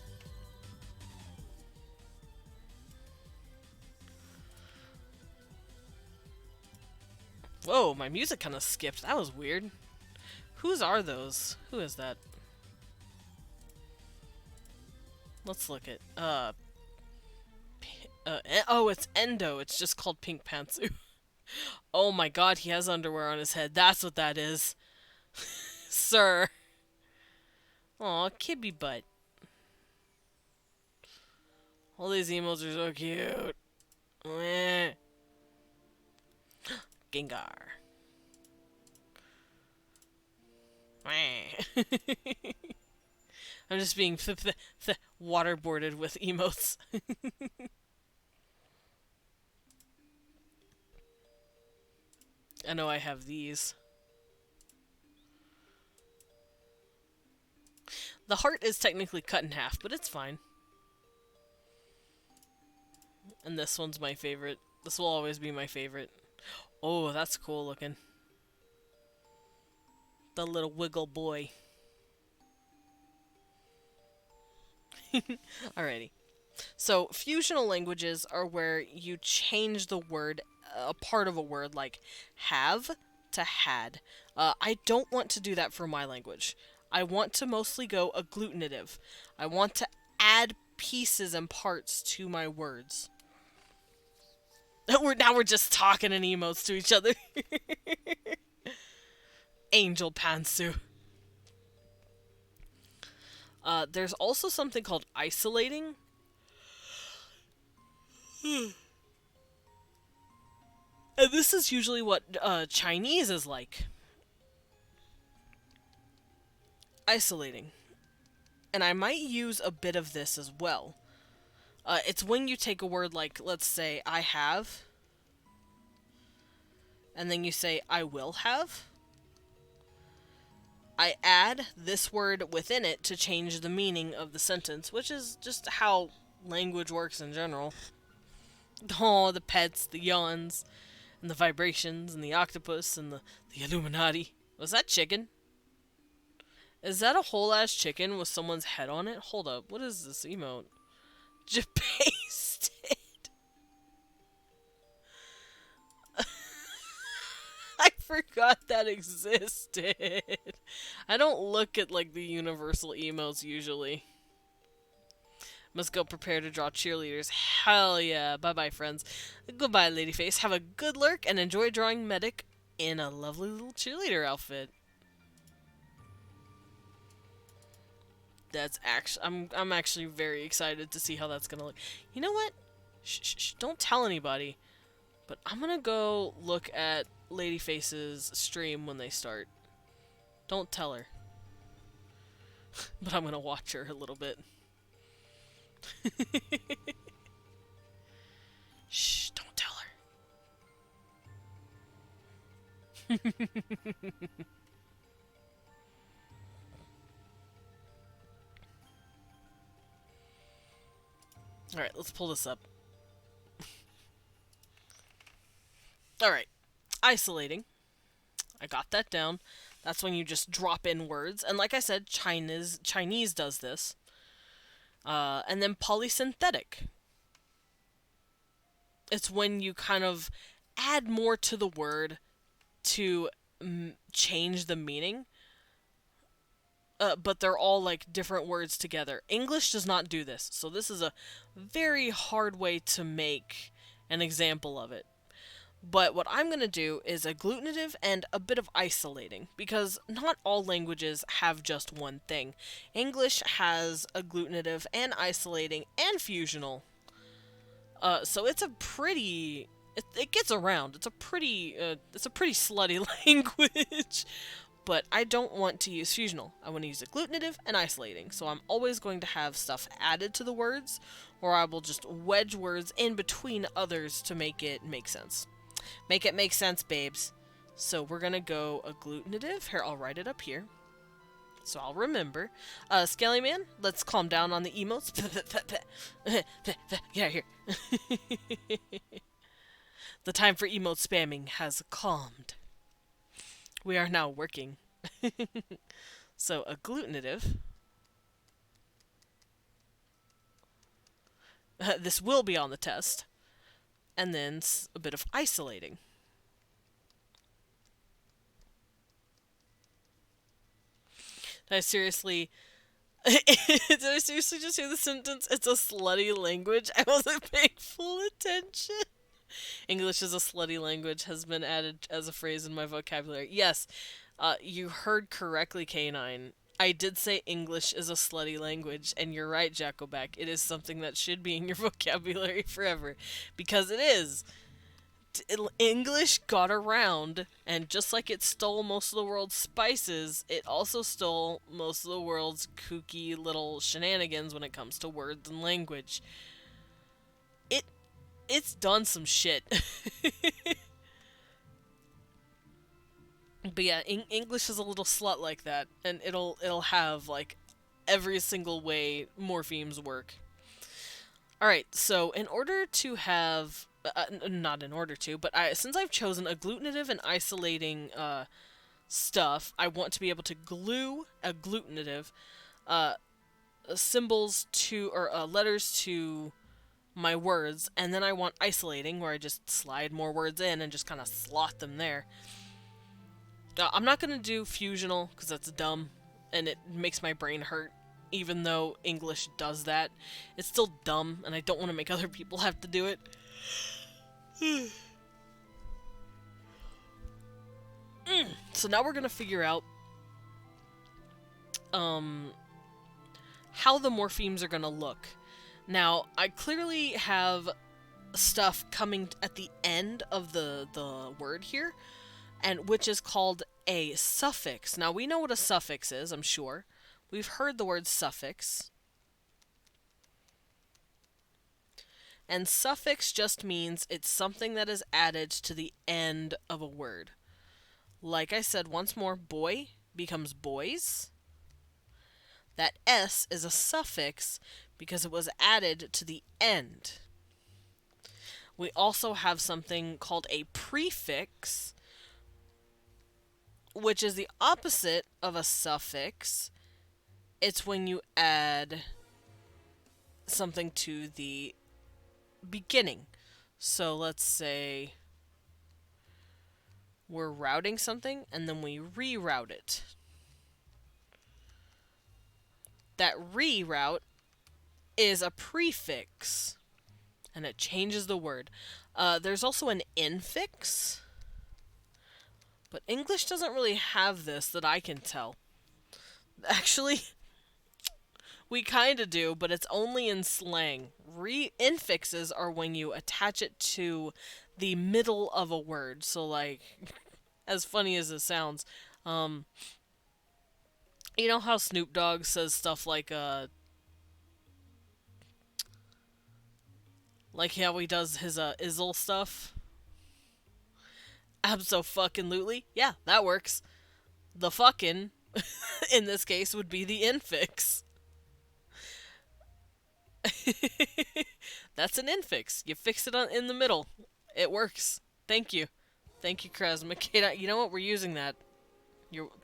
Whoa, my music kind of skipped. That was weird. Whose are those? Who is that? Let's look at, oh, it's Endo. It's just called Pink Pantsu. Oh my god, he has underwear on his head. That's what that is. Sir. Aw, kibby butt. All these emotes are so cute. Meh. Gengar. Meh. I'm just being waterboarded with emotes. I know I have these. The heart is technically cut in half, but it's fine. And this one's my favorite. This will always be my favorite. Oh, that's cool looking. The little wiggle boy. Alrighty. So, fusional languages are where you change the word, a part of a word, like have to had. I don't want to do that for my language. I want to mostly go agglutinative. I want to add pieces and parts to my words. Now we're just talking in emotes to each other. Angel Pantsu. There's also something called isolating. And this is usually what Chinese is like. Isolating. And I might use a bit of this as well. It's when you take a word like, let's say, I have, and then you say, I will have. I add this word within it to change the meaning of the sentence, which is just how language works in general. Oh, the pets, the yawns, and the vibrations, and the octopus, and the Illuminati. Was that chicken? Is that a whole-ass chicken with someone's head on it? Hold up, what is this emote? Just pasted. I forgot that existed. I don't look at, like, the universal emotes usually. Must go prepare to draw cheerleaders. Hell yeah. Bye-bye, friends. Goodbye, Ladyface. Have a good lurk and enjoy drawing Medic in a lovely little cheerleader outfit. That's actually... I'm actually very excited to see how that's gonna look. You know what? Shh, don't tell anybody. But I'm gonna go look at Ladyface's stream when they start. Don't tell her. But I'm gonna watch her a little bit. Shh, don't tell her. Alright, let's pull this up. Alright, isolating. I got that down. That's when you just drop in words. And like I said, Chinese does this. And then polysynthetic. It's when you kind of add more to the word to change the meaning. But they're all like different words together. English does not do this. So this is a very hard way to make an example of it. But what I'm going to do is agglutinative and a bit of isolating, because not all languages have just one thing. English has agglutinative and isolating and fusional. So it's a pretty... It gets around. It's a pretty slutty language. But I don't want to use fusional. I want to use agglutinative and isolating. So I'm always going to have stuff added to the words, or I will just wedge words in between others to make it make sense. Make it make sense, babes. So we're gonna go agglutinative. Here, I'll write it up here, so I'll remember. Scaly Man, let's calm down on the emotes. Yeah, here. The time for emote spamming has calmed. We are now working. So agglutinative. This will be on the test. And then a bit of isolating. Did I seriously... Did I seriously just hear the sentence, "It's a slutty language"? I wasn't paying full attention. English is a slutty language has been added as a phrase in my vocabulary. Yes, you heard correctly, K9. I did say English is a slutty language, and you're right, Jackoback. It is something that should be in your vocabulary forever, because it is. English got around, and just like it stole most of the world's spices, it also stole most of the world's kooky little shenanigans when it comes to words and language. It's done some shit. But yeah, English is a little slut like that, and it'll have like every single way morphemes work. Alright, so in order to have... not in order to, but since I've chosen agglutinative and isolating stuff, I want to be able to glue agglutinative symbols to, or letters to my words, and then I want isolating, where I just slide more words in and just kind of slot them there. I'm not going to do fusional, because that's dumb, and it makes my brain hurt. Even though English does that, it's still dumb, and I don't want to make other people have to do it. So now we're going to figure out how the morphemes are going to look. Now, I clearly have stuff coming at the end of the word here, and which is called a suffix. Now, we know what a suffix is, I'm sure. We've heard the word suffix. And suffix just means it's something that is added to the end of a word. Like I said once more, boy becomes boys. That S is a suffix because it was added to the end. We also have something called a prefix, which is the opposite of a suffix. It's when you add something to the beginning. So let's say we're routing something and then we reroute it. That reroute is a prefix, and it changes the word. There's also an infix, but English doesn't really have this that I can tell. Actually, we kind of do, but it's only in slang. Infixes are when you attach it to the middle of a word. So, like, as funny as it sounds, You know how Snoop Dogg says stuff like how he does his Izzle stuff? Abso-fucking-lutely. Yeah, that works. The fucking, in this case, would be the infix. That's an infix. You fix it in the middle. It works. Thank you. Thank you, Krasmikata. You know what? We're using that.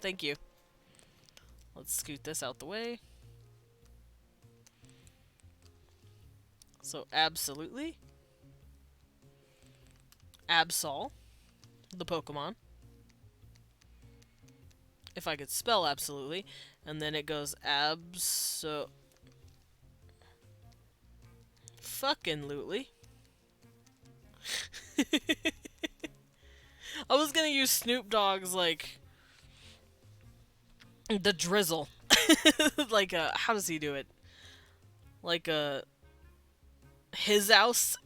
Thank you. Let's scoot this out the way. So, absolutely. Absol. The Pokemon. If I could spell absolutely. And then it goes fucking-lutely. I was gonna use Snoop Dogg's, like, the drizzle. Like, how does he do it? Like, his house?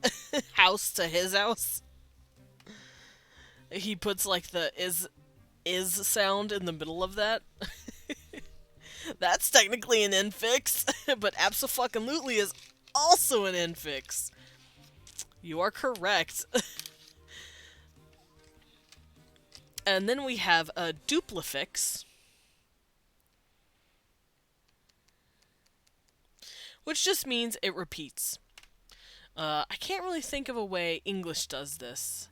House to his house? He puts, like, the is sound in the middle of that. That's technically an infix, but abso-fucking-lutely is also an infix. You are correct. And then we have a Duplifix, which just means it repeats. I can't really think of a way English does this.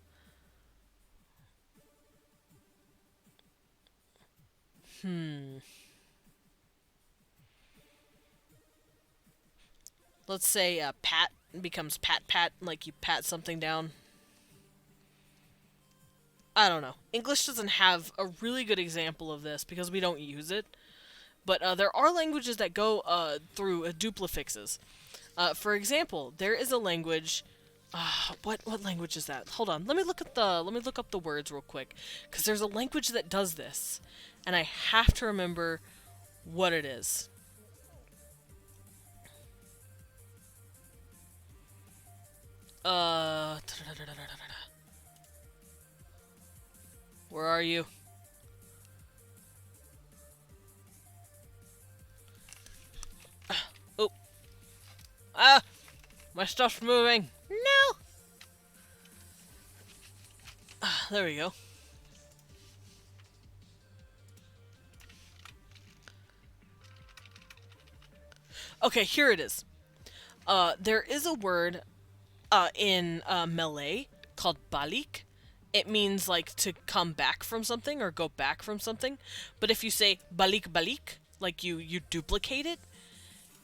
Let's say pat becomes pat, like you pat something down. I don't know. English doesn't have a really good example of this because we don't use it. But there are languages that go through duplifixes. For example, there is a language. What language is that? Hold on. Let me look up the words real quick, because there's a language that does this, and I have to remember what it is. Where are you? Oh. My stuff's moving. No. There we go. Okay, here it is. There is a word in Malay called balik. It means like to come back from something or go back from something. But if you say balik, like you duplicate it,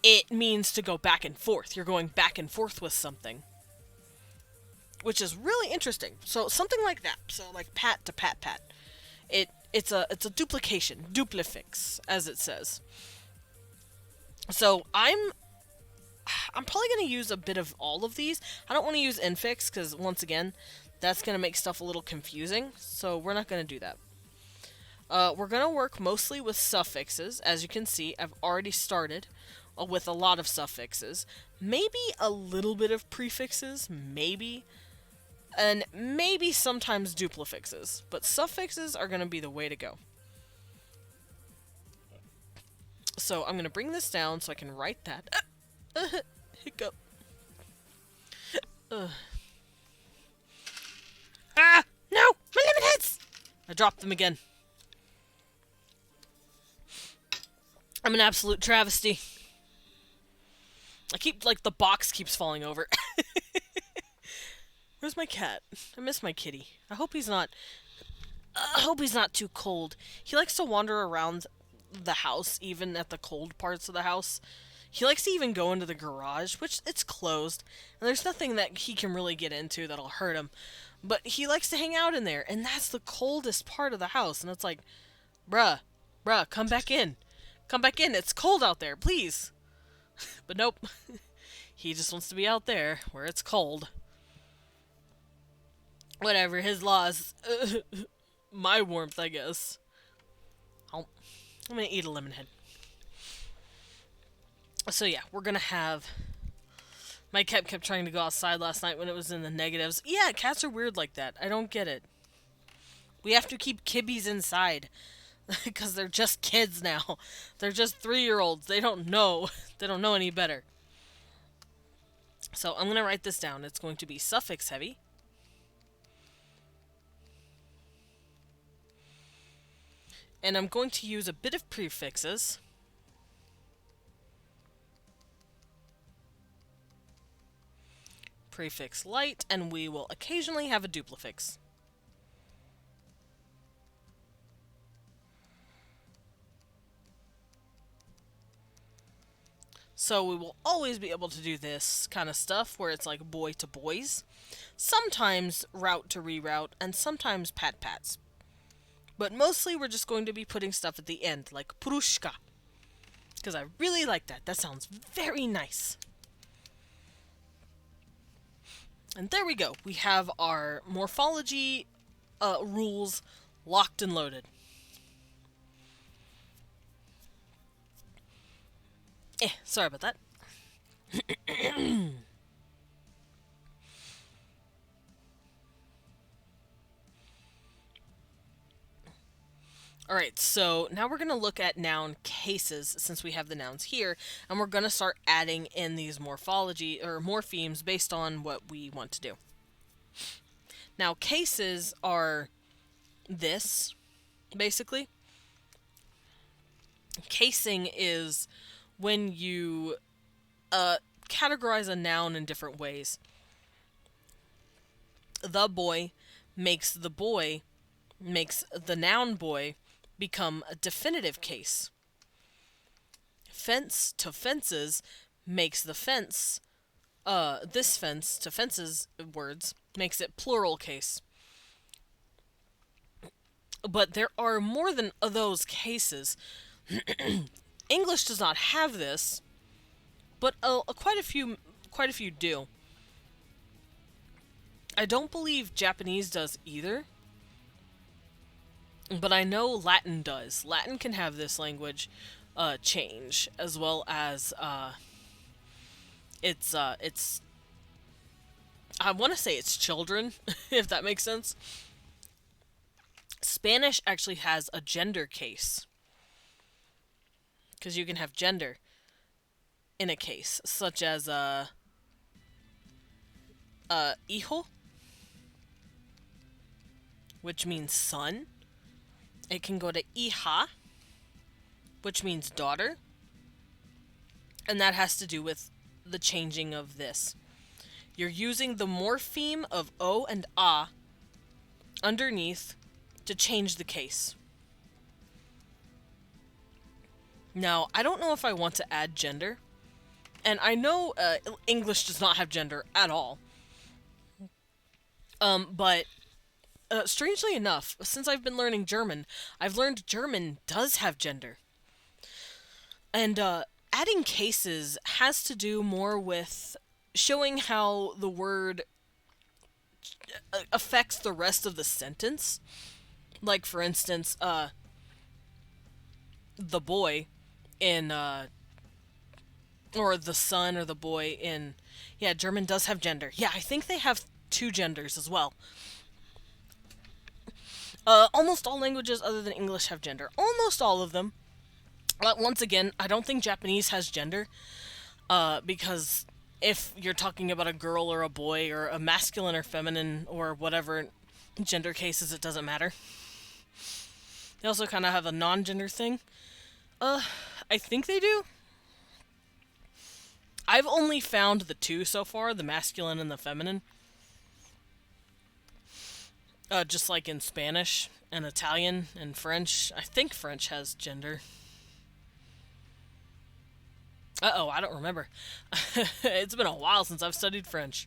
it means to go back and forth. You're going back and forth with something, which is really interesting. So something like that. So like pat to pat. It's a duplication, duplifix, as it says. So I'm probably going to use a bit of all of these. I don't want to use infix because, once again, that's going to make stuff a little confusing. So we're not going to do that. We're going to work mostly with suffixes. As you can see, I've already started with a lot of suffixes. Maybe a little bit of prefixes, maybe. And maybe sometimes duplifixes. But suffixes are going to be the way to go. So I'm going to bring this down so I can write that. Hiccup. No! My lemon heads! I dropped them again. I'm an absolute travesty. The box keeps falling over. Where's my cat? I miss my kitty. I hope he's not too cold. He likes to wander around the house, even at the cold parts of the house. He likes to even go into the garage, which it's closed, and there's nothing that he can really get into that'll hurt him. But he likes to hang out in there, and that's the coldest part of the house. And it's like, bruh, come back in. Come back in. It's cold out there, please. But nope. He just wants to be out there where it's cold. Whatever, his laws. My warmth, I guess. I'm gonna eat a lemon head. So yeah, we're gonna have... My cat kept trying to go outside last night when it was in the negatives. Yeah, cats are weird like that. I don't get it. We have to keep kibbies inside. because they're just kids now. They're just 3-year-olds. They don't know. They don't know any better. So I'm going to write this down. It's going to be suffix heavy. And I'm going to use a bit of prefixes. Prefix light, and we will occasionally have a duplifix. So we will always be able to do this kind of stuff where it's like boy to boys, sometimes route to reroute, and sometimes pat-pats. But mostly we're just going to be putting stuff at the end, like prushka. Because I really like that. That sounds very nice. And there we go. We have our morphology rules locked and loaded. Sorry about that. Alright, so now we're going to look at noun cases since we have the nouns here, and we're going to start adding in these morphology or morphemes based on what we want to do. Now, cases are this, basically. Casing is when you categorize a noun in different ways. The boy makes the noun boy become a definitive case. Fence to fences makes the fence, this fence to fences words makes it plural case. But there are more than those cases. English does not have this, but quite a few do. I don't believe Japanese does either. But I know Latin does. Latin can have this language change, as well as it's I want to say it's children, if that makes sense. Spanish actually has a gender case, because you can have gender in a case, such as hijo, which means son. It can go to hija, which means daughter. And that has to do with the changing of this. You're using the morpheme of o and a underneath to change the case. Now, I don't know if I want to add gender. And I know English does not have gender at all. But strangely enough, since I've been learning German, I've learned German does have gender. And adding cases has to do more with showing how the word affects the rest of the sentence. Like, for instance, the boy in, or the son or the boy in, yeah, German does have gender. Yeah, I think they have 2 genders as well. Almost all languages other than English have gender. Almost all of them. Once again, I don't think Japanese has gender. Because if you're talking about a girl or a boy or a masculine or feminine or whatever gender cases, it doesn't matter. They also kind of have a non-gender thing. I think they do. I've only found the 2 so far, the masculine and the feminine. Just like in Spanish and Italian and French. I think French has gender. Uh-oh, I don't remember. It's been a while since I've studied French.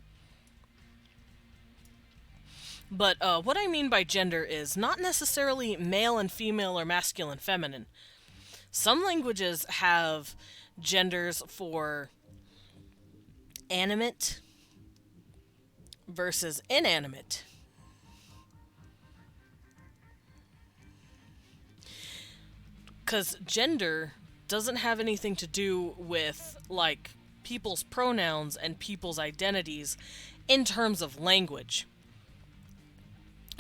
But what I mean by gender is not necessarily male and female or masculine, feminine. Some languages have genders for animate versus inanimate. Because gender doesn't have anything to do with, like, people's pronouns and people's identities in terms of language.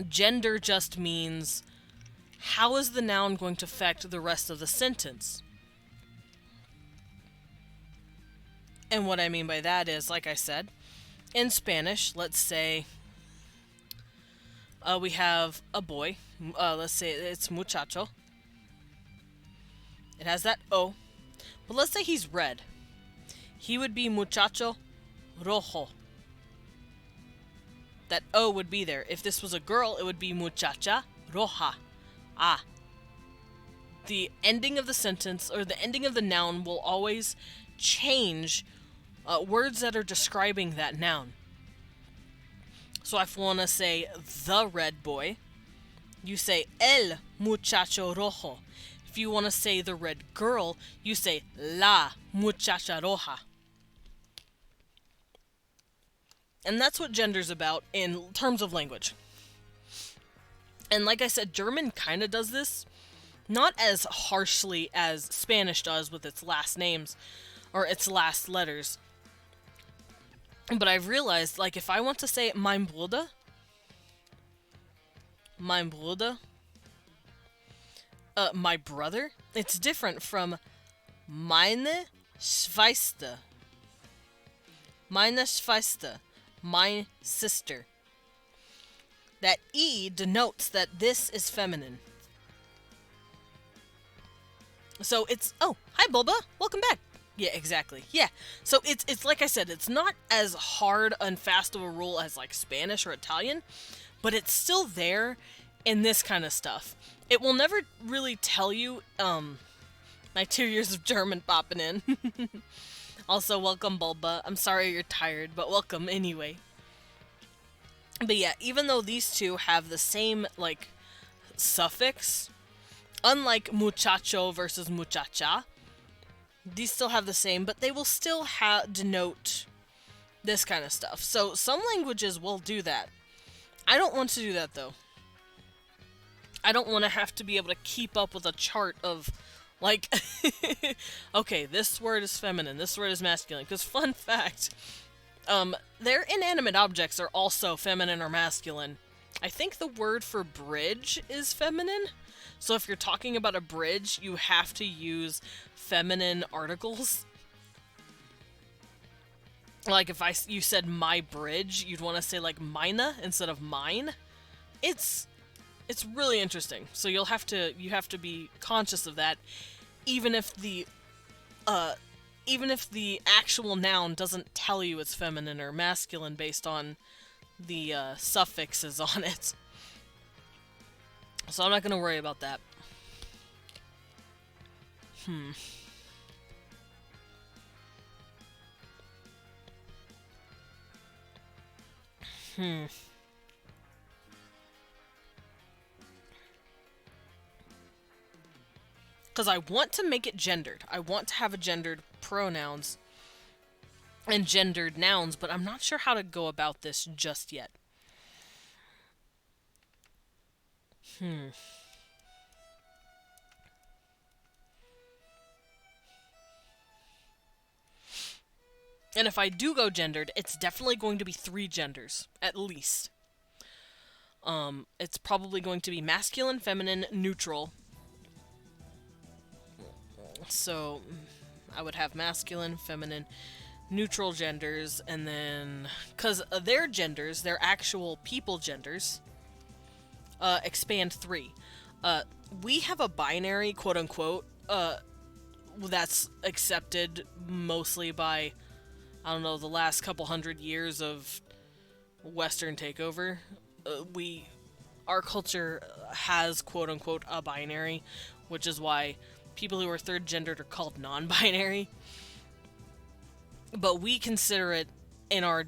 Gender just means how is the noun going to affect the rest of the sentence? And what I mean by that is, like I said, in Spanish, let's say we have a boy. Let's say it's muchacho. It has that O. But let's say he's red. He would be muchacho rojo. That O would be there. If this was a girl, it would be muchacha roja. Ah. The ending of the sentence, or the ending of the noun, will always change words that are describing that noun. So if I want to say the red boy, you say el muchacho rojo. If you want to say the red girl, you say la muchacha roja. And that's what gender's about in terms of language. And like I said, German kind of does this. Not as harshly as Spanish does with its last names or its last letters. But I've realized, like, if I want to say mein Bruder, my brother, it's different from meine Schwester. Meine Schwester, my sister. That E denotes that this is feminine. So it's, oh, hi Bulba, welcome back. Yeah, exactly. Yeah. So it's like I said, it's not as hard and fast of a rule as like Spanish or Italian, but it's still there in this kind of stuff. It will never really tell you, my 2 years of German popping in. Also, welcome Bulba. I'm sorry you're tired, but welcome anyway. But yeah, even though these two have the same, like, suffix, unlike muchacho versus muchacha, these still have the same, but they will still denote this kind of stuff. So some languages will do that. I don't want to do that, though. I don't want to have to be able to keep up with a chart of, like, okay, this word is feminine, this word is masculine. Because, fun fact, their inanimate objects are also feminine or masculine. I think the word for bridge is feminine. So if you're talking about a bridge, you have to use feminine articles. Like if you said my bridge, you'd want to say like meine instead of mine. It's really interesting. So you have to be conscious of that, even if the actual noun doesn't tell you it's feminine or masculine based on the suffixes on it. So I'm not going to worry about that. Because I want to make it gendered. I want to have a gendered pronouns and gendered nouns, but I'm not sure how to go about this just yet. And if I do go gendered, it's definitely going to be 3 genders, at least. It's probably going to be masculine, feminine, neutral. So, I would have masculine, feminine, neutral genders, and then... Because their genders, their actual people genders, expand 3. We have a binary, quote-unquote, that's accepted mostly by, I don't know, the last couple hundred years of Western takeover. Our culture has, quote-unquote, a binary, which is why people who are third-gendered are called non-binary. But we consider it, in our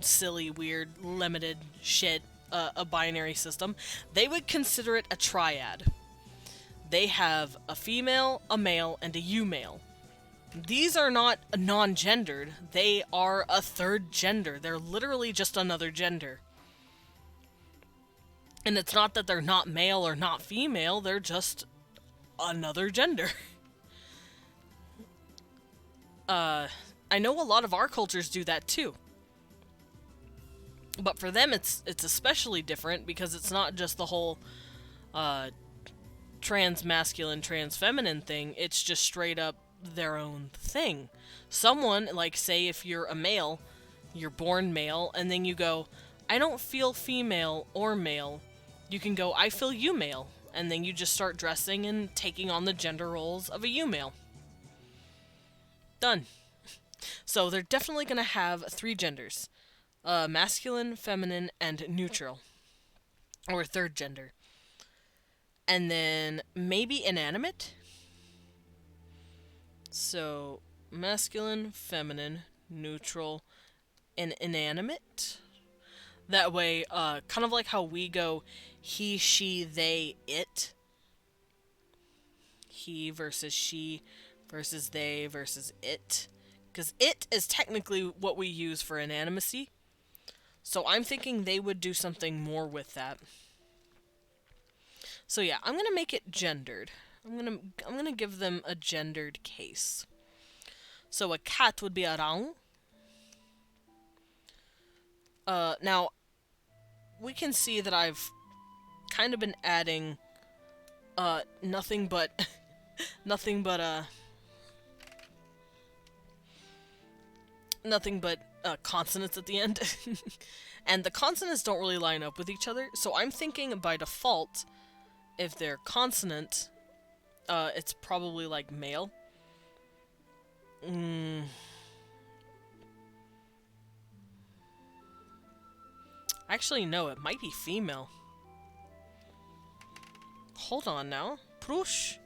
silly, weird, limited shit, a binary system. They would consider it a triad. They have a female, a male, and a you-male. These are not non-gendered. They are a third gender. They're literally just another gender. And it's not that they're not male or not female, they're just another gender. I know a lot of our cultures do that too. But for them it's especially different because it's not just the whole trans masculine, trans feminine thing. It's just straight up their own thing. Someone, like, say if you're a male, you're born male, and then you go, I don't feel female or male. You can go, I feel you male. And then you just start dressing and taking on the gender roles of a you male. Done. So they're definitely going to have 3 genders. Masculine, feminine, and neutral. Or third gender. And then maybe inanimate. So masculine, feminine, neutral, and inanimate. That way, kind of like how we go he, she, they, it. He versus she versus they versus it. Because it is technically what we use for inanimacy. So I'm thinking they would do something more with that. So yeah, I'm gonna make it gendered. I'm gonna give them a gendered case. So a cat would be a rang. Now we can see that I've kind of been adding nothing but consonants at the end. And the consonants don't really line up with each other, so I'm thinking by default, if they're consonant, it's probably like male. Actually, no, it might be female. Hold on now. Prush.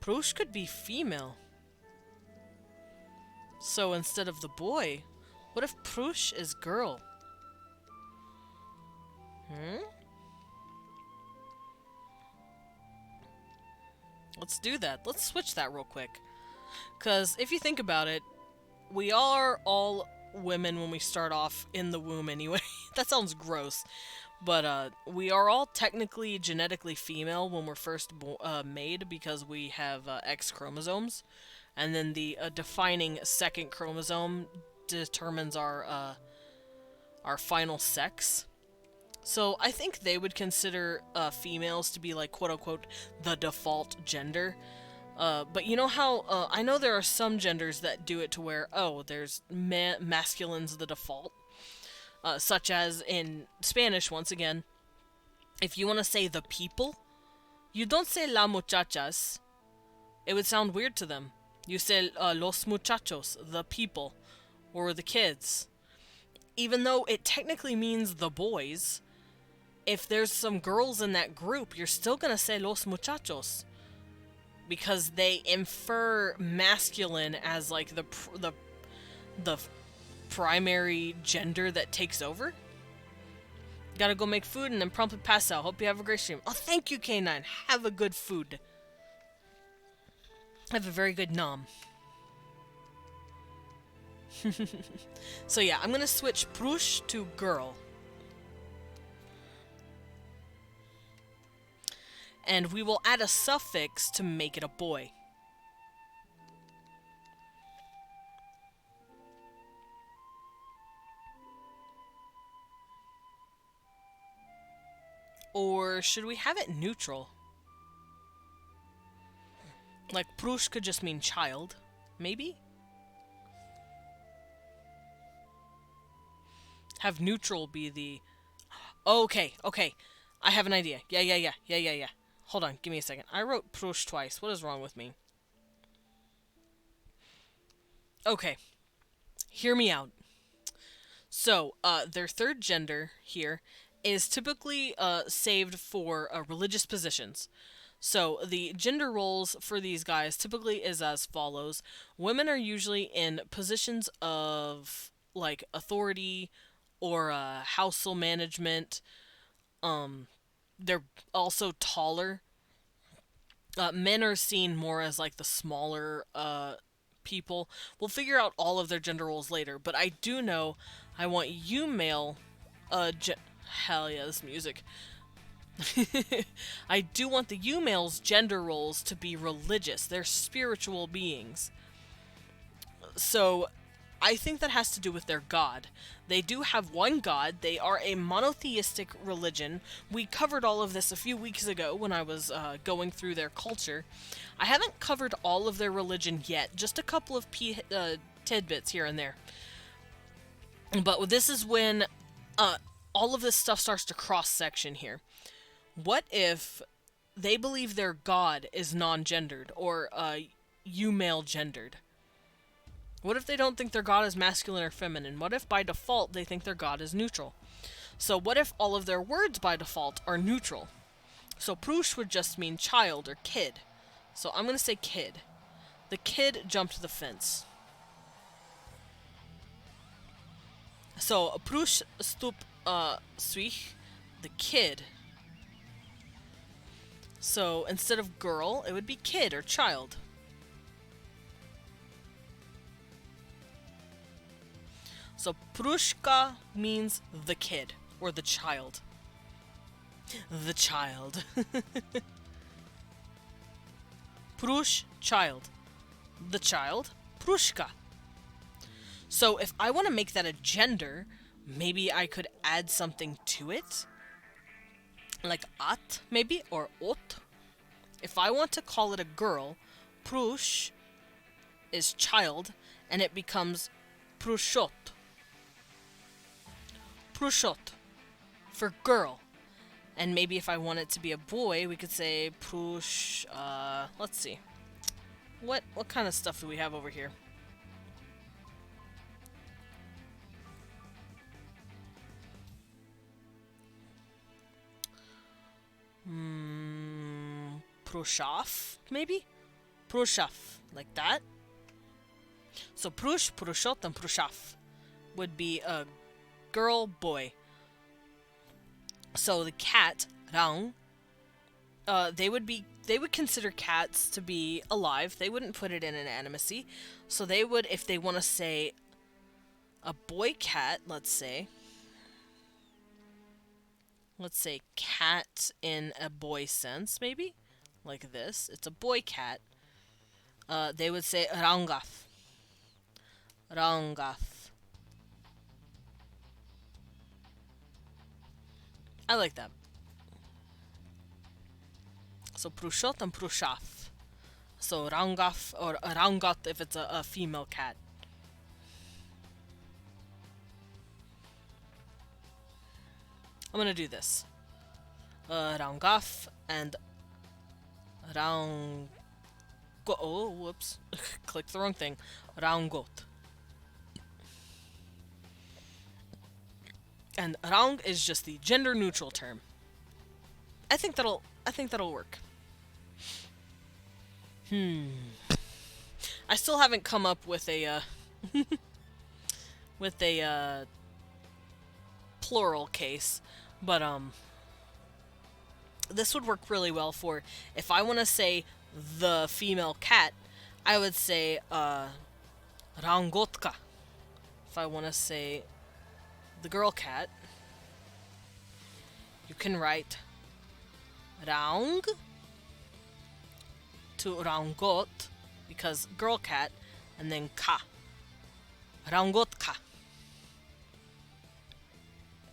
Prush could be female. So instead of the boy, what if Prush is girl? Let's do that. Let's switch that real quick. Because if you think about it, we are all women when we start off in the womb anyway. That sounds gross. But we are all technically genetically female when we're first made because we have X chromosomes. And then the defining second chromosome determines our final sex. So I think they would consider females to be like quote-unquote the default gender. But you know how, I know there are some genders that do it to where, oh, there's masculine's the default. Such as in Spanish, once again, if you want to say the people, you don't say la muchachas. It would sound weird to them. You say los muchachos, the people, or the kids. Even though it technically means the boys, if there's some girls in that group, you're still gonna say los muchachos. Because they infer masculine as like the primary gender that takes over. Gotta go make food and then promptly pass out. Hope you have a great stream. Oh, thank you, K9. Have a good food. Have a very good nom. So yeah, I'm gonna switch Prush to girl. And we will add a suffix to make it a boy. Or should we have it neutral? Like, Prush could just mean child. Maybe? Have neutral be the... Okay. I have an idea. Yeah. Hold on, give me a second. I wrote Prush twice. What is wrong with me? Okay. Hear me out. So, their third gender here is typically saved for religious positions. So the gender roles for these guys typically is as follows. Women are usually in positions of like authority or household management. They're also taller. Men are seen more as like the smaller people. We'll figure out all of their gender roles later, but I do know I want you male hell yeah, this music. I do want the you males' gender roles to be religious. They're spiritual beings. So I think that has to do with their god. They do have one god. They are a monotheistic religion. We covered all of this a few weeks ago when I was going through their culture. I haven't covered all of their religion yet, just a couple of tidbits here and there. But this is when all of this stuff starts to cross-section here. What if they believe their god is non-gendered or male-gendered? What if they don't think their god is masculine or feminine? What if by default they think their god is neutral? So what if all of their words by default are neutral? So prush would just mean child or kid. So I'm going to say kid. The kid jumped the fence. So prush stup swich, the kid. So instead of girl, it would be kid or child. So prushka means the kid or the child. The child. Prush, child. The child, prushka. So if I want to make that a gender, maybe I could add something to it. Like at, maybe, or ot. If I want to call it a girl, prush is child, and it becomes prushot. Prushot for girl. And maybe if I want it to be a boy, we could say prush, let's see. What kind of stuff do we have over here? Prushaf, maybe? Prushaf, like that. So prush, prushot, and prushaf would be a girl, boy. So the cat, rang, they would consider cats to be alive. They wouldn't put it in an animacy. So they would, if they want to say a boy cat, let's say cat in a boy sense, maybe? Like this. It's a boy cat. They would say rangaf. Rangaf. I like that. So prushot and prushaf. So rangaf or rangat if it's a female cat. I'm gonna do this. Rangaf and rang. Oh, whoops! Clicked the wrong thing. Rangot. And rang is just the gender neutral term. I think that'll work. I still haven't come up with a plural case, but this would work really well for if I want to say the female cat, I would say rangotka. If I want to say the girl cat, you can write rang to rangot because girl cat, and then ka. Rangotka.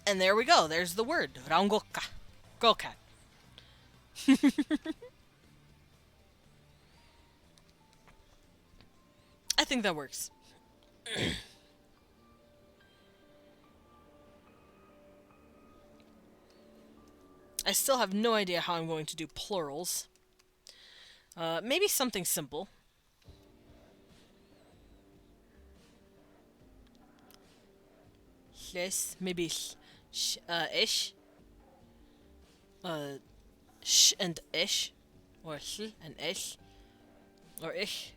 And there we go. There's the word. Rangotka. Girl cat. I think that works. I still have no idea how I'm going to do plurals. Maybe something simple. Maybe ish. Sh and ish. Or sh and ish. Or ish.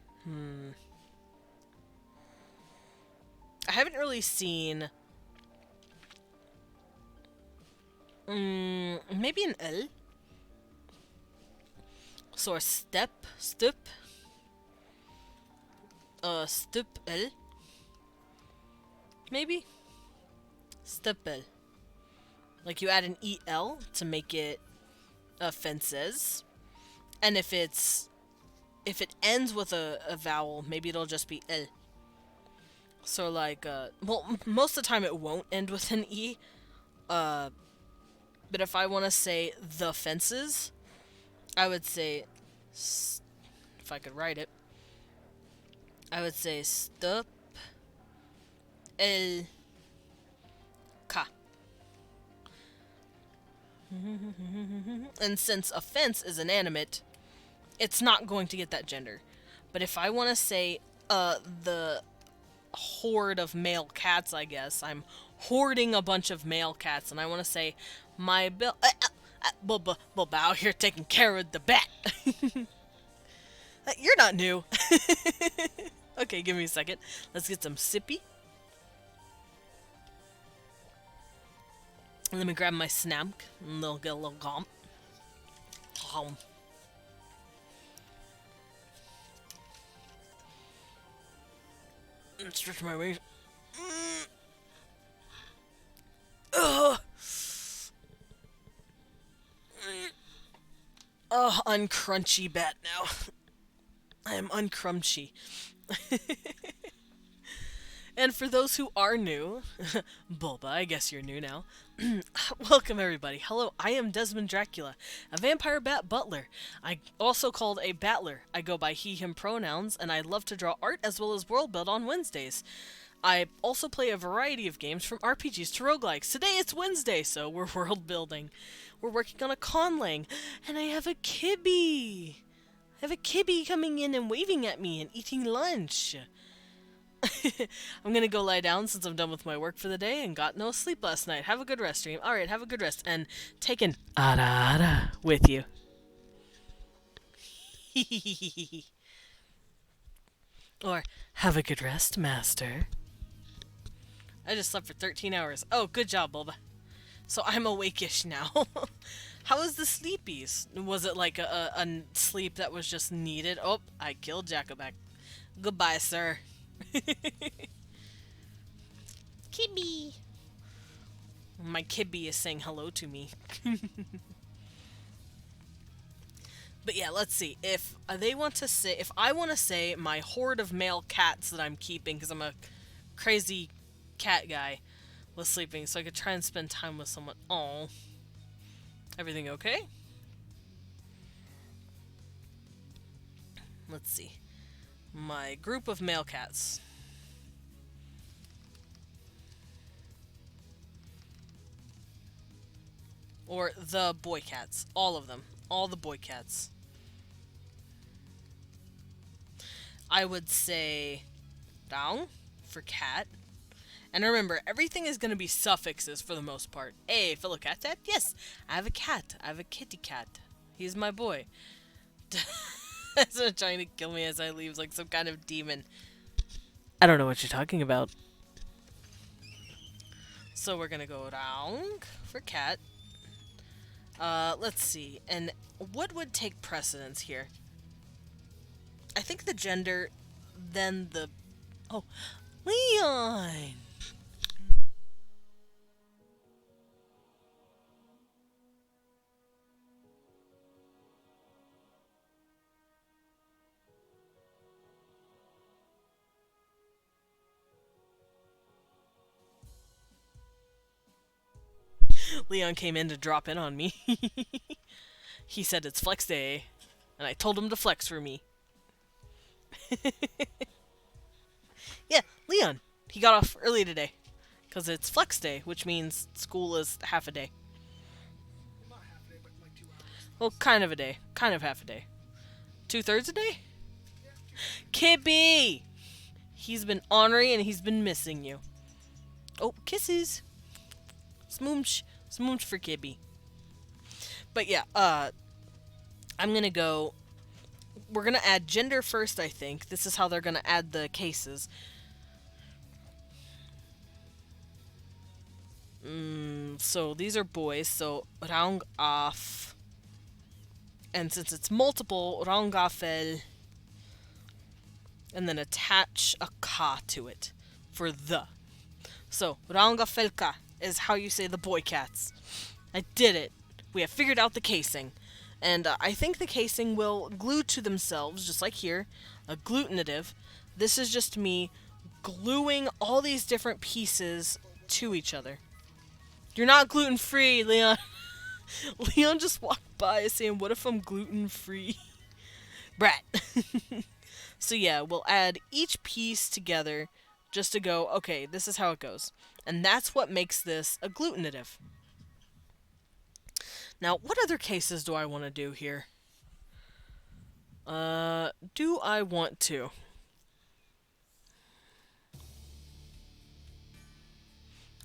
I haven't really seen... maybe an L. So a step, stup. Stup L. Maybe? Step L. Like you add an EL to make it fences. And if it ends with a vowel, maybe it'll just be L. So like, well, most of the time it won't end with an E. Uh, but if I want to say the fences, I would say, if I could write it, I would say stup el ka. And since a fence is inanimate, it's not going to get that gender. But if I want to say the horde of male cats, I guess I'm hoarding a bunch of male cats, and I want to say my Bubba out here taking care of the bat. You're not new. Okay, give me a second. Let's get some sippy. Let me grab my snamk and they'll get a little gomp. Stretch my wings. Ugh. Oh, uncrunchy bat now. I am uncrunchy. And for those who are new, Bulba, I guess you're new now. Welcome everybody. Hello, I am Desmond Dracula, a vampire bat butler. I also called a battler. I go by he, him pronouns, and I love to draw art as well as world build on Wednesdays. I also play a variety of games from RPGs to roguelikes. Today it's Wednesday, so we're world building. We're working on a conlang, and I have a kibby. I have a kibby coming in and waving at me and eating lunch. I'm gonna go lie down since I'm done with my work for the day and got no sleep last night. Have a good rest, stream. Alright, have a good rest. And take an ara with you. Or, have a good rest, master. I just slept for 13 hours. Oh, good job, Bulba. So I'm awake-ish now. How was the sleepies? Was it like a sleep that was just needed? Oh, I killed Jacobak. Goodbye, sir. Kibby. My kibby is saying hello to me. But yeah, let's see. If they want to say, if I want to say my horde of male cats that I'm keeping, because I'm a crazy cat guy, was sleeping, so I could try and spend time with someone. Oh, everything okay? Let's see. My group of male cats. Or the boy cats. All of them. All the boy cats. I would say down for cat. And remember, everything is going to be suffixes for the most part. Hey, fellow cat dad? Yes, I have a cat. I have a kitty cat. He's my boy. It's trying to kill me as I leave like some kind of demon. I don't know what you're talking about. So we're gonna go down for cat. Let's see. And what would take precedence here? I think the gender, then the... Oh, Leon! Leon came in to drop in on me. He said it's flex day, and I told him to flex for me. Yeah, Leon. He got off early today, because it's flex day, which means school is half a day. Not half a day, but like 2 hours. Well, kind of a day. Kind of half a day. 2/3 a day? Kippy! He's been ornery and he's been missing you. Oh, kisses! Smoomch. Smoomch for Kibby. But yeah, I'm gonna go... We're gonna add gender first, I think. This is how they're gonna add the cases. So these are boys, so rang af. And since it's multiple, rangafel. And then attach a ka to it for the. So, rangafelka is how you say the boy cats. I did it. We have figured out the casing. And I think the casing will glue to themselves, just like here, a agglutinative. This is just me gluing all these different pieces to each other. You're not gluten-free, Leon. Leon just walked by saying, what if I'm gluten-free? Brat. So yeah, we'll add each piece together just to go, okay, this is how it goes. And that's what makes this a agglutinative. Now, what other cases do I want to do here? Do I want to?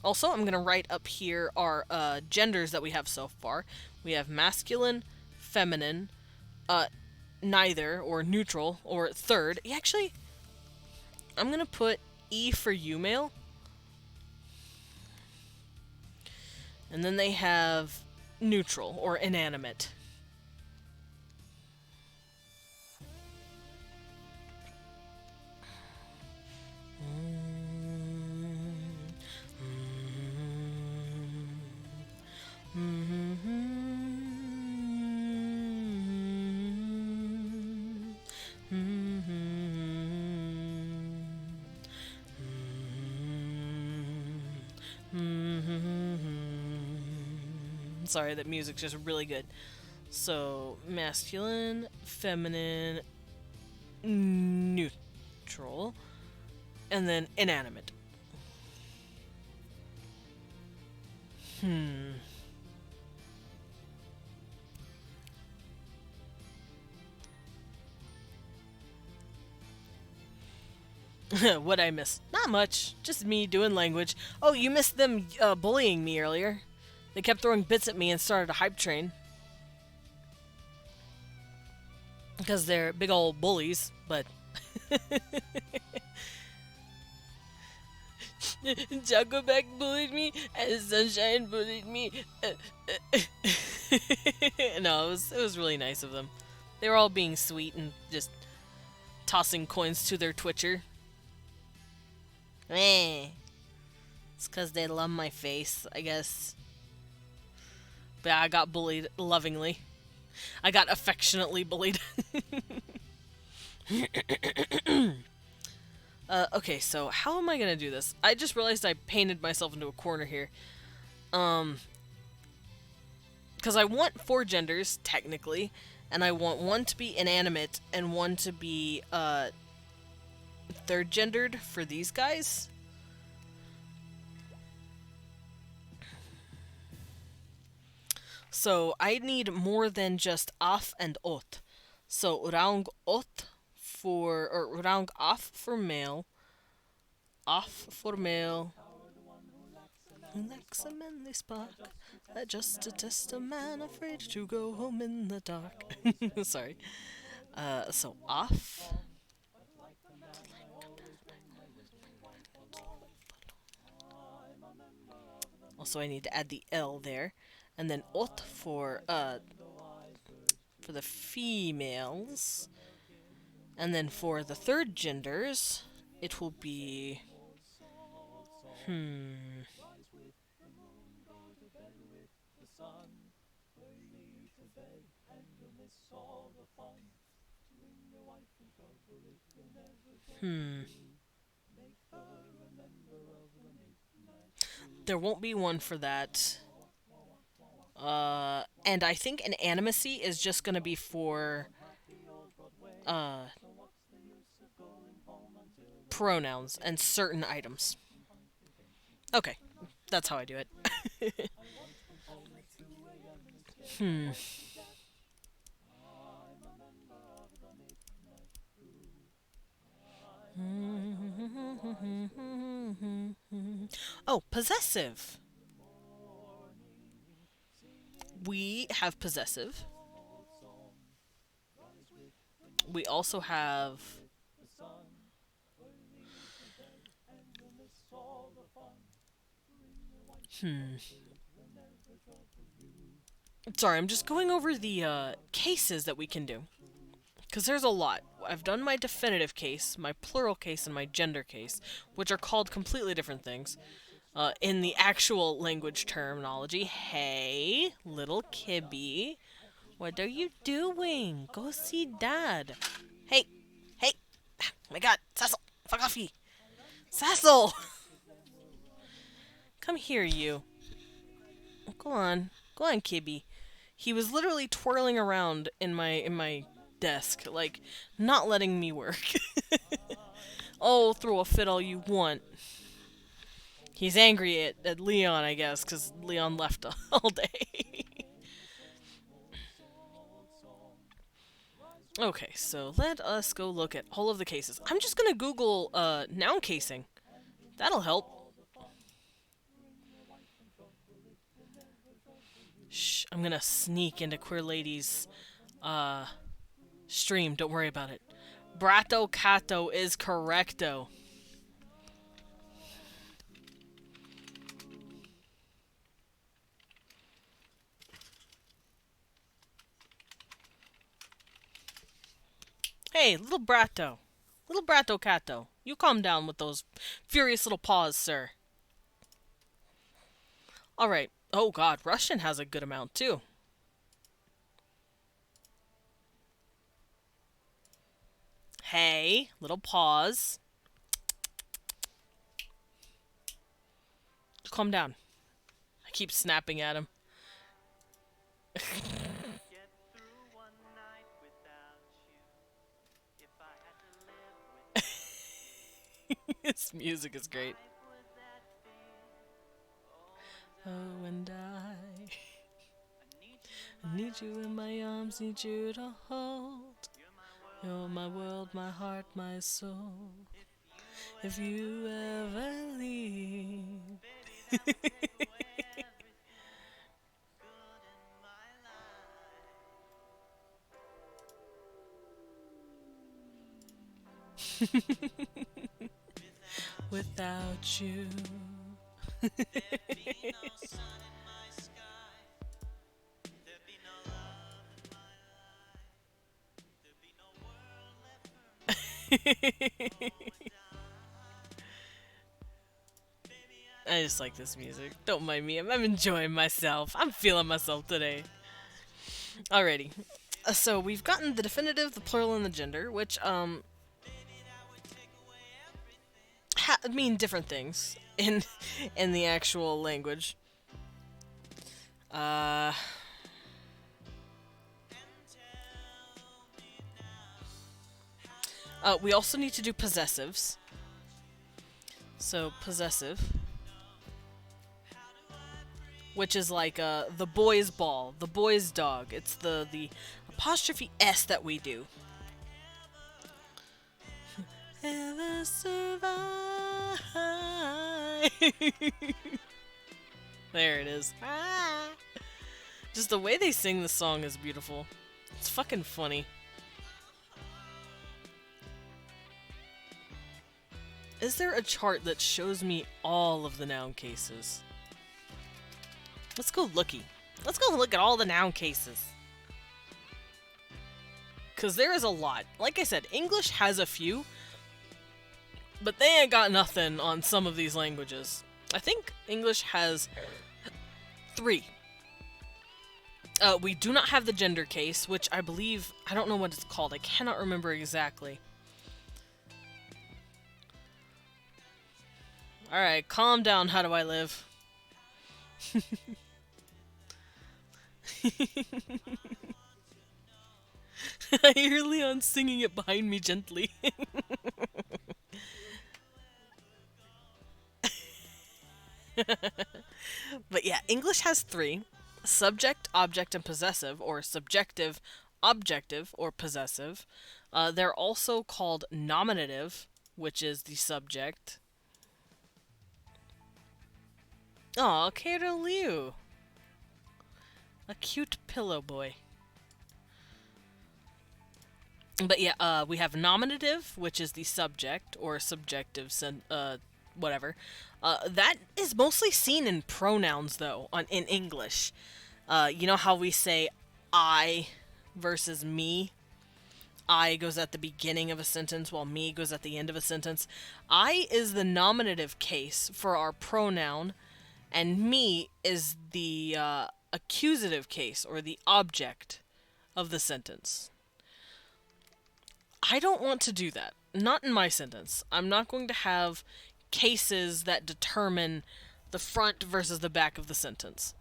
Also, I'm going to write up here our genders that we have so far. We have masculine, feminine, neither, or neutral, or third. Actually, I'm going to put E for you male. And then they have neutral, or inanimate. Sorry, that music's just really good. So, masculine, feminine, neutral, and then inanimate. What'd I miss? Not much. Just me doing language. Oh, you missed them bullying me earlier. They kept throwing bits at me and started a hype train. Because they're big old bullies, but... Chocoback bullied me, and Sunshine bullied me. No, it was really nice of them. They were all being sweet and just tossing coins to their Twitcher. It's because they love my face, I guess. But I got bullied lovingly. I got affectionately bullied. Okay, so how am I gonna do this? I just realized I painted myself into a corner here. Because I want 4 genders, technically, and I want one to be inanimate and one to be, third gendered for these guys. So I need more than just af and ot. So rang ot for, or rang af for male, af for male. Who lacks a manly spark? That just to test a man afraid to go home in the dark. Sorry. So af. Also, I need to add the L there, and then ot for the females, and then for the third genders, it will be There won't be one for that. And I think an animacy is just gonna be for pronouns and certain items. Okay, that's how I do it. Oh, possessive. We have possessive. We also have Sorry, I'm just going over the cases that we can do. Because there's a lot. I've done my definitive case, my plural case, and my gender case, which are called completely different things. In the actual language terminology, hey, little Kibby, what are you doing? Go see Dad. Hey, hey, oh my God, Cecil, fuck off ye. Cecil! Come here, you. Go on. Go on, Kibby. He was literally twirling around in my desk, like, not letting me work. Oh, throw a fit all you want. He's angry at Leon, I guess, because Leon left all day. Okay, so let us go look at all of the cases. I'm just gonna Google noun casing. That'll help. Shh, I'm gonna sneak into Queer Lady's stream. Don't worry about it. Bratto Cato is correcto. Hey, little Bratto. Little Bratto Cato. You calm down with those furious little paws, sir. Alright. Oh god, Russian has a good amount too. Hey, little paws. Calm down. I keep snapping at him. This music is great. Oh, and I need you in my arms, need you to hold. You're my world, my heart, my soul. If you ever leave. Without you. I just like this music. Don't mind me. I'm enjoying myself. I'm feeling myself today. Alrighty. So we've gotten the definitive, the plural, and the gender, which mean different things in the actual language. We also need to do possessives. So possessive, which is like the boy's ball, the boy's dog. It's the apostrophe S that we do. Ever survive? There it is. Ah. Just the way they sing the song is beautiful. It's fucking funny. Is there a chart that shows me all of the noun cases? Let's go looky. Let's go look at all the noun cases. Because there is a lot. Like I said, English has a few, but they ain't got nothing on some of these languages. I think English has 3. We do not have the gender case, which I believe... I don't know what it's called. I cannot remember exactly. Alright, calm down. How do I live? I hear Leon singing it behind me gently. But yeah, English has 3. Subject, object, and possessive, or subjective, objective, or possessive. They're also called nominative, which is the subject. Aw, Kato Liu. A cute pillow boy. But yeah, we have nominative, which is the subject, or subjective, whatever. That is mostly seen in pronouns, though, in English. You know how we say I versus me? I goes at the beginning of a sentence, while me goes at the end of a sentence. I is the nominative case for our pronoun, and me is the accusative case, or the object of the sentence. I don't want to do that. Not in my sentence. I'm not going to have cases that determine the front versus the back of the sentence.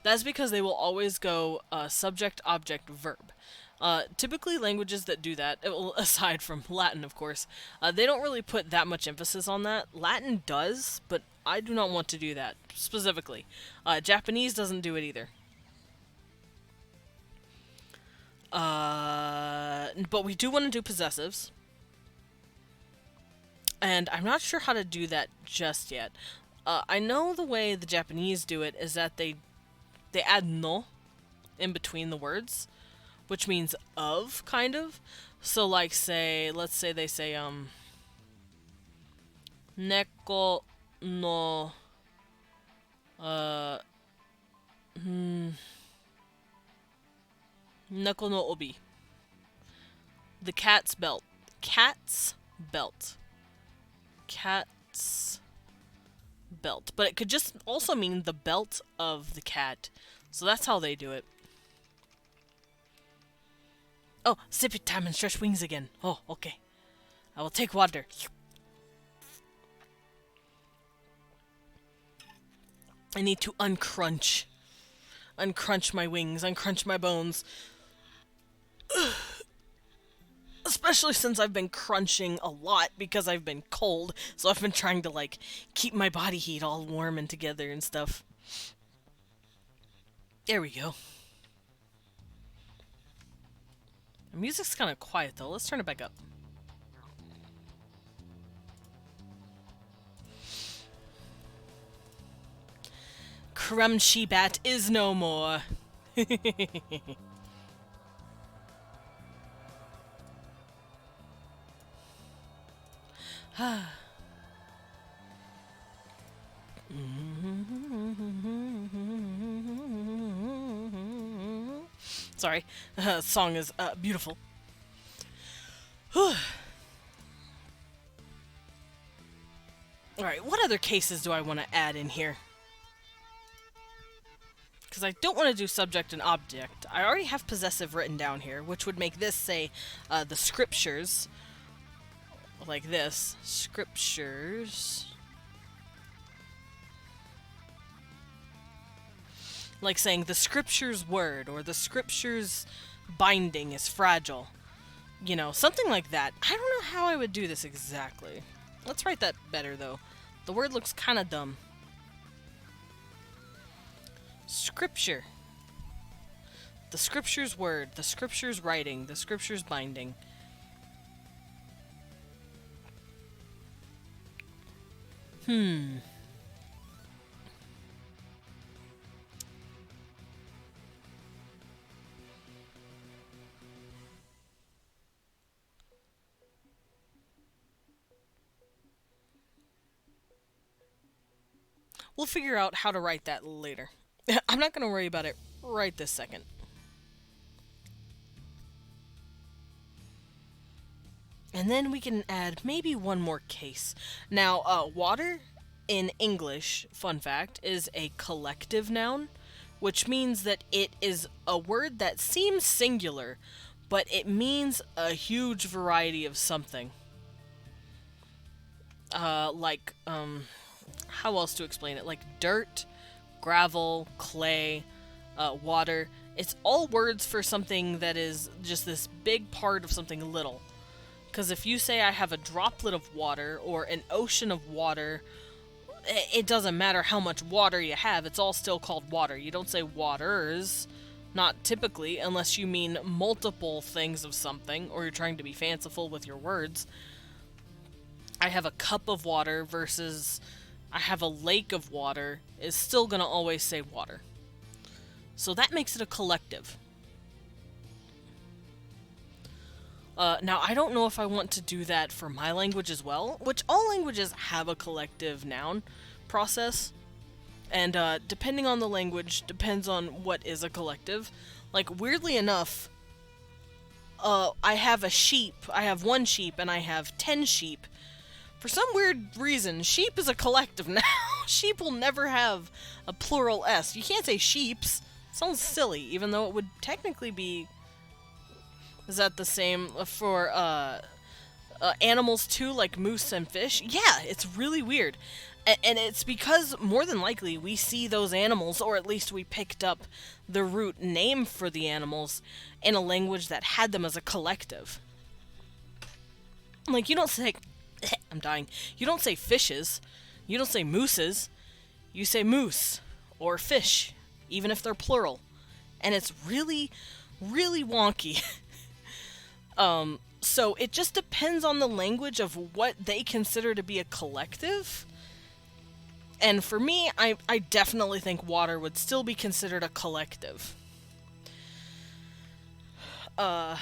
That's because they will always go subject, object, verb. Typically, languages that do that, aside from Latin, of course, they don't really put that much emphasis on that. Latin does, but I do not want to do that specifically. Japanese doesn't do it either. But we do want to do possessives. And I'm not sure how to do that just yet. I know the way the Japanese do it is that they add no in between the words, which means of, kind of. So, like, let's say they say, neko no, neko no obi. The cat's belt. Cat's belt. Cat's belt. But it could just also mean the belt of the cat. So that's how they do it. Oh, sip your time and stretch wings again. Oh, okay. I will take water. I need to uncrunch. Uncrunch my wings, uncrunch my bones. Especially since I've been crunching a lot because I've been cold. So I've been trying to, like, keep my body heat all warm and together and stuff. There we go. The music's kind of quiet, though. Let's turn it back up. Crunchy Bat is no more. Sorry, song is beautiful. Alright, what other cases do I want to add in here? Because I don't want to do subject and object. I already have possessive written down here, which would make this say the scriptures. Like this. Scriptures. Like saying the scripture's word or the scripture's binding is fragile. You know, something like that. I don't know how I would do this exactly. Let's write that better, though. The word looks kind of dumb. Scripture. The scripture's word, the scripture's writing, the scripture's binding. We'll figure out how to write that later. I'm not going to worry about it right this second. And then we can add maybe one more case. Now, water in English, fun fact, is a collective noun, which means that it is a word that seems singular, but it means a huge variety of something. How else to explain it? Like dirt, gravel, clay, water. It's all words for something that is just this big part of something little. Because if you say I have a droplet of water or an ocean of water, it doesn't matter how much water you have, it's all still called water. You don't say waters, not typically, unless you mean multiple things of something, or you're trying to be fanciful with your words. I have a cup of water versus I have a lake of water is still going to always say water. So that makes it a collective. Now, I don't know if I want to do that for my language as well, which all languages have a collective noun process. And depending on the language, depends on what is a collective. Like, weirdly enough, I have a sheep, I have one sheep, and I have 10 sheep. For some weird reason, sheep is a collective now. Sheep will never have a plural S. You can't say sheeps. It sounds silly, even though it would technically be... Is that the same for animals too, like moose and fish. Yeah, it's really weird. And it's because, more than likely, we see those animals, or at least we picked up the root name for the animals in a language that had them as a collective. Like, you don't say... I'm dying. You don't say fishes. You don't say mooses. You say moose, or fish, even if they're plural. And it's really, really wonky. So it just depends on the language of what they consider to be a collective. And for me, I definitely think water would still be considered a collective. So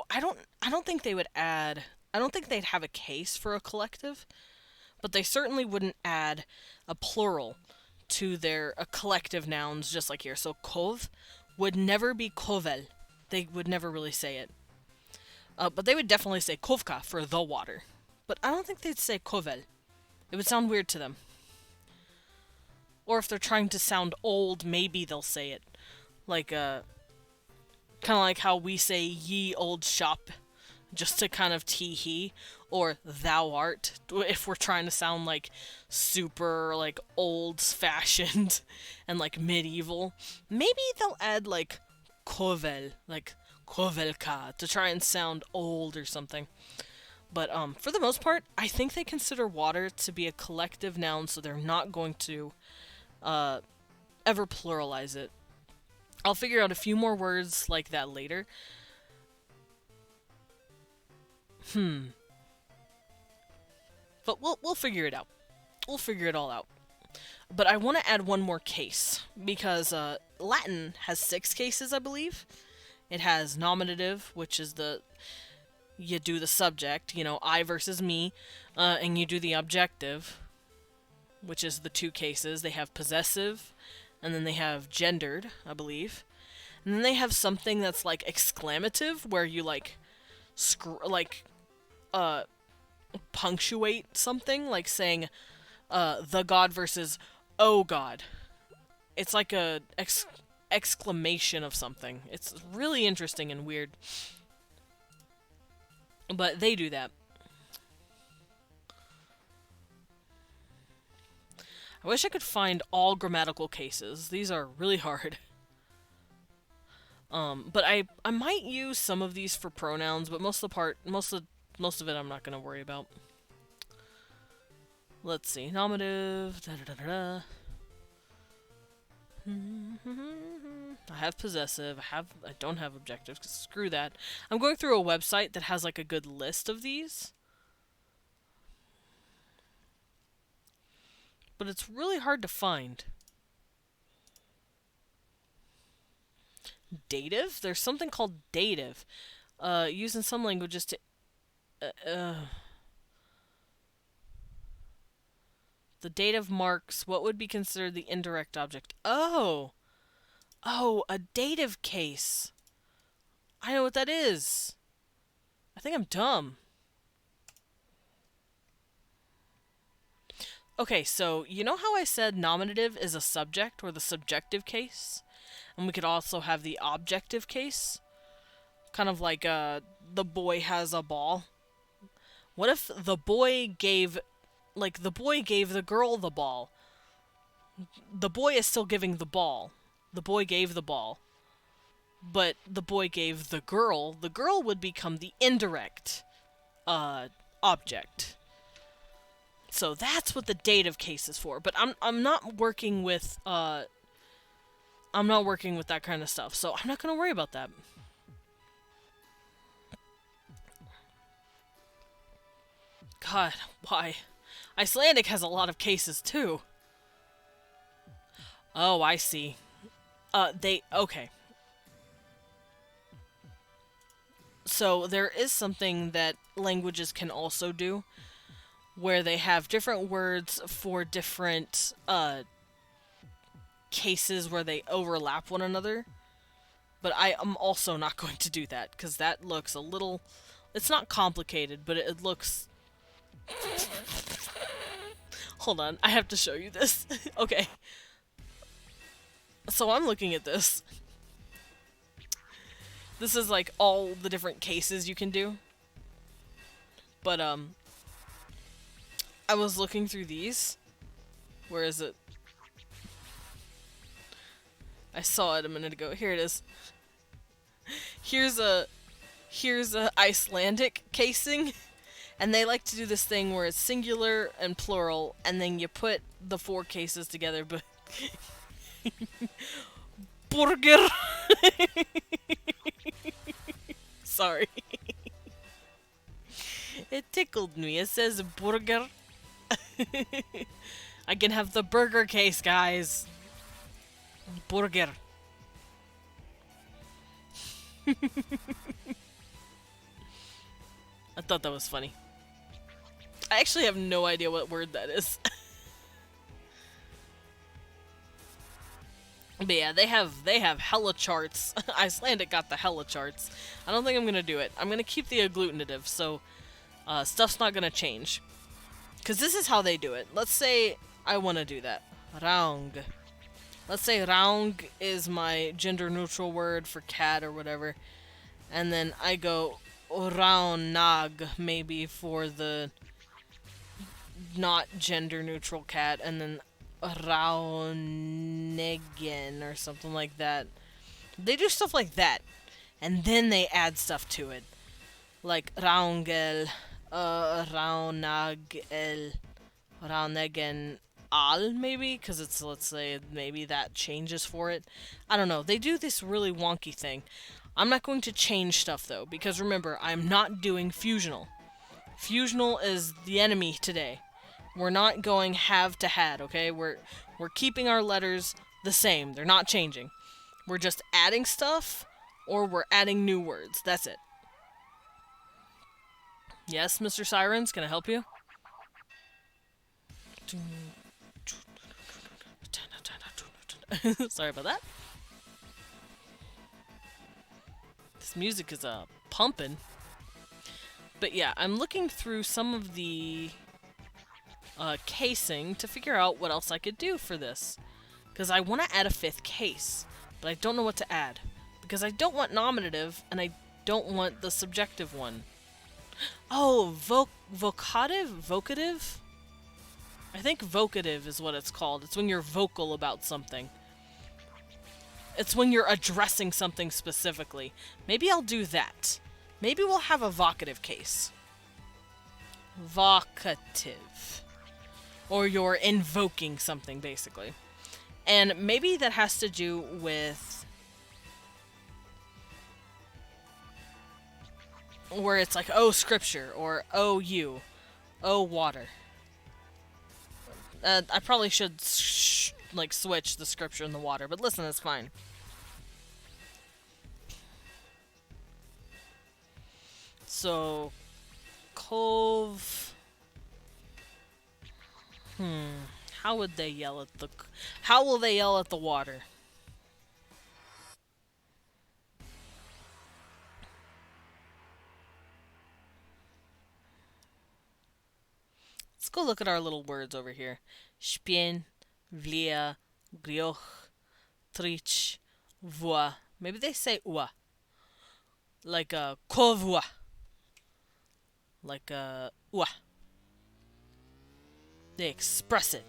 I don't think they would add... I don't think they'd have a case for a collective, but they certainly wouldn't add a plural to their collective nouns just like here. So kov would never be kovel. They would never really say it. But they would definitely say kovka for the water. But I don't think they'd say kovel. It would sound weird to them. Or if they're trying to sound old, maybe they'll say it. Like, kind of like how we say ye old shop, just to kind of tee-hee, or thou art, if we're trying to sound like super like old-fashioned and like medieval. Maybe they'll add like kovel, like kovelka, to try and sound old or something. But for the most part, I think they consider water to be a collective noun, so they're not going to ever pluralize it. I'll figure out a few more words like that later. But we'll figure it out. We'll figure it all out. But I want to add one more case, because Latin has 6 cases, I believe. It has nominative, which is you do the subject, I versus me, and you do the objective, which is the 2 cases. They have possessive, and then they have gendered, I believe. And then they have something that's like exclamative, where you punctuate something, like saying the god versus oh god. It's like a exclamation of something. It's really interesting and weird. But they do that. I wish I could find all grammatical cases. These are really hard. But I might use some of these for pronouns, but most of it I'm not gonna worry about. Let's see. Nominative. Da-da-da-da-da. I have possessive. I don't have objective, 'cause screw that. I'm going through a website that has like a good list of these. But it's really hard to find. Dative? There's something called dative. Used in some languages to... The dative marks what would be considered the indirect object. Oh! Oh, a dative case. I know what that is. I think I'm dumb. Okay, so you know how I said nominative is a subject, or the subjective case? And we could also have the objective case? Kind of like, the boy has a ball. What if the boy gave... Like, the boy gave the girl the ball. The boy is still giving the ball. The boy gave the ball. But the boy gave the girl. The girl would become the indirect object. So that's what the dative case is for. But I'm not working with that kind of stuff. So I'm not gonna worry about that. God, why? Icelandic has a lot of cases too. Oh, I see. Okay. So there is something that languages can also do, where they have different words for different cases where they overlap one another. But I am also not going to do that, because that looks a little... It's not complicated, but it looks... Hold on, I have to show you this. Okay. So I'm looking at this. This is like all the different cases you can do. But I was looking through these. Where is it? I saw it a minute ago. Here it is. Here's a Icelandic casing, and they like to do this thing where it's singular and plural, and then you put the 4 cases together. But burger. Sorry. It tickled me. It says burger. I can have the burger case, guys. Burger. I thought that was funny. I actually have no idea what word that is. But yeah, they have hella charts. Icelandic got the hella charts. I don't think I'm gonna do it. I'm gonna keep the agglutinative, so stuff's not gonna change. Cause this is how they do it. Let's say I wanna do that. Raung. Let's say raung is my gender neutral word for cat or whatever. And then I go raunag maybe for the not gender neutral cat, and then raunegen or something like that. They do stuff like that, and then they add stuff to it. Like raungel, raunagel, raunegen al maybe, because it's, let's say, maybe that changes for it. I don't know. They do this really wonky thing. I'm not going to change stuff, though, because remember, I'm not doing fusional. Fusional is the enemy today. We're not going have to had, okay? We're keeping our letters the same. They're not changing. We're just adding stuff, or we're adding new words. That's it. Yes, Mr. Sirens, can I help you? Sorry about that. This music is pumping. But yeah, I'm looking through some of the casing to figure out what else I could do for this. Because I want to add a 5th case, but I don't know what to add. Because I don't want nominative, and I don't want the subjective one. Oh, vocative? Vocative? I think vocative is what it's called. It's when you're vocal about something. It's when you're addressing something specifically. Maybe I'll do that. Maybe we'll have a vocative case. Vocative. Or you're invoking something, basically. And maybe that has to do with where it's like, oh, scripture, or oh, you, oh, water. I probably should like switch the scripture and the water, but listen, it's fine. So, cove. How would they yell at the? How will they yell at the water? Let's go look at our little words over here. Spien, vlia, grioch, trich, voa. Maybe they say ua. Like a kovua. Like a ua. They express it.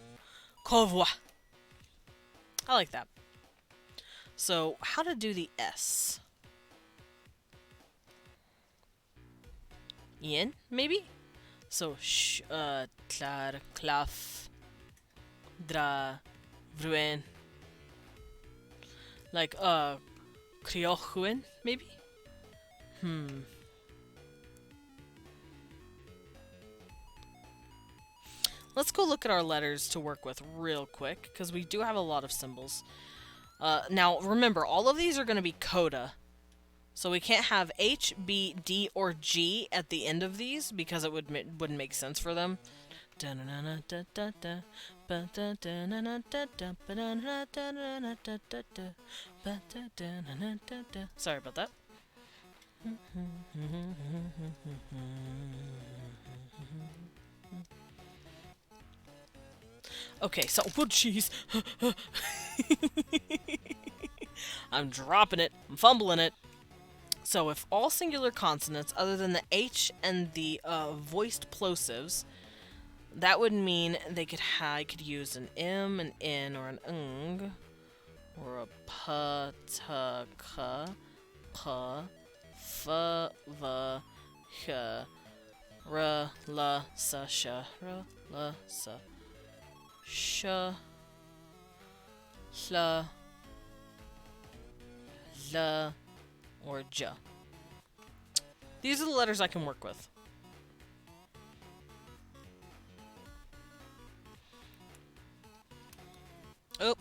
Kovua. I like that. So, how to do the S? Ian, maybe? So, klar, klaf, dra, vruen. Like, kriochuen, maybe? Let's go look at our letters to work with real quick, because we do have a lot of symbols. Now, remember, all of these are going to be coda. So we can't have H, B, D, or G at the end of these, because it wouldn't make sense for them. Sorry about that. Okay, so, oh jeez. I'm dropping it. I'm fumbling it. So if all singular consonants other than the H and the voiced plosives, that would mean I could use an M, an N, or an ng, or a p, t, k, p, f, v, h, r, l, s, sh, r, l, s, sh, l, l, or j. These are the letters I can work with. Oh.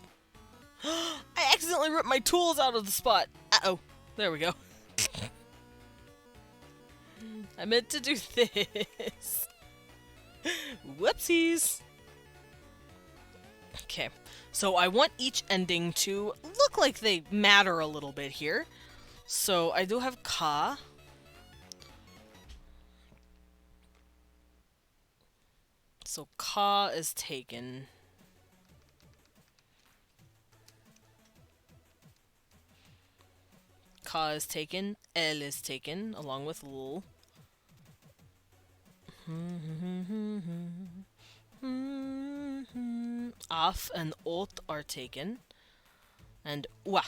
I accidentally ripped my tools out of the spot. Uh-oh. There we go. I meant to do this. Whoopsies. Okay. So I want each ending to look like they matter a little bit here. So I do have ka. So ka is taken. Ka is taken. El is taken along with l. Af and ot are taken. And wa.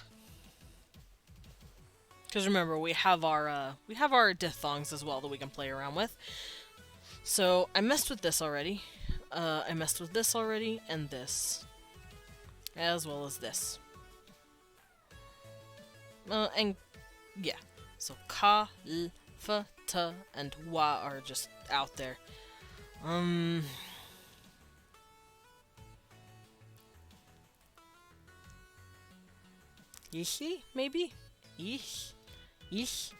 Because remember, we have our diphthongs as well that we can play around with. So I messed with this already. I messed with this already, and this, as well as this. And yeah, so ka, l, f, t, and wa are just out there. Ishi, maybe? Ish. Ish.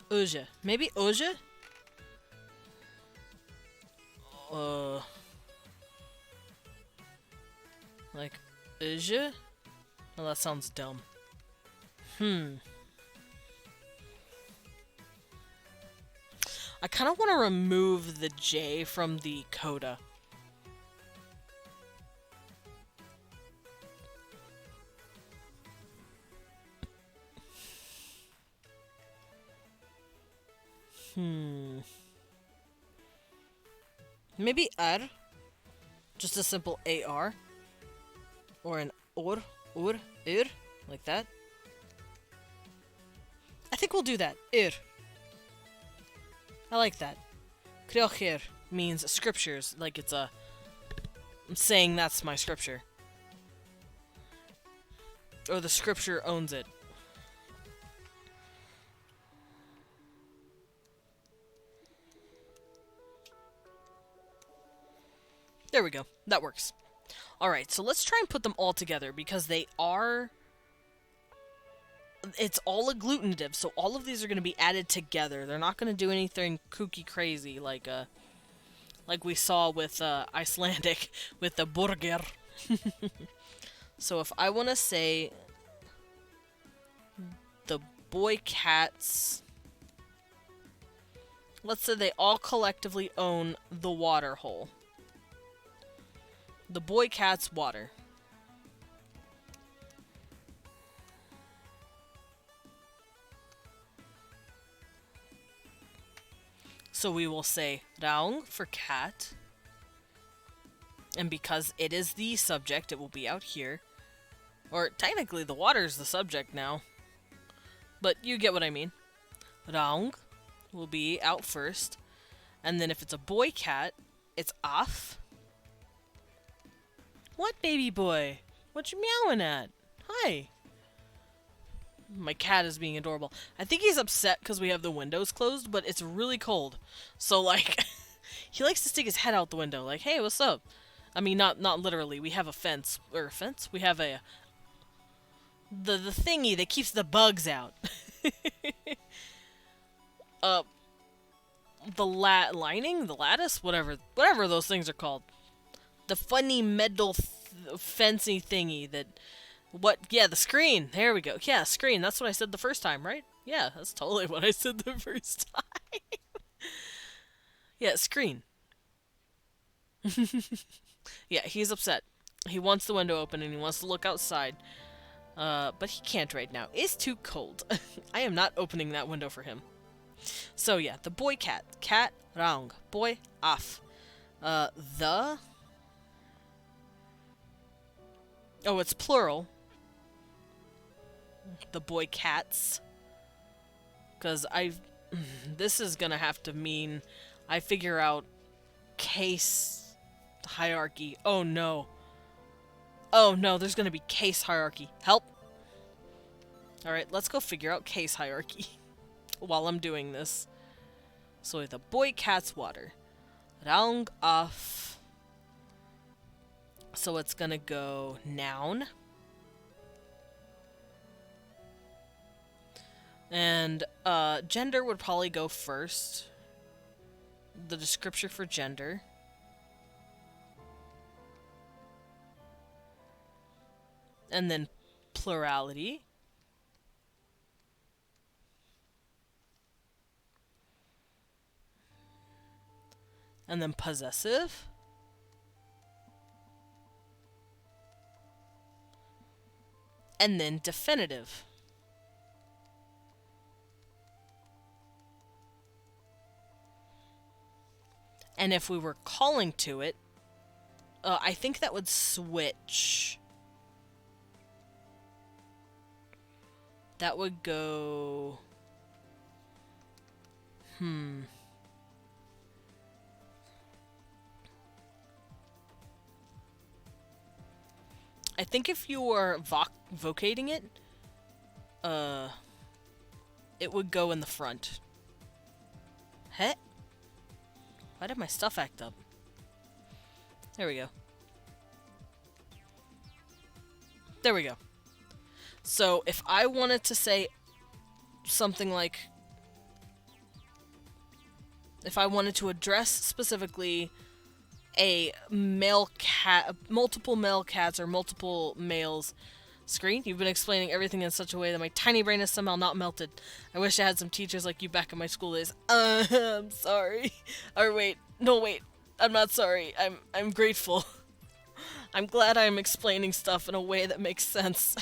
Oja. Maybe Oja? Like, Oja? Oh, that sounds dumb. I kind of want to remove the J from the coda. Maybe ar. Just a simple AR. Or an or, ir, like that. I think we'll do that. Ir. I like that. Kriocher means scriptures, like it's a... I'm saying that's my scripture. Or the scripture owns it. There we go. That works. Alright, so let's try and put them all together, because they are... It's all agglutinative, so all of these are going to be added together. They're not going to do anything kooky crazy, like we saw with Icelandic, with the burger. So if I want to say... the boy cats... Let's say they all collectively own the water hole. The boy cat's water. So we will say raung for cat. And because it is the subject, it will be out here. Or technically the water is the subject now. But you get what I mean. Raung will be out first. And then if it's a boy cat, it's af. What, baby boy? What you meowing at? Hi. My cat is being adorable. I think he's upset because we have the windows closed, but it's really cold. So, like, he likes to stick his head out the window, like, hey, what's up? I mean, not literally. We have a fence. Or a fence? We have a... The thingy that keeps the bugs out. The lining? The lattice? Whatever those things are called. The funny metal fancy thingy that... What? Yeah, the screen. There we go. Yeah, screen. That's what I said the first time, right? Yeah, that's totally what I said the first time. Yeah, screen. Yeah, he's upset. He wants the window open and he wants to look outside. But he can't right now. It's too cold. I am not opening that window for him. So yeah, the boy cat. Cat, rang. Boy, af. The... Oh, it's plural. The boy cats. Because this is gonna have to mean I figure out case hierarchy. Oh no. Oh no, there's gonna be case hierarchy. Help! Alright, let's go figure out case hierarchy while I'm doing this. So the boy cat's water. Rang af. So it's gonna go noun. And gender would probably go first. The description for gender. And then plurality. And then possessive. And then definitive. And if we were calling to it, I think that would switch. That would go... I think if you were vocating it, it would go in the front. Heh? Why did my stuff act up? There we go. There we go. So if I wanted to say something like... If I wanted to address specifically a male cat, multiple male cats or multiple males screen. You've been explaining everything in such a way that my tiny brain is somehow not melted. I wish I had some teachers like you back in my school days. I'm sorry. Or wait, no wait. I'm not sorry. I'm grateful. I'm glad I'm explaining stuff in a way that makes sense.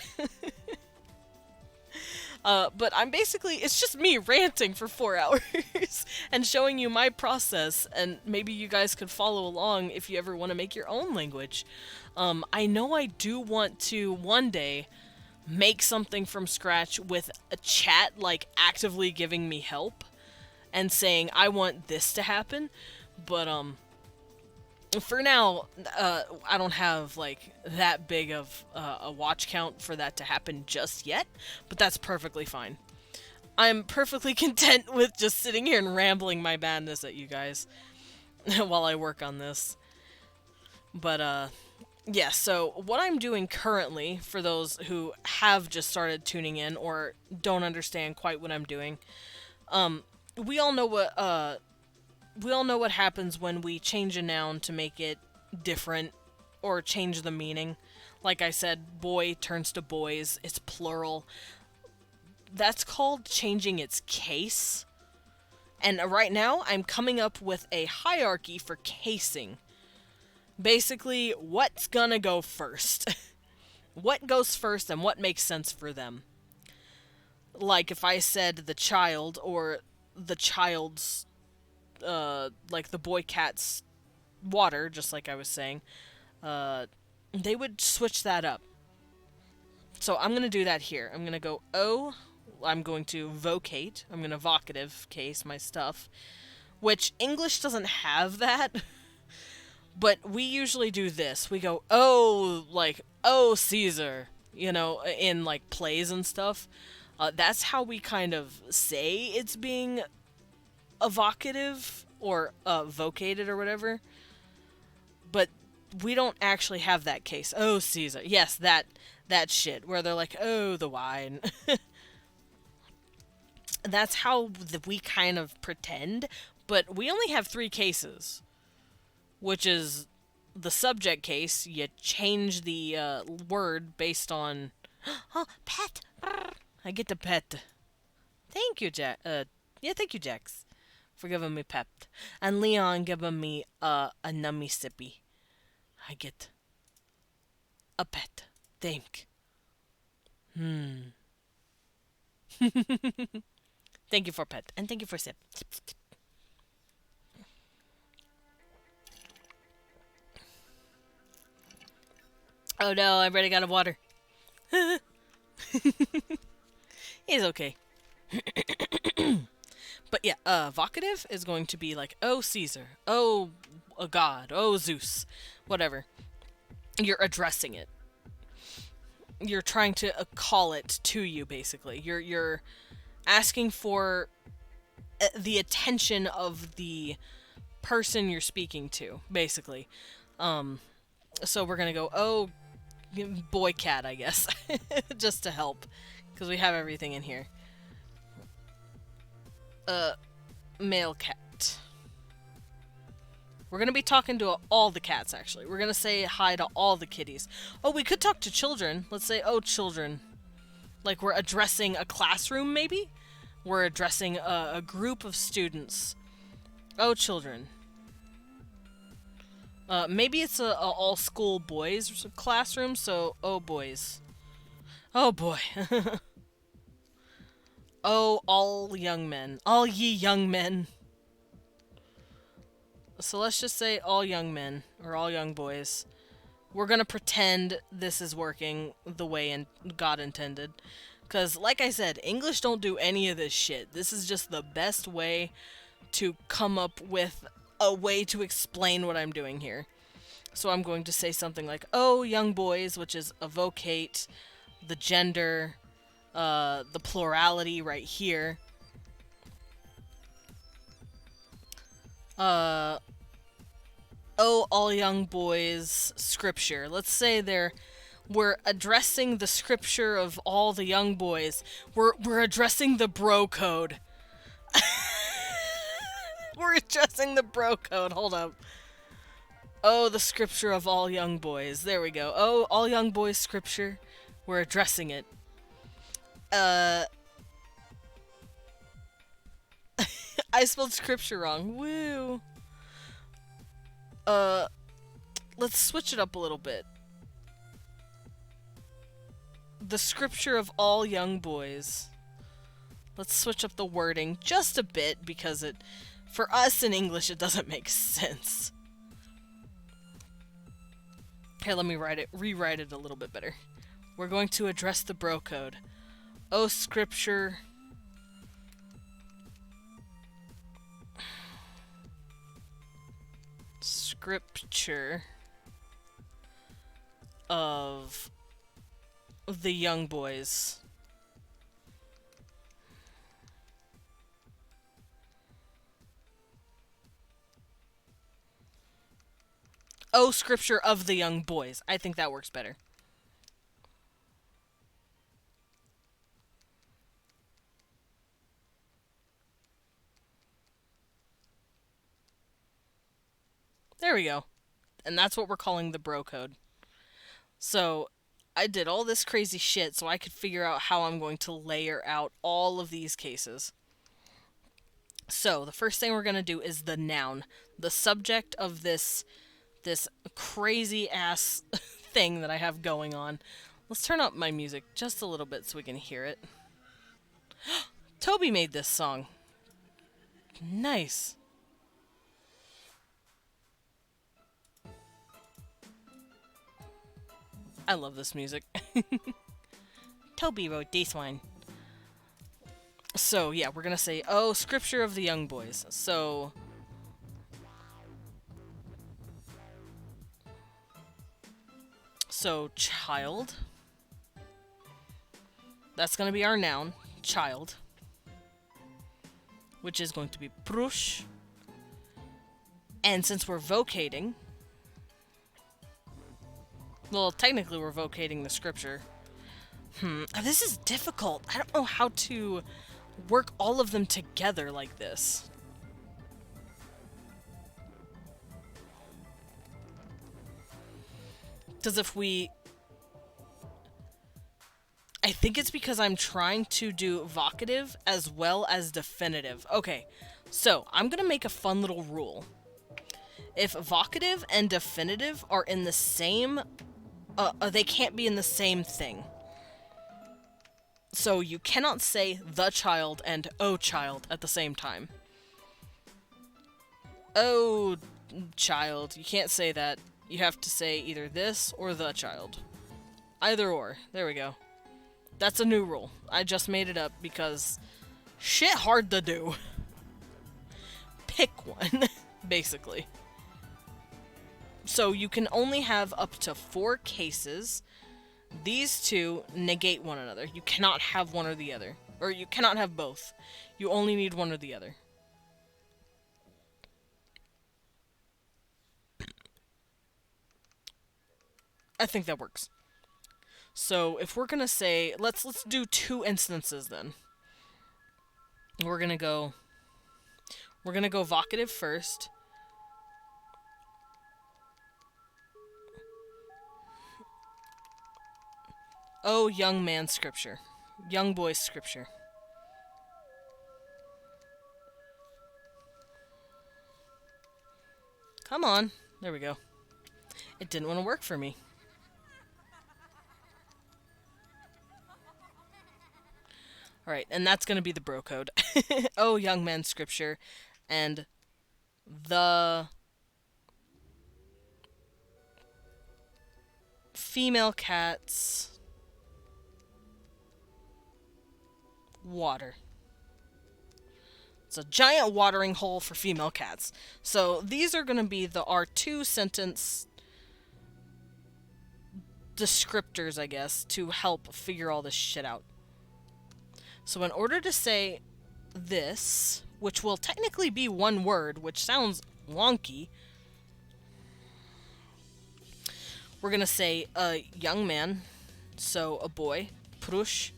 But I'm basically, it's just me ranting for 4 hours and showing you my process, and maybe you guys could follow along if you ever want to make your own language. I know I do want to one day make something from scratch with a chat like actively giving me help and saying I want this to happen, but for now, I don't have, like, that big of a watch count for that to happen just yet, but that's perfectly fine. I'm perfectly content with just sitting here and rambling my madness at you guys while I work on this. But, yeah, so what I'm doing currently, for those who have just started tuning in or don't understand quite what I'm doing, we all know what happens when we change a noun to make it different or change the meaning. Like I said, boy turns to boys. It's plural. That's called changing its case. And right now, I'm coming up with a hierarchy for casing. Basically, what's gonna go first? What goes first and what makes sense for them? Like if I said the child or the child's like the boy cat's water, just like I was saying, they would switch that up. So I'm going to do that here. I'm going to go O, I'm going to vocate, I'm going to vocative case my stuff, which English doesn't have that, but we usually do this. We go, oh, like, oh, Caesar, you know, in, like, plays and stuff. That's how we kind of say it's being evocative or vocated or whatever, but we don't actually have that case. Oh, Caesar. Yes, that shit where they're like, oh, the wine. That's how we kind of pretend, but we only have 3 cases, which is the subject case. You change the word based on oh, pet. I get the pet. Thank you, Jack. Yeah, thank you, Jax, for giving me pep. And Leon giving me a nummy sippy. I get A pet. Think. Thank you for pet. And thank you for sip. Oh no, I'm running out of water. It's okay. But yeah, vocative is going to be like, oh Caesar, oh a god, oh Zeus, whatever. You're addressing it. You're trying to call it to you, basically. You're asking for the attention of the person you're speaking to, basically. So we're gonna go, oh, boy cat, I guess, just to help, because we have everything in here. Male cat. We're gonna be talking to all the cats, actually. We're gonna say hi to all the kitties. Oh, we could talk to children. Let's say, oh, children. Like we're addressing a classroom, maybe? We're addressing a group of students. Oh, children. Maybe it's a all-school boys classroom, so, oh, boys. Oh, boy. Oh, all young men. All ye young men. So let's just say all young men, or all young boys. We're gonna pretend this is working the way God intended. Because, like I said, English don't do any of this shit. This is just the best way to come up with a way to explain what I'm doing here. So I'm going to say something like, oh, young boys, which is evocate the gender, the plurality right here. Oh, all young boys, scripture. Let's say we're addressing the scripture of all the young boys. We're addressing the bro code. We're addressing the bro code. Hold up. Oh, the scripture of all young boys. There we go. Oh, all young boys scripture. We're addressing it. I spelled scripture wrong. Woo. Let's switch it up a little bit. The scripture of all young boys. Let's switch up the wording just a bit because for us in English, it doesn't make sense. Here, let me rewrite it a little bit better. We're going to address the bro code. Oh, scripture. Scripture of the young boys. Oh, scripture of the young boys. I think that works better. There we go. And that's what we're calling the bro code. So, I did all this crazy shit so I could figure out how I'm going to layer out all of these cases. So, the first thing we're going to do is the noun. The subject of this crazy ass thing that I have going on. Let's turn up my music just a little bit so we can hear it. Toby made this song. Nice. I love this music. Toby wrote this one. So, yeah, we're gonna say, oh, scripture of the young boys. So, child. That's gonna be our noun, child. Which is going to be prush. And since we're vocating, well, technically we're vocating the scripture. This is difficult. I don't know how to work all of them together like this. Because I think it's because I'm trying to do vocative as well as definitive. Okay, so I'm gonna make a fun little rule. If vocative and definitive are in the same they can't be in the same thing. So you cannot say the child and oh child at the same time. Oh child, you can't say that. You have to say either this or the child. Either or. There we go. That's a new rule. I just made it up because shit hard to do. Pick one, basically. So you can only have up to 4 cases. These two negate one another. You cannot have one or the other. Or you cannot have both. You only need one or the other. I think that works. So if we're gonna say, let's do 2 instances then. We're gonna go vocative first. Oh, young man's scripture. Young boy's scripture. Come on. There we go. It didn't want to work for me. Alright, and that's going to be the bro code. Oh, young man's scripture. And the female cat's water. It's a giant watering hole for female cats. So these are going to be our 2 sentence descriptors, I guess, to help figure all this shit out. So in order to say this, which will technically be one word, which sounds wonky, we're going to say a young man, so a boy, prush.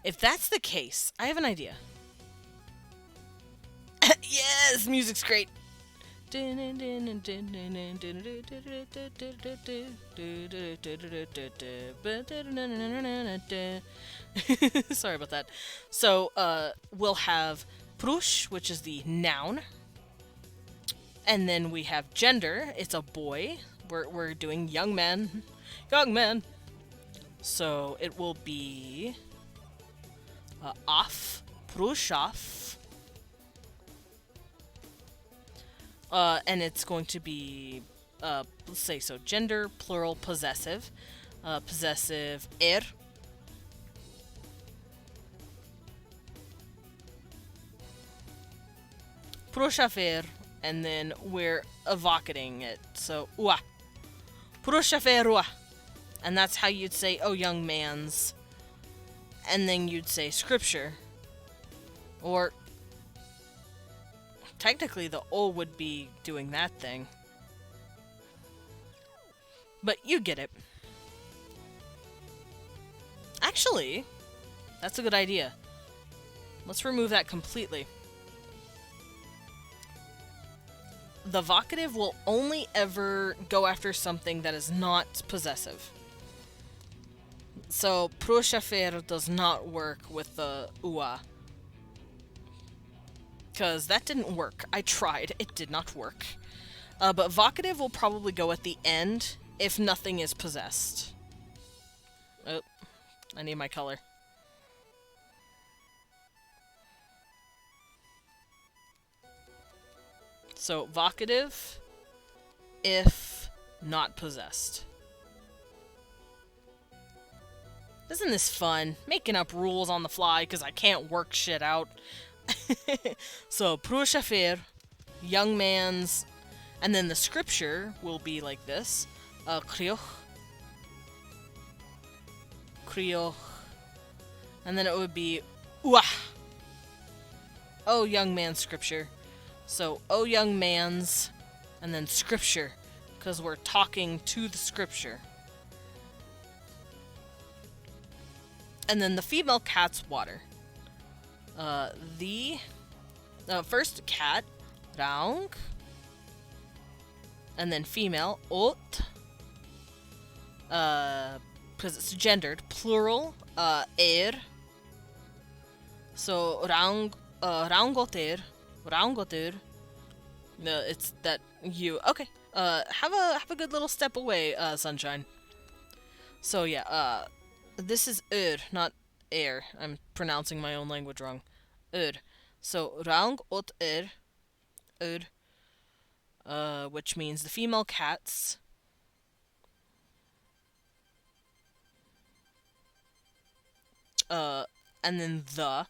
If that's the case, I have an idea. Yes, music's great. Sorry about that. So, we'll have prush, which is the noun. And then we have gender. It's a boy. We're doing young man. Young man. So, it will be off. Prush off. And it's going to be, let's say, so gender, plural, possessive. Possessive, Proshafer, and then we're evocating it. So, ua. Proshaferua. And that's how you'd say, oh, young man's. And then you'd say scripture. Or technically, the O would be doing that thing. But you get it. Actually, that's a good idea. Let's remove that completely. The vocative will only ever go after something that is not possessive. So, proshafer does not work with the ua. Because that didn't work. I tried. It did not work. But vocative will probably go at the end if nothing is possessed. Oh, I need my color. So, vocative if not possessed. Isn't this fun? Making up rules on the fly because I can't work shit out. So, proshafer, young man's, and then the scripture will be like this. Krioch. Krioch. And then it would be uah. Oh, young man's scripture. So, oh, young man's, and then scripture, because we're talking to the scripture. And then the female cat's water. First cat, raung, and then female, ot, because it's gendered, plural, so raung, Raungotir. Raungotir. No, it's that you. Okay. Have a good little step away, Sunshine. So yeah, this is not air. I'm pronouncing my own language wrong. So Raung ot which means the female cats. And then the,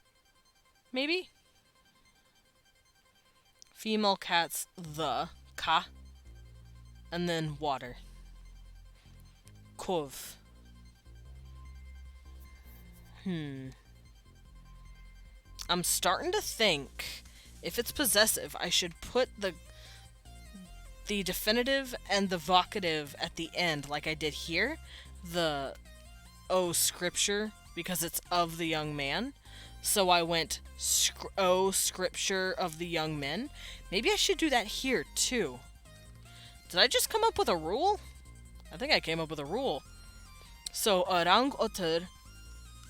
maybe? Female cats, the, ka, and then water. Kov. I'm starting to think if it's possessive, I should put the definitive and the vocative at the end, like I did here. The O scripture, because it's of the young man. So I went O scripture of the young men. Maybe I should do that here too. Did I just come up with a rule? I think I came up with a rule. So Rang oter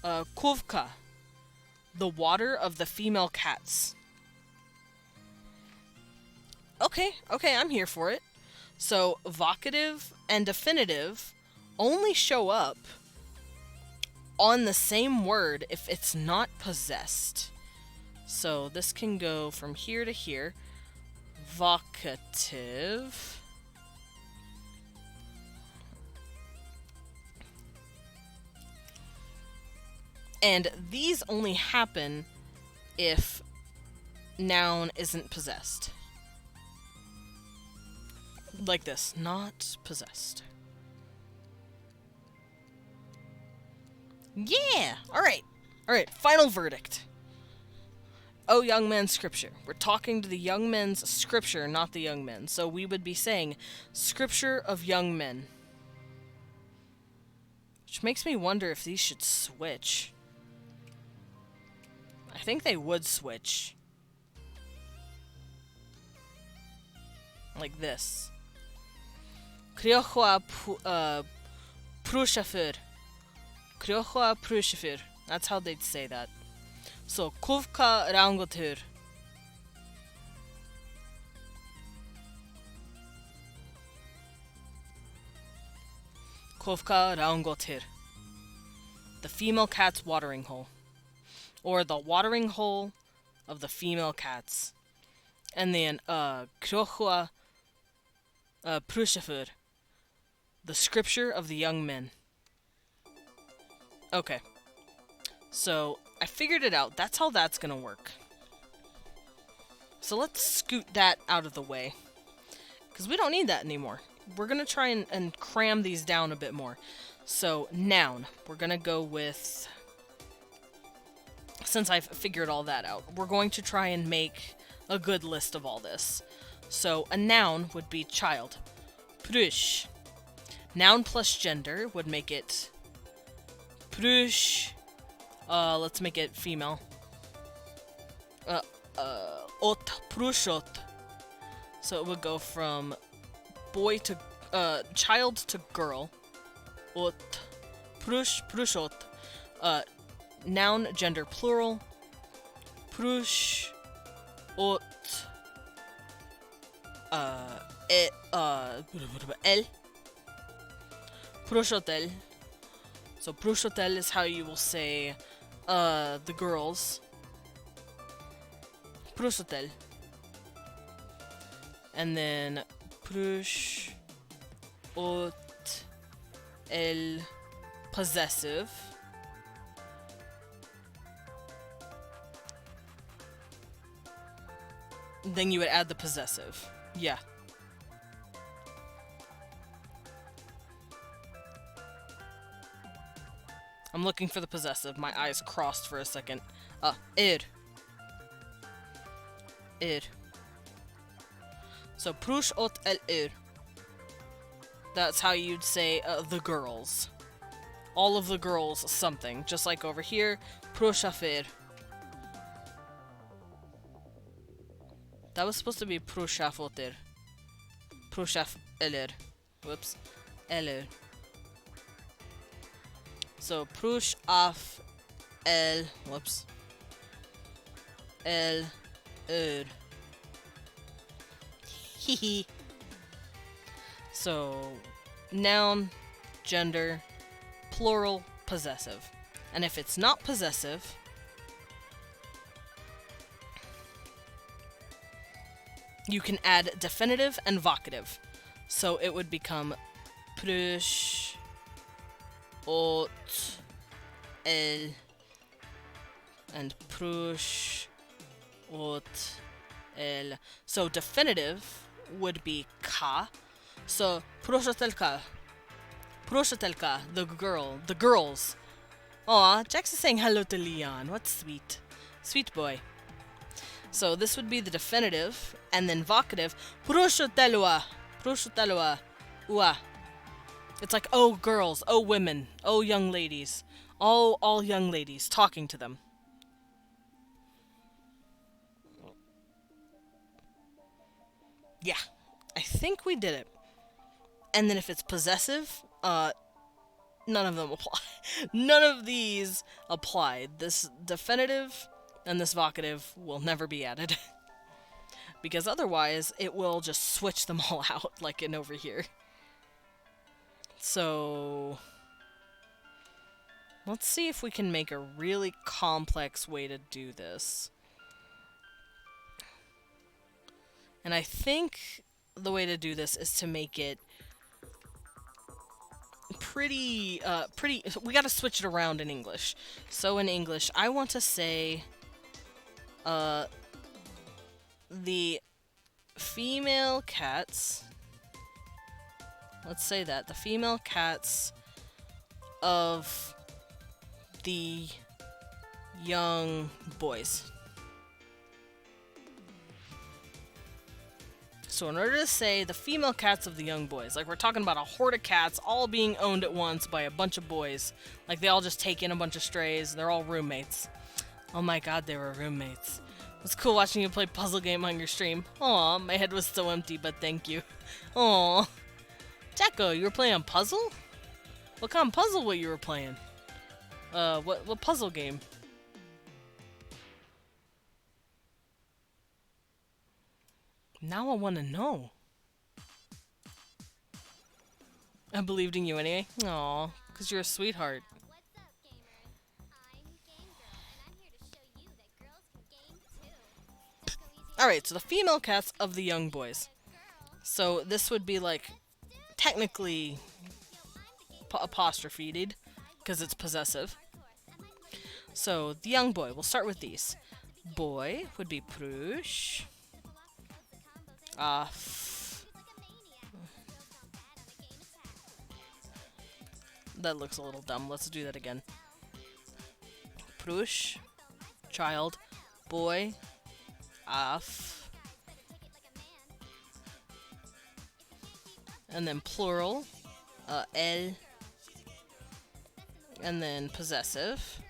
Kuvka, the water of the female cats. Okay, I'm here for it. So vocative and definitive only show up on the same word if it's not possessed. So this can go from here to here. Vocative. And these only happen if noun isn't possessed. Like this, not possessed. Yeah! Alright, final verdict. Oh, young men's scripture. We're talking to the young men's scripture, not the young men. So we would be saying, scripture of young men. Which makes me wonder if these should switch. I think they would switch. Like this. Kriochwa Prushafer. Kriochwa Prushafer. That's how they'd say that. So, Kuvka Rangotur. Kuvka Rangotur. The female cat's watering hole. Or the watering hole of the female cats. And then, Kriochwa Prushafer. The scripture of the young men. Okay. So, I figured it out. That's how that's gonna work. So let's scoot that out of the way. Because we don't need that anymore. We're gonna try and cram these down a bit more. So, noun. We're gonna go with... Since I've figured all that out, we're going to try and make a good list of all this. So, a noun would be child. Prush. Noun plus gender would make it... Prush. Let's make it female. Ot prushot. So it would go from boy to, child to girl. Ot prushot. Noun, gender, plural. Prush. Ot. El. Prushotel. So Prushotel is how you will say the girls. Prushotel. And then Prush ot el possessive. Then you would add the possessive. Yeah. I'm looking for the possessive. My eyes crossed for a second. Id. So, prush ot el ir. That's how you'd say the girls. All of the girls something. Just like over here, prushafer. That was supposed to be prushafoter. Prushaf elir. Whoops. Elir. So, prush af el... Whoops. el, ur. Hee. So, noun, gender, plural, possessive. And if it's not possessive, you can add definitive and vocative. So it would become prush, ot, el, and prush, ot, el. So definitive would be ka. So proshatelka, the girls. Aw, Jax is saying hello to Leon. What's sweet? Sweet boy. So this would be the definitive, and then vocative, proshatelua, ua. It's like, oh girls, oh women, oh young ladies, all young ladies, talking to them. Yeah, I think we did it. And then if it's possessive, none of them apply. None of these apply. This definitive and this vocative will never be added. Because otherwise, it will just switch them all out, like in over here. So, let's see if we can make a really complex way to do this. And I think the way to do this is to make it pretty, we gotta switch it around in English. So in English, I want to say, the female cats, let's say that, the female cats of the young boys. So in order to say the female cats of the young boys, like we're talking about a horde of cats all being owned at once by a bunch of boys. Like they all just take in a bunch of strays, they're all roommates. Oh my god, they were roommates. It was cool watching you play puzzle game on your stream. Aw, my head was so empty, but thank you. Aw. Jacko, you were playing puzzle? What kind of puzzle were you were playing? What puzzle game? Now I want to know. I believed in you anyway. Aw, because you're a sweetheart. What's up, gamers? I'm Game Girl, and I'm here to show you that girls can game too. Alright, so the female cats of the young boys. So this would be like, technically, apostrophed, because it's possessive. So, the young boy, we'll start with these. Boy would be prush. That looks a little dumb. Let's do that again. Prush, child, boy, af, and then plural, el, and then possessive,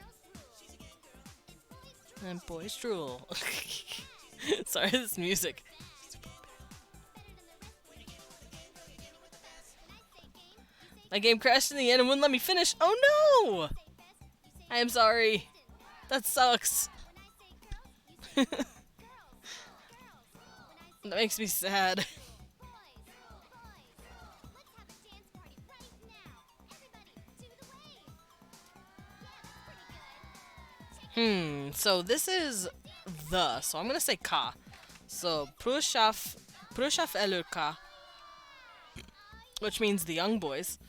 and boys drool. Sorry, this music. My game crashed in the end and wouldn't let me finish. Oh no! I am sorry. That sucks. That makes me sad. So this is the, so I'm gonna say ka. So, prushaf elurka, which means the young boys.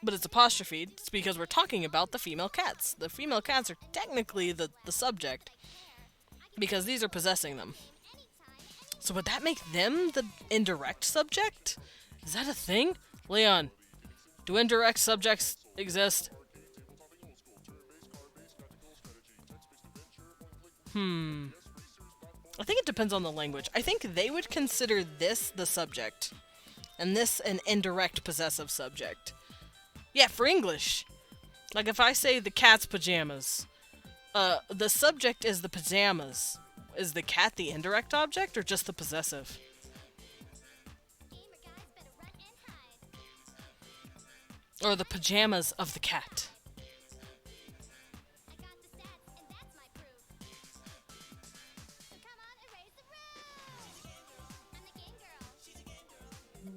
But it's apostrophe. It's because we're talking about the female cats. The female cats are technically the subject, because these are possessing them. So would that make them the indirect subject? Is that a thing? Leon, do indirect subjects exist? I think it depends on the language. I think they would consider this the subject, and this an indirect possessive subject. Yeah, for English. Like if I say the cat's pajamas, the subject is the pajamas. Is the cat the indirect object or just the possessive? Or the pajamas of the cat?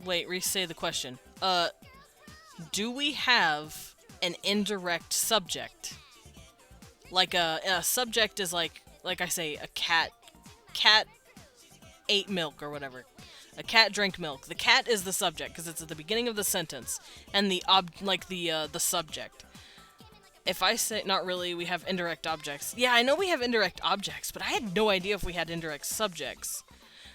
Wait, re-say the question. Do we have an indirect subject? Like a subject is like I say, a cat ate milk or whatever. A cat drank milk. The cat is the subject because it's at the beginning of the sentence, and the subject. If I say, not really, we have indirect objects. Yeah, I know we have indirect objects, but I had no idea if we had indirect subjects.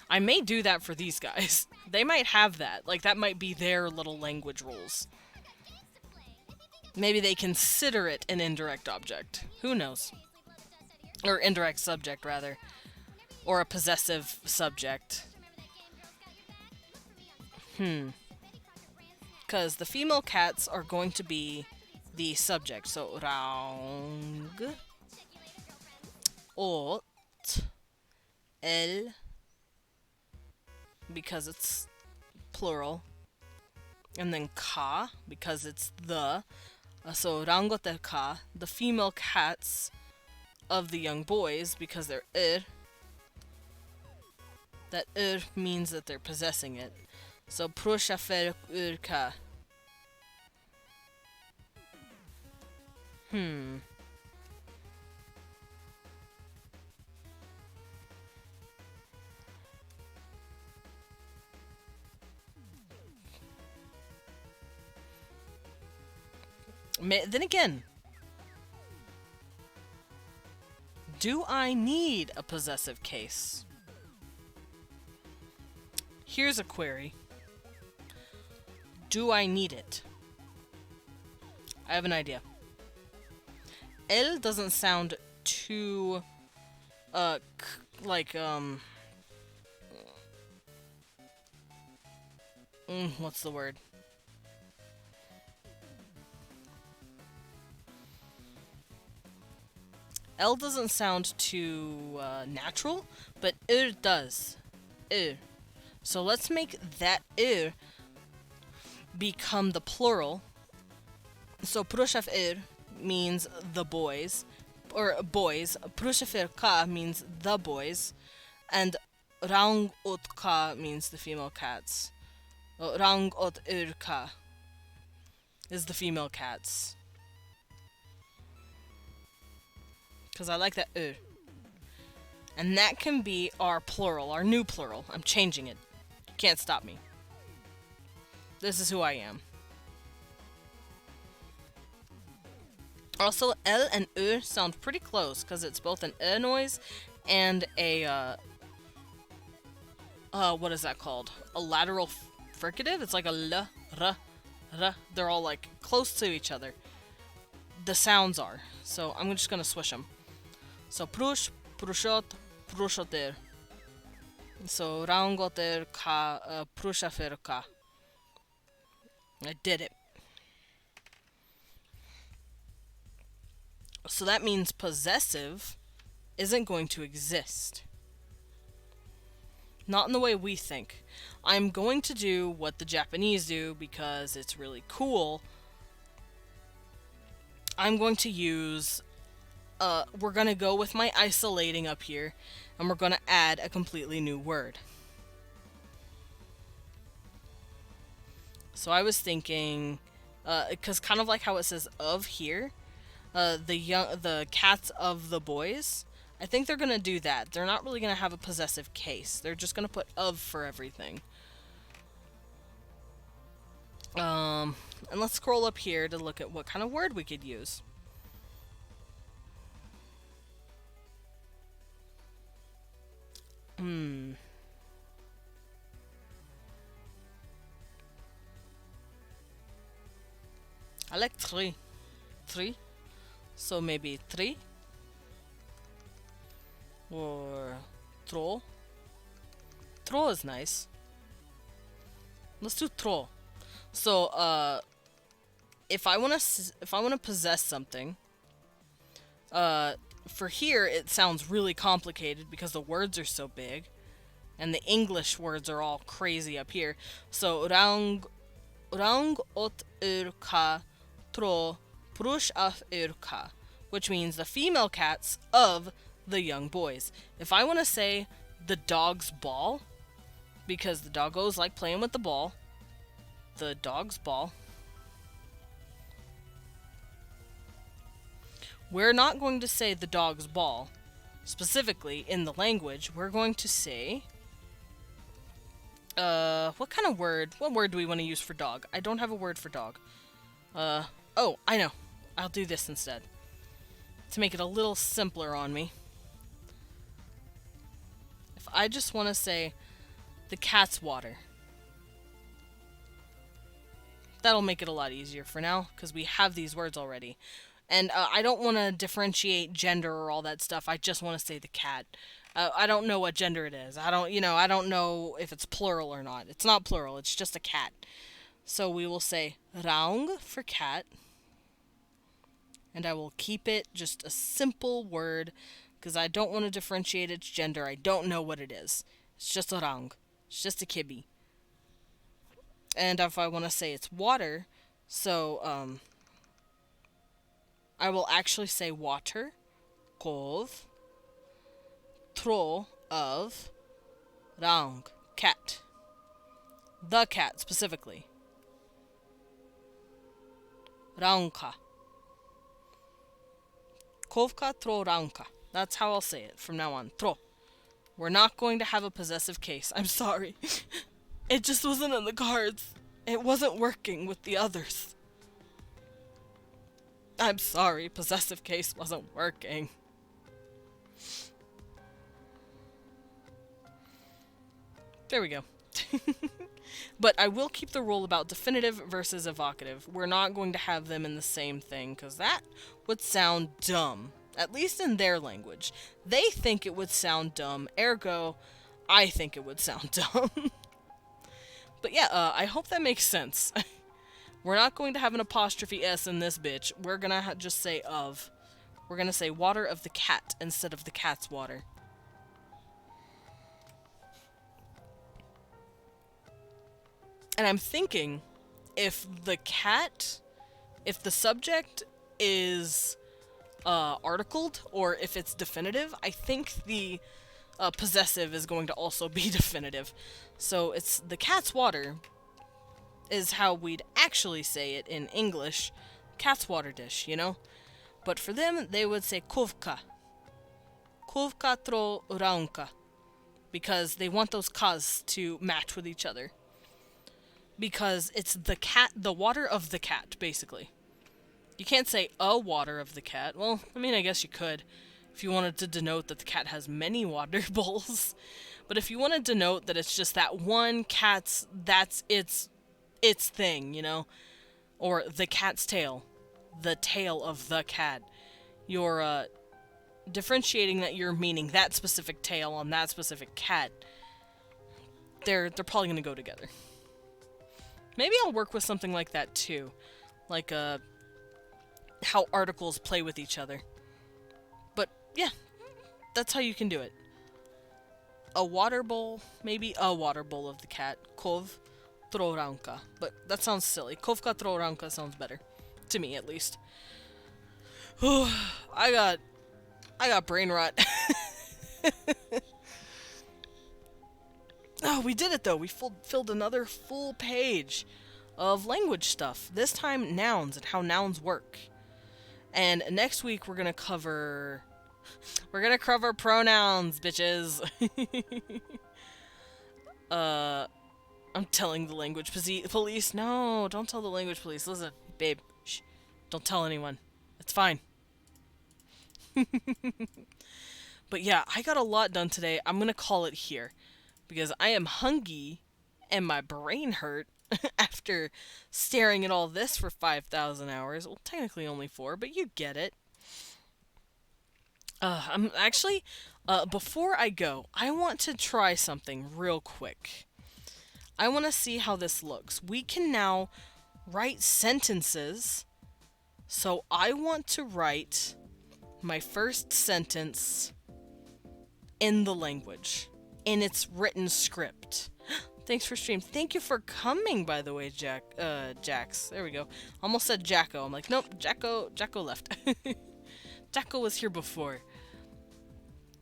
I may do that for these guys. They might have that. Like, that might be their little language rules. Maybe they consider it an indirect object. Who knows? Or indirect subject, rather. Or a possessive subject. Because the female cats are going to be the subject. So, rang, åt, el, because it's plural, and then ka, because it's the. So, rang åt el ka, the female cats of the young boys, because they're That means that they're possessing it. So, prushafer ka. Then again, do I need a possessive case? Here's a query. Do I need it? I have an idea. El doesn't sound too, what's the word? L doesn't sound too natural, but does. So let's make that become the plural. So prushafer means the boys, or boys. Prushafer ka means the boys, and rang åt ka means the female cats. Rang åt ka is the female cats. Because I like that And that can be our plural, our new plural. I'm changing it. You can't stop me. This is who I am. Also, L and sound pretty close because it's both an noise and a, what is that called? A lateral fricative? It's like a l, r, r. They're all like close to each other. The sounds are. So I'm just gonna swish them. So prush, prushot, prushoter. So rangoter ka, prushafer ka. I did it. So that means possessive isn't going to exist. Not in the way we think. I'm going to do what the Japanese do because it's really cool. I'm going to use, we're going to go with my isolating up here, and we're going to add a completely new word. So I was thinking, because kind of like how it says of here, the cats of the boys, I think they're going to do that. They're not really going to have a possessive case. They're just going to put of for everything. And let's scroll up here to look at what kind of word we could use. I like three. Three. So maybe three. Or tro. Tro is nice. Let's do tro. So, if I wanna possess something, for here it sounds really complicated because the words are so big, and the English words are all crazy up here. So rang åt ka tro prush af ka, which means the female cats of the young boys. If I want to say the dog's ball, because the doggos like playing with the ball, the dog's ball. We're not going to say the dog's ball. Specifically, in the language, we're going to say... what kind of word? What word do we want to use for dog? I don't have a word for dog. Oh, I know. I'll do this instead. To make it a little simpler on me. If I just want to say the cat's water. That'll make it a lot easier for now, because we have these words already. And I don't want to differentiate gender or all that stuff. I just want to say the cat. I don't know what gender it is. I don't know if it's plural or not. It's not plural. It's just a cat. So we will say raung for cat. And I will keep it just a simple word because I don't want to differentiate its gender. I don't know what it is. It's just a raung. It's just a kibby. And if I want to say it's water, so I will actually say water, kov, tro of, raung, cat. The cat, specifically. Raungka. Kovka, tro, raungka. That's how I'll say it from now on. Tro. We're not going to have a possessive case. I'm sorry. It just wasn't in the cards. It wasn't working with the others. I'm sorry, possessive case wasn't working. There we go. But I will keep the rule about definitive versus evocative. We're not going to have them in the same thing, because that would sound dumb. At least in their language. They think it would sound dumb, ergo, I think it would sound dumb. But yeah, I hope that makes sense. We're not going to have an apostrophe S in this bitch. We're gonna just say of. We're gonna say water of the cat instead of the cat's water. And I'm thinking, if the subject is articled, or if it's definitive, I think the possessive is going to also be definitive. So it's the cat's water is how we'd actually say it in English. Cat's water dish, you know? But for them, they would say kovka. Kovka tro raunka. Because they want those kas to match with each other. Because it's the water of the cat, basically. You can't say a water of the cat. Well, I mean, I guess you could. If you wanted to denote that the cat has many water bowls. But if you want to denote that it's just that one cat's, that's its thing, you know? Or the cat's tail. The tail of the cat. You're, differentiating that you're meaning that specific tail on that specific cat. They're probably gonna go together. Maybe I'll work with something like that too. Like, how articles play with each other. But, yeah. That's how you can do it. A water bowl. Maybe a water bowl of the cat. Kov tro raunka. But that sounds silly. Kovka tro raunka sounds better. To me, at least. I got brain rot. Oh, we did it though. We filled another full page of language stuff. This time nouns and how nouns work. And next week we're gonna cover pronouns, bitches. I'm telling the language police. No, don't tell the language police. Listen, babe. Shh. Don't tell anyone. It's fine. But yeah, I got a lot done today. I'm gonna call it here. Because I am hungry and my brain hurt after staring at all this for 5,000 hours. Well, technically only 4, but you get it. I'm actually, before I go, I want to try something real quick. I want to see how this looks. We can now write sentences. So I want to write my first sentence in the language. In its written script. Thanks for stream. Thank you for coming, by the way, Jax. There we go. Almost said Jacko. I'm like, nope, Jacko left. Jacko was here before.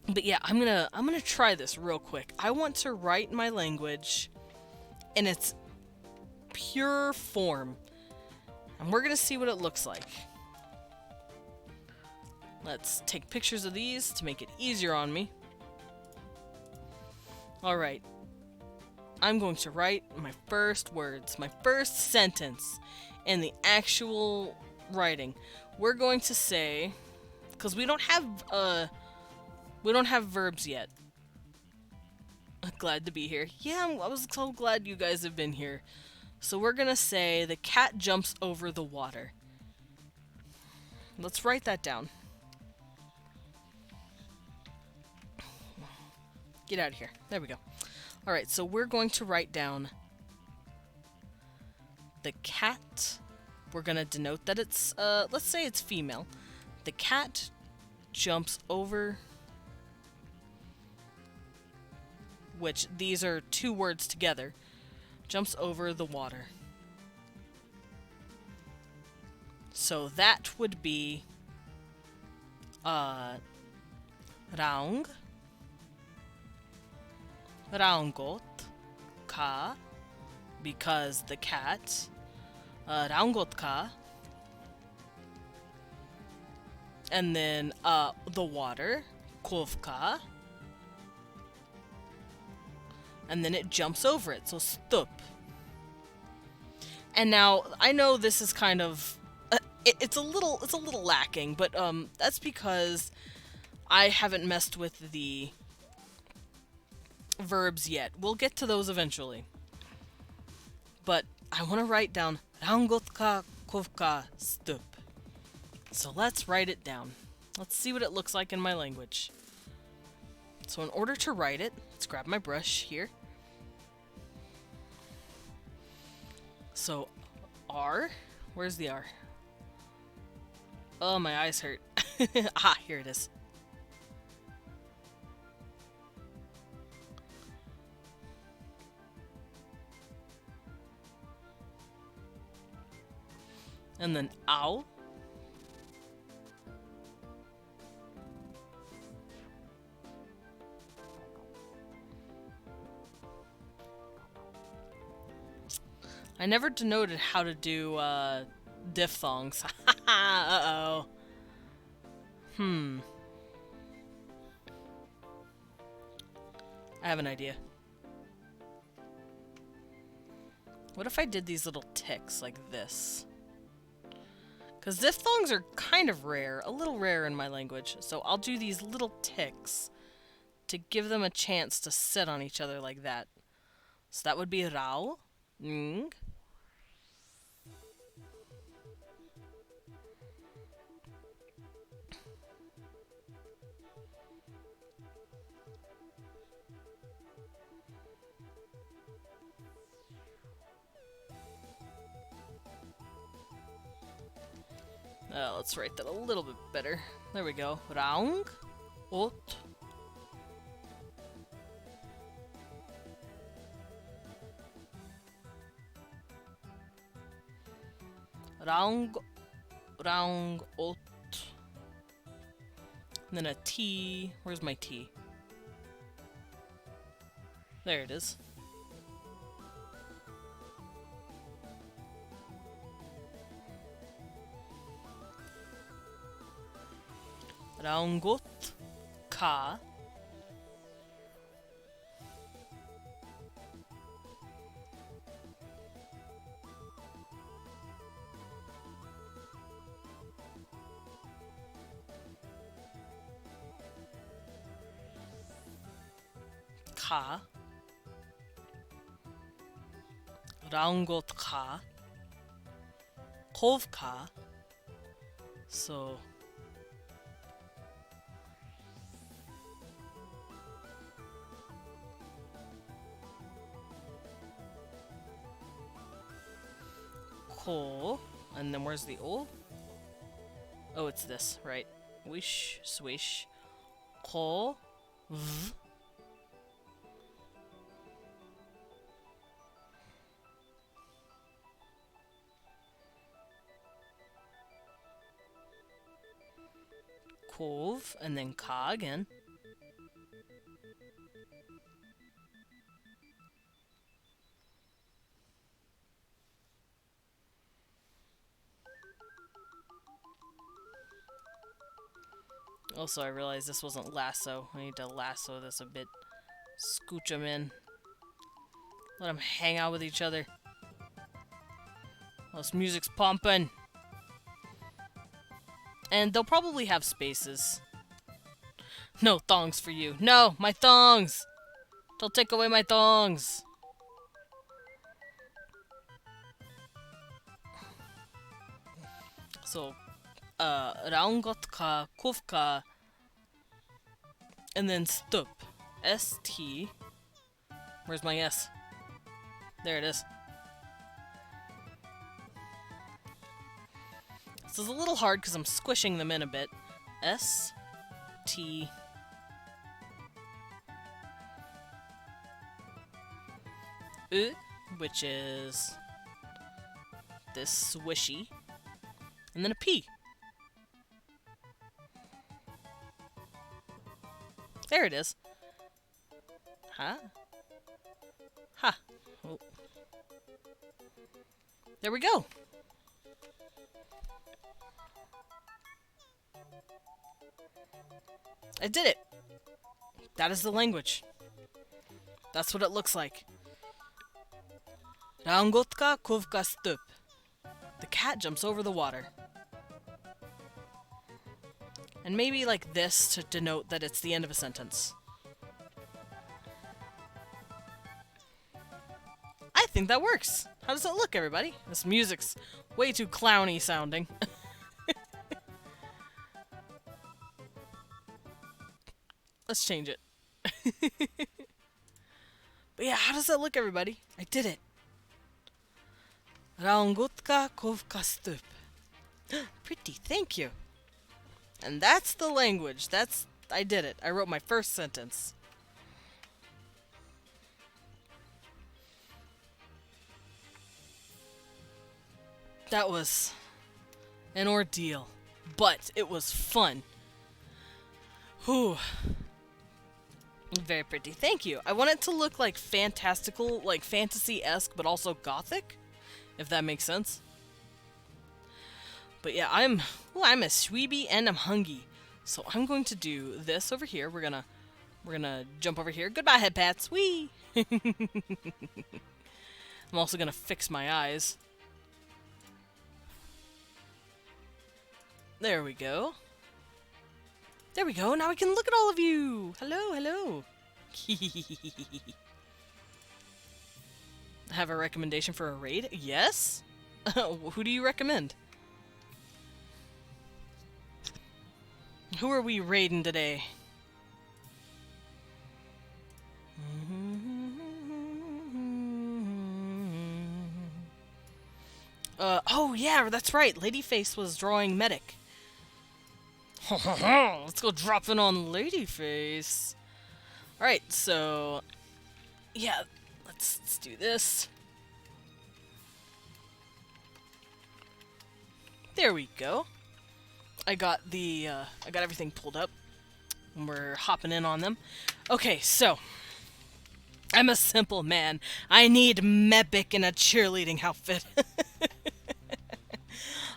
But yeah, I'm gonna try this real quick. I want to write my language in its pure form. And we're going to see what it looks like. Let's take pictures of these to make it easier on me. Alright. I'm going to write my first words, my first sentence in the actual writing. We're going to say, because we don't have verbs yet. Glad to be here. Yeah, I was so glad you guys have been here. So we're gonna say the cat jumps over the water. Let's write that down. Get out of here. There we go. Alright, so we're going to write down the cat. We're gonna denote that it's, let's say it's female. The cat jumps over, which these are two words together, jumps over the water. So that would be raung, raungot, ka, because the cat, raungot ka, and then the water, kovka, and then it jumps over it, so stup. And now I know this is kind of it's a little lacking, but that's because I haven't messed with the verbs yet. We'll get to those eventually. But I want to write down rangotka kovka stup. So let's write it down. Let's see what it looks like in my language. So in order to write it, let's grab my brush here. So R, where's the R? Oh, my eyes hurt. Ah, here it is. And then ow. I never denoted how to do diphthongs. Uh-oh. I have an idea. What if I did these little ticks like this? Because diphthongs are kind of rare, a little rare in my language. So I'll do these little ticks to give them a chance to sit on each other like that. So that would be rao, ng. Let's write that a little bit better. There we go. Raung, ot. Raung, raung, ot. And then a T. Where's my T? There it is. Raungot, ka. Ka. Raungot ka. Kov ka. So ko, and then where's the o? Oh, it's this, right? Wish, swish, ko, v. Kov, and then ka again. Also, I realized this wasn't lasso. I need to lasso this a bit. Scooch them in. Let them hang out with each other. This music's pumping. And they'll probably have spaces. No thongs for you. No, my thongs! Don't take away my thongs! So, Raungotka, Kufka, and then Stup. S-T. Where's my S? There it is. This is a little hard because I'm squishing them in a bit. S-T. Which is this swishy. And then a P. There it is. Huh? Ha. Oh. There we go. I did it. That is the language. That's what it looks like. Rangotka kovka stup. The cat jumps over the water. And maybe like this to denote that it's the end of a sentence. I think that works. How does it look, everybody? This music's way too clowny sounding. Let's change it. But yeah, how does that look, everybody? I did it. Rangotka kovka stup. Pretty, thank you. And that's the language. I did it. I wrote my first sentence. That was an ordeal, but it was fun. Whew. Very pretty. Thank you. I want it to look like fantastical, like fantasy-esque, but also gothic, if that makes sense. But yeah, I'm a sweeby and I'm hungry. So I'm going to do this over here. We're gonna jump over here. Goodbye, head pats. Wee. I'm also gonna fix my eyes. There we go. There we go. Now we can look at all of you. Hello, hello. Have a recommendation for a raid? Yes? Who do you recommend? Who are we raiding today? Oh yeah, that's right. Ladyface was drawing Medic. Let's go drop in on Ladyface. Alright, so yeah, let's do this. There we go. I got everything pulled up. And we're hopping in on them. Okay, so I'm a simple man. I need Mepic in a cheerleading outfit.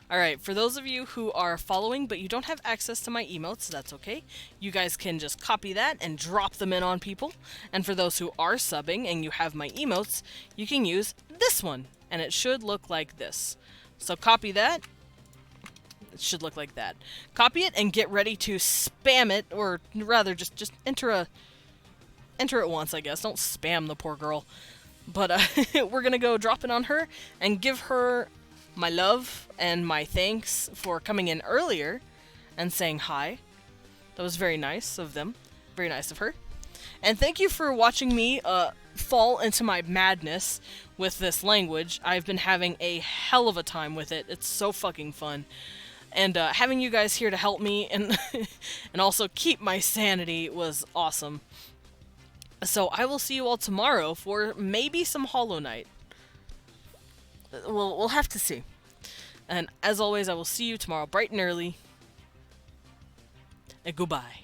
Alright, for those of you who are following but you don't have access to my emotes, that's okay. You guys can just copy that and drop them in on people. And for those who are subbing and you have my emotes, you can use this one. And it should look like this. So copy that. It should look like that. Copy it and get ready to spam it, or rather just enter it once, I guess. Don't spam the poor girl. But we're gonna go drop it on her and give her my love and my thanks for coming in earlier and saying hi. That was very nice of them. Very nice of her. And thank you for watching me fall into my madness with this language. I've been having a hell of a time with it. It's so fucking fun. And having you guys here to help me and and also keep my sanity was awesome. So I will see you all tomorrow for maybe some Hollow Knight. We'll have to see. And as always, I will see you tomorrow bright and early. And goodbye.